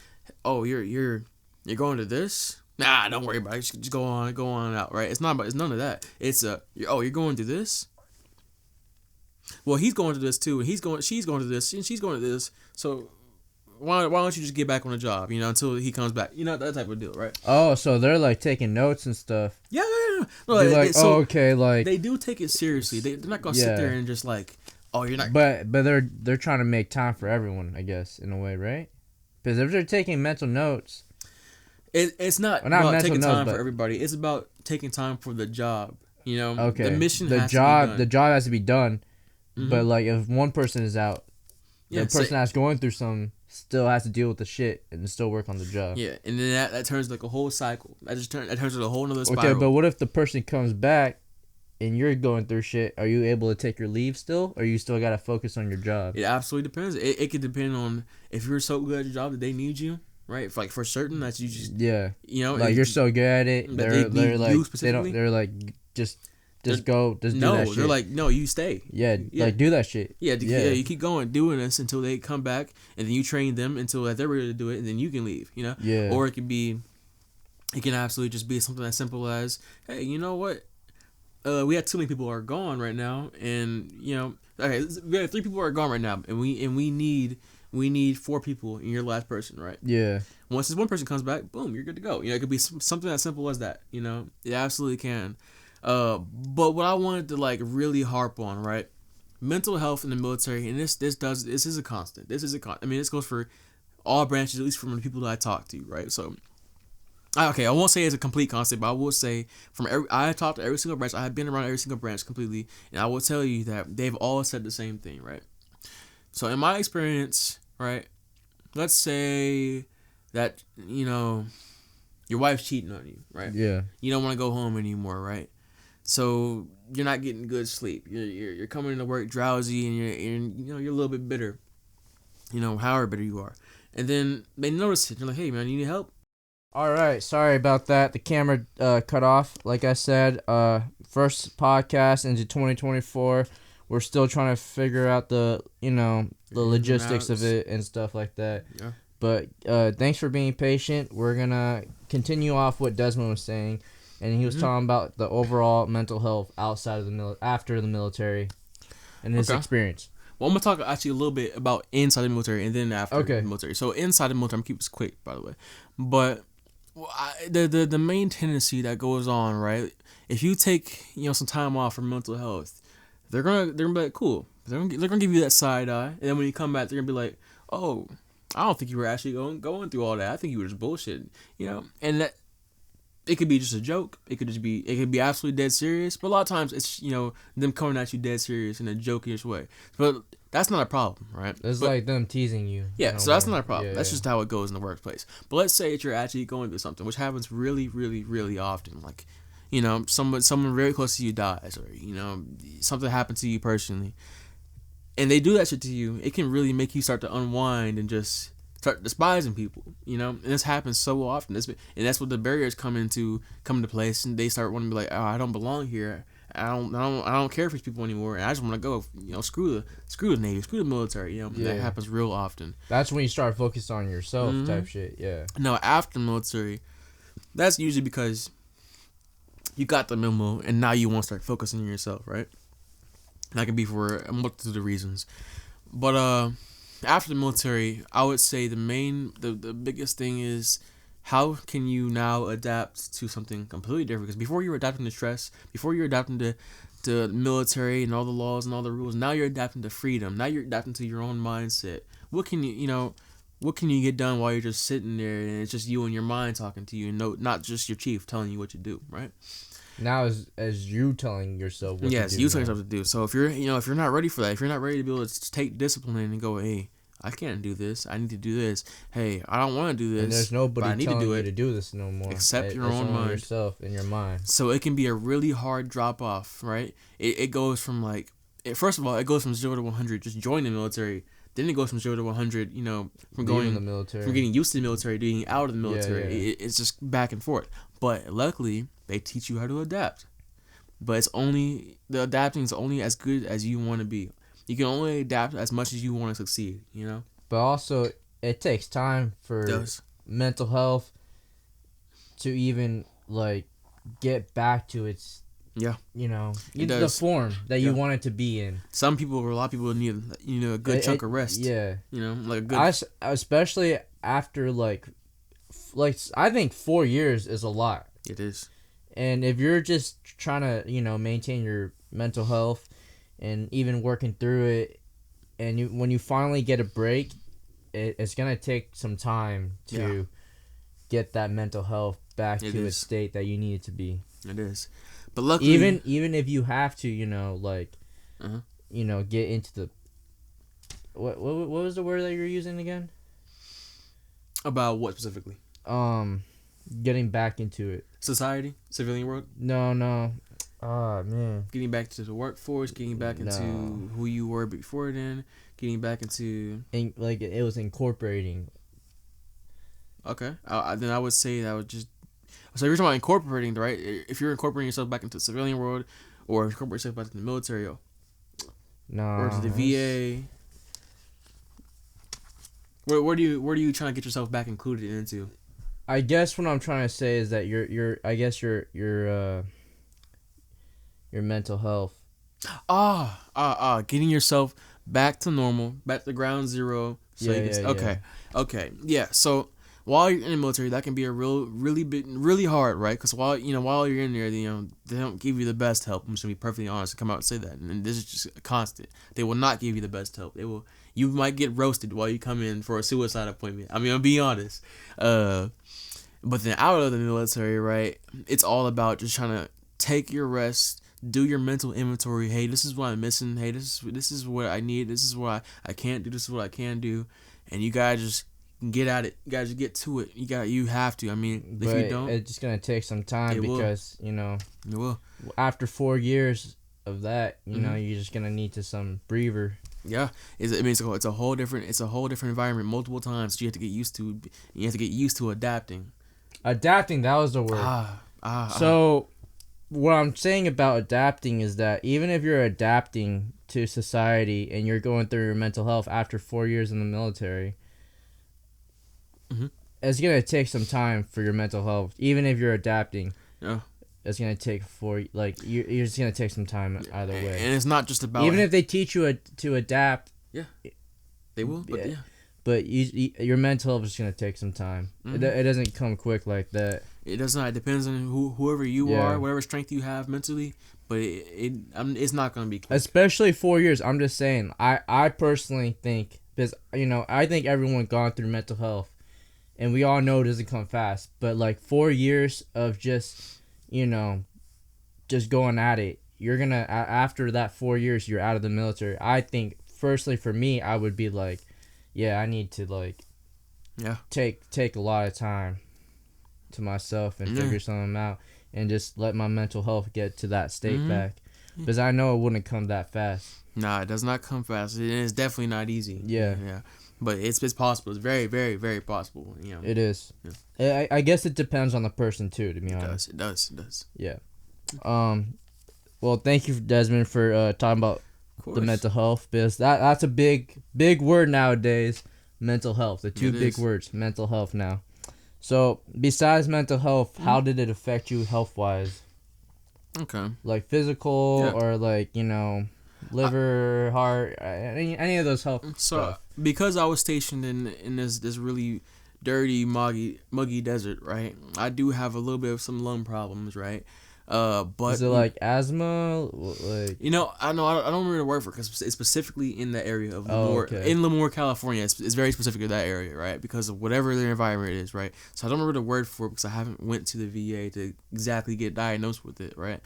Oh, you're going to this. Nah, don't worry about it. Just go on out, right? It's none of that. It's you're going to this. Well, he's going to this too, and she's going to this, and she's going to this. So why don't you just get back on the job, until he comes back, that type of deal, right? Oh, so they're like taking notes and stuff. Yeah. No, they're like, okay, like they do take it seriously. They're not gonna sit there and just like, oh, you're not. But they're trying to make time for everyone, I guess, in a way, right? Because if they're taking mental notes. It's not about taking time for everybody. It's about taking time for the job. Okay. The mission has to be done. The job has to be done. Mm-hmm. But like if one person is out, the person that's going through something still has to deal with the shit and still work on the job. Yeah, and then that turns like a whole cycle. That turns into a whole nother spiral. Okay, but what if the person comes back and you're going through shit? Are you able to take your leave still, or you still gotta focus on your job? It absolutely depends. It could depend on if you're so good at your job that they need you. Right, for certain that you just like you're so good at it. They're like they're like just go do that shit. No, they're like no, you stay. Yeah, like do that shit. Yeah, you keep going doing this until they come back, and then you train them until they're ready to do it, and then you can leave. Yeah. Or it can absolutely just be something as simple as, hey, you know what? We had too many people are gone right now, and okay, we have 3 people are gone right now, and we need 4 people in your last person, right? Yeah. Once this one person comes back, boom, you're good to go. It could be something as simple as that. It absolutely can. But what I wanted to like really harp on, right? Mental health in the military, and this is a constant. I mean, this goes for all branches, at least from the people that I talk to, right? So, okay, I won't say it's a complete constant, but I will say I talked to every single branch. I have been around every single branch completely, and I will tell you that they've all said the same thing, right? So in my experience, right, let's say that, your wife's cheating on you, right? Yeah. You don't want to go home anymore, right? So you're not getting good sleep. You're coming into work drowsy, and you're a little bit bitter, however bitter you are. And then they notice it. They're like, hey, man, you need help? All right, sorry about that. The camera cut off. Like I said, first podcast into 2024. We're still trying to figure out the logistics of it and stuff like that. Yeah. But thanks for being patient. We're gonna continue off what Desmond was saying, and he was talking about the overall mental health outside of the after the military, and his experience. Well, I'm gonna talk actually a little bit about inside the military and then after the military. So inside the military, I'm gonna keep this quick, by the way, but the main tendency that goes on, right? If you take some time off for mental health, they're gonna be like, cool. They're gonna give you that side eye, and then when you come back, they're gonna be like, oh, I don't think you were actually going through all that. I think you were just bullshitting, and that. It could be just a joke. It could be absolutely dead serious. But a lot of times it's them coming at you dead serious in a jokish way. But that's not a problem, right? It's like them teasing you. Yeah, so that's not a problem. That's just how it goes in the workplace. But let's say that you're actually going through something, which happens really, really, really often. Like, someone very close to you dies, or something happened to you personally, and they do that shit to you. It can really make you start to unwind and just start despising people, and this happens so often. And that's what the barriers come into place, and they start wanting to be like, oh, I don't belong here. I don't care for these people anymore, and I just want to go. Screw the Navy, screw the military. That happens real often. That's when you start focusing on yourself, type shit. Yeah. No, after the military, that's usually because you got the memo, and now you want to start focusing on yourself, right? And that can be for a multitude of reasons, but after the military, I would say the biggest thing is how can you now adapt to something completely different? Because before you were adapting to stress, before you were adapting to the military and all the laws and all the rules, now you're adapting to freedom. Now you're adapting to your own mindset. What can you get done while you're just sitting there and it's just you and your mind talking to you, and not just your chief telling you what to do, right? Now as you telling yourself what to do. Yes, you telling yourself what to do. So if you're not ready for that, if you're not ready to be able to take discipline and go, hey, I can't do this. I need to do this. Hey, I don't want to do this. And there's nobody telling you to do this no more. Except your own mind. Yourself and your mind. So it can be a really hard drop off, right? It goes from first of all, it goes from 0 to 100, just join the military. Then it goes from 0 to 100, from going the military, from getting used to the military to getting out of the military. Yeah. It's just back and forth. But luckily, they teach you how to adapt. But the adapting is only as good as you want to be. You can only adapt as much as you want to succeed, But also, it takes time for mental health to even get back to its the form that you want it to be in. A lot of people need a good chunk of rest. Yeah, like a good. Especially after I think 4 years is a lot. It is. And if you're just trying to maintain your mental health and even working through it, and when you finally get a break, it's gonna take some time to get that mental health back to a state that you need it to be. It is, but luckily, even if you have to, get into the what was the word that you're using again? About what specifically? Getting back into it. Society, civilian world. No. Oh man. Getting back to the workforce, getting back into who you were before then, getting back into it was incorporating. Okay, then I would say that would just. So if you're talking about incorporating, right? If you're incorporating yourself back into the civilian world, or incorporate yourself back into the military, or to the VA. Where do you trying to get yourself back included into? I guess what I'm trying to say is that your mental health. Getting yourself back to normal, back to ground zero. So okay. So while you're in the military, that can be a really hard, right? Because while you're in there, they don't give you the best help. I'm just gonna be perfectly honest and come out and say that. And this is just a constant. They will not give you the best help. You might get roasted while you come in for a suicide appointment. I mean, I'll be honest. But then out of the military, right? It's all about just trying to take your rest, do your mental inventory. Hey, this is what I'm missing. Hey, this is what I need. This is what I can't do. This is what I can do. And you gotta just get at it. You gotta just get to it. You have to. I mean, if you don't, it's just gonna take some time because it will. After 4 years of that, you're just gonna need some breather. Yeah, it's a whole different environment multiple times. You have to get used to adapting. Adapting, that was the word. So, what I'm saying about adapting is that even if you're adapting to society and you're going through your mental health after 4 years in the military, it's gonna take some time for your mental health. Even if you're adapting, it's gonna take you're just gonna take some time either way. And it's not just about even if they teach you to adapt. Yeah, they will. But But your mental health is gonna take some time. It doesn't come quick like that. It does not. It depends on whoever you are, whatever strength you have mentally. But it's not gonna be quick. Especially 4 years. I'm just saying. I personally think, because I think everyone gone through mental health, and we all know it doesn't come fast. But like 4 years of just just going at it. You're gonna after that 4 years, you're out of the military. I think firstly for me, I would be like, yeah, I need to take a lot of time to myself and figure something out and just let my mental health get to that state back, because I know it wouldn't come that fast. Nah, it does not come fast. It's definitely not easy. Yeah. But it's possible. It's very, very, very possible. It is. Yeah. I guess it depends on the person too, to be honest. It does. Yeah. Well, thank you, Desmond, for talking about the mental health, because that's a big word nowadays. Mental health, the two big words, mental health now. So besides mental health, how did it affect you health wise? Okay. Like physical or like liver, heart, any of those health. So stuff. Because I was stationed in this really dirty, muggy desert, right? I do have a little bit of some lung problems, right? But is it like asthma? Like I don't remember the word for it, because it's specifically in the area of Lemoore, in Lemoore, California. It's very specific to that area, right? Because of whatever their environment is, right? So I don't remember the word for it because I haven't went to the VA to exactly get diagnosed with it, right?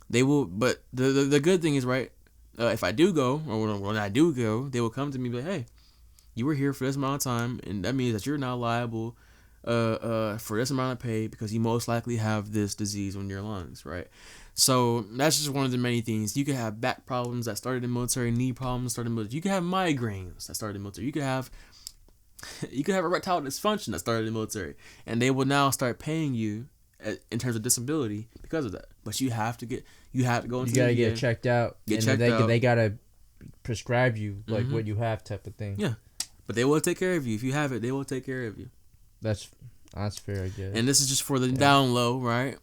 They will, but the good thing is, right? If I do go, or when I do go, they will come to me and be like, hey, you were here for this amount of time, and that means that you're now liable for this amount of pay because you most likely have this disease on your lungs, right? So that's just one of the many things. You could have back problems that started in the military, knee problems started in the military. You could have migraines that started in the military. You could have erectile dysfunction that started in the military, and they will now start paying you in terms of disability because of that. But you have to go into. You gotta get checked out. They gotta prescribe you like what you have, type of thing. Yeah, but they will take care of you if you have it. They will take care of you. That's fair, I guess. And this is just for the down low, right?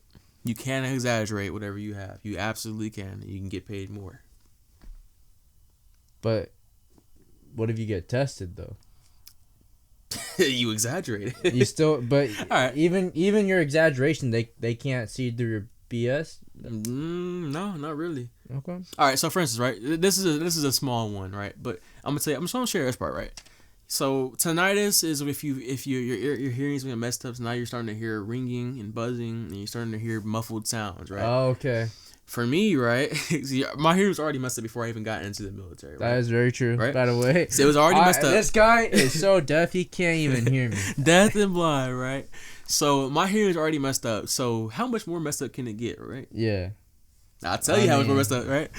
You can't exaggerate whatever you have. You absolutely can. You can get paid more. But what if you get tested though? You exaggerate it. You still, but even your exaggeration, they can't see through your BS. No, not really. Okay. All right. So for instance, right, this is a small one, right? But I'm just gonna share this part, right? So tinnitus is if your hearing's been messed up, so now you're starting to hear ringing and buzzing, and you're starting to hear muffled sounds, right? Oh, okay. For me, right, my hearing was already messed up before I even got into the military. Right? That is very true, right? By the way. So it was already messed up. This guy is so deaf he can't even hear me. Deaf and blind, right? So my hearing is already messed up. So how much more messed up can it get, right? Yeah. I'll tell you how much more messed up, right?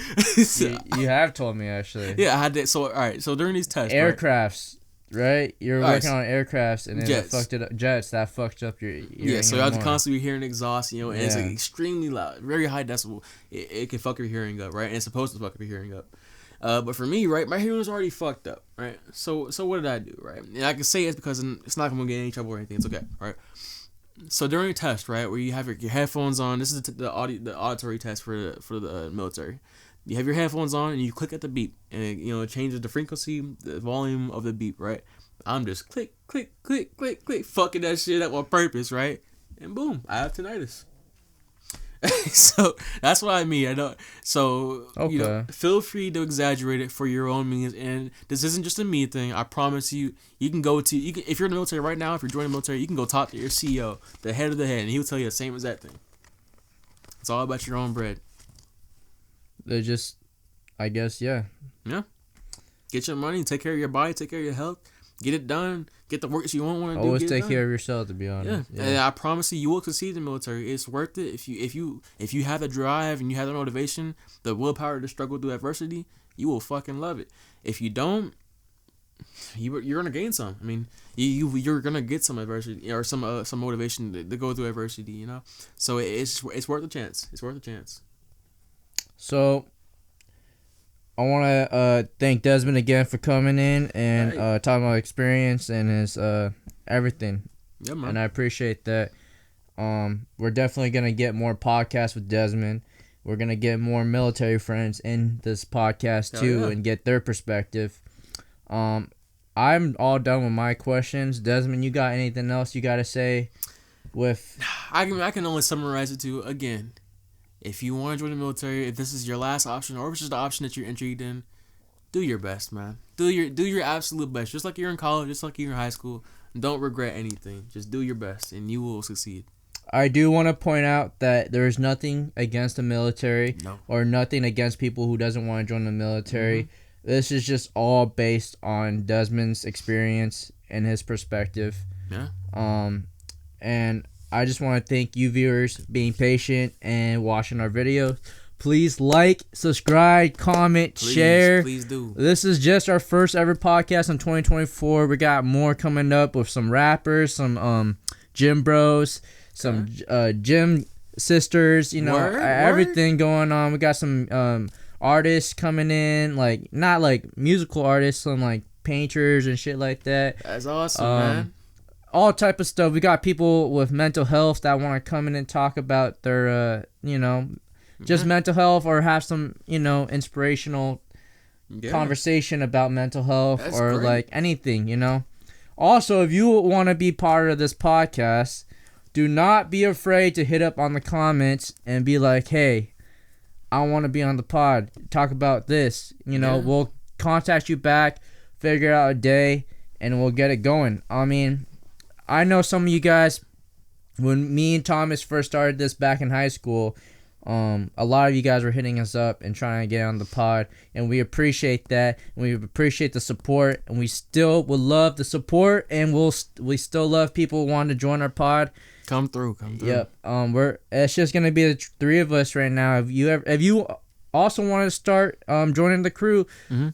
You have told me, actually. Yeah, I had that. So all right. So during these tests, aircrafts. Right, you're working on aircrafts, and then jets that fucked up your yeah. So you have to constantly be hearing exhaust, and it's like extremely loud, very high decibel. It can fuck your hearing up, right? And it's supposed to fuck your hearing up. But for me, right, my hearing was already fucked up, right? So what did I do, right? And I can say it's because it's not gonna get any trouble or anything. It's okay, right? So during a test, right, where you have your headphones on, this is the auditory test for the military. You have your headphones on and you click at the beep, and it changes the frequency, the volume of the beep, right? I'm just click, click, click, click, click, fucking that shit up on purpose, right? And boom, I have tinnitus. So that's what I mean. I don't. So feel free to exaggerate it for your own means. And this isn't just a me thing. I promise you. You can if you're in the military right now. If you're joining the military, you can go talk to your CEO, the head of the head, and he will tell you the same exact thing. It's all about your own bread. They're just, I guess, yeah. Yeah. Get your money, take care of your body, take care of your health, get it done, get the work that you want to do. Always take care of yourself, to be honest. Yeah. And I promise you will succeed in the military. It's worth it. If you have the drive and you have the motivation, the willpower to struggle through adversity, you will fucking love it. If you don't, you're gonna gain some. I mean, you're gonna get some adversity or some motivation to go through adversity. You know, so it's worth a chance. It's worth a chance. So, I want to thank Desmond again for coming in and talking about experience and his everything. Yeah, man. And I appreciate that. We're definitely gonna get more podcasts with Desmond. We're gonna get more military friends in this podcast too, and get their perspective. I'm all done with my questions. Desmond, you got anything else you gotta say? I can only summarize it to, again, if you want to join the military, if this is your last option or if it's just the option that you're intrigued in, do your best, man. Do your absolute best. Just like you're in college, just like you're in high school. Don't regret anything. Just do your best, and you will succeed. I do want to point out that there is nothing against the military or nothing against people who doesn't want to join the military. Mm-hmm. This is just all based on Desmond's experience and his perspective. Yeah. And I just want to thank you viewers being patient and watching our videos. Please like, subscribe, comment, share. Please do. This is just our first ever podcast in 2024. We got more coming up with some rappers, some gym bros, some gym sisters, everything going on. We got some artists coming in, like not like musical artists, some like painters and shit like that. That's awesome, man. All type of stuff. We got people with mental health that want to come in and talk about their just mental health, or have some inspirational conversation about mental health. That's or great. Like anything. Also, if you want to be part of this podcast, do not be afraid to hit up on the comments and be like, hey, I want to be on the pod, talk about this. We'll contact you back, figure out a day, and we'll get it going. I mean, I know some of you guys, when me and Thomas first started this back in high school, a lot of you guys were hitting us up and trying to get on the pod, and we appreciate that, and we appreciate the support, and we still would love the support, and we still love people wanting to join our pod. Come through. Yep. It's just gonna be the three of us right now. If you also want to start joining the crew,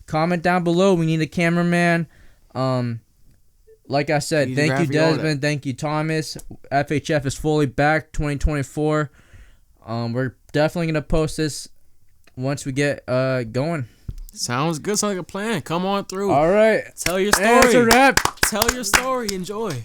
comment down below. We need a cameraman. Like I said, thank you, Desmond. Thank you, Thomas. FHF is fully back 2024. We're definitely going to post this once we get going. Sounds good. Sounds like a plan. Come on through. All right. Tell your story. That's a wrap. Tell your story. Enjoy.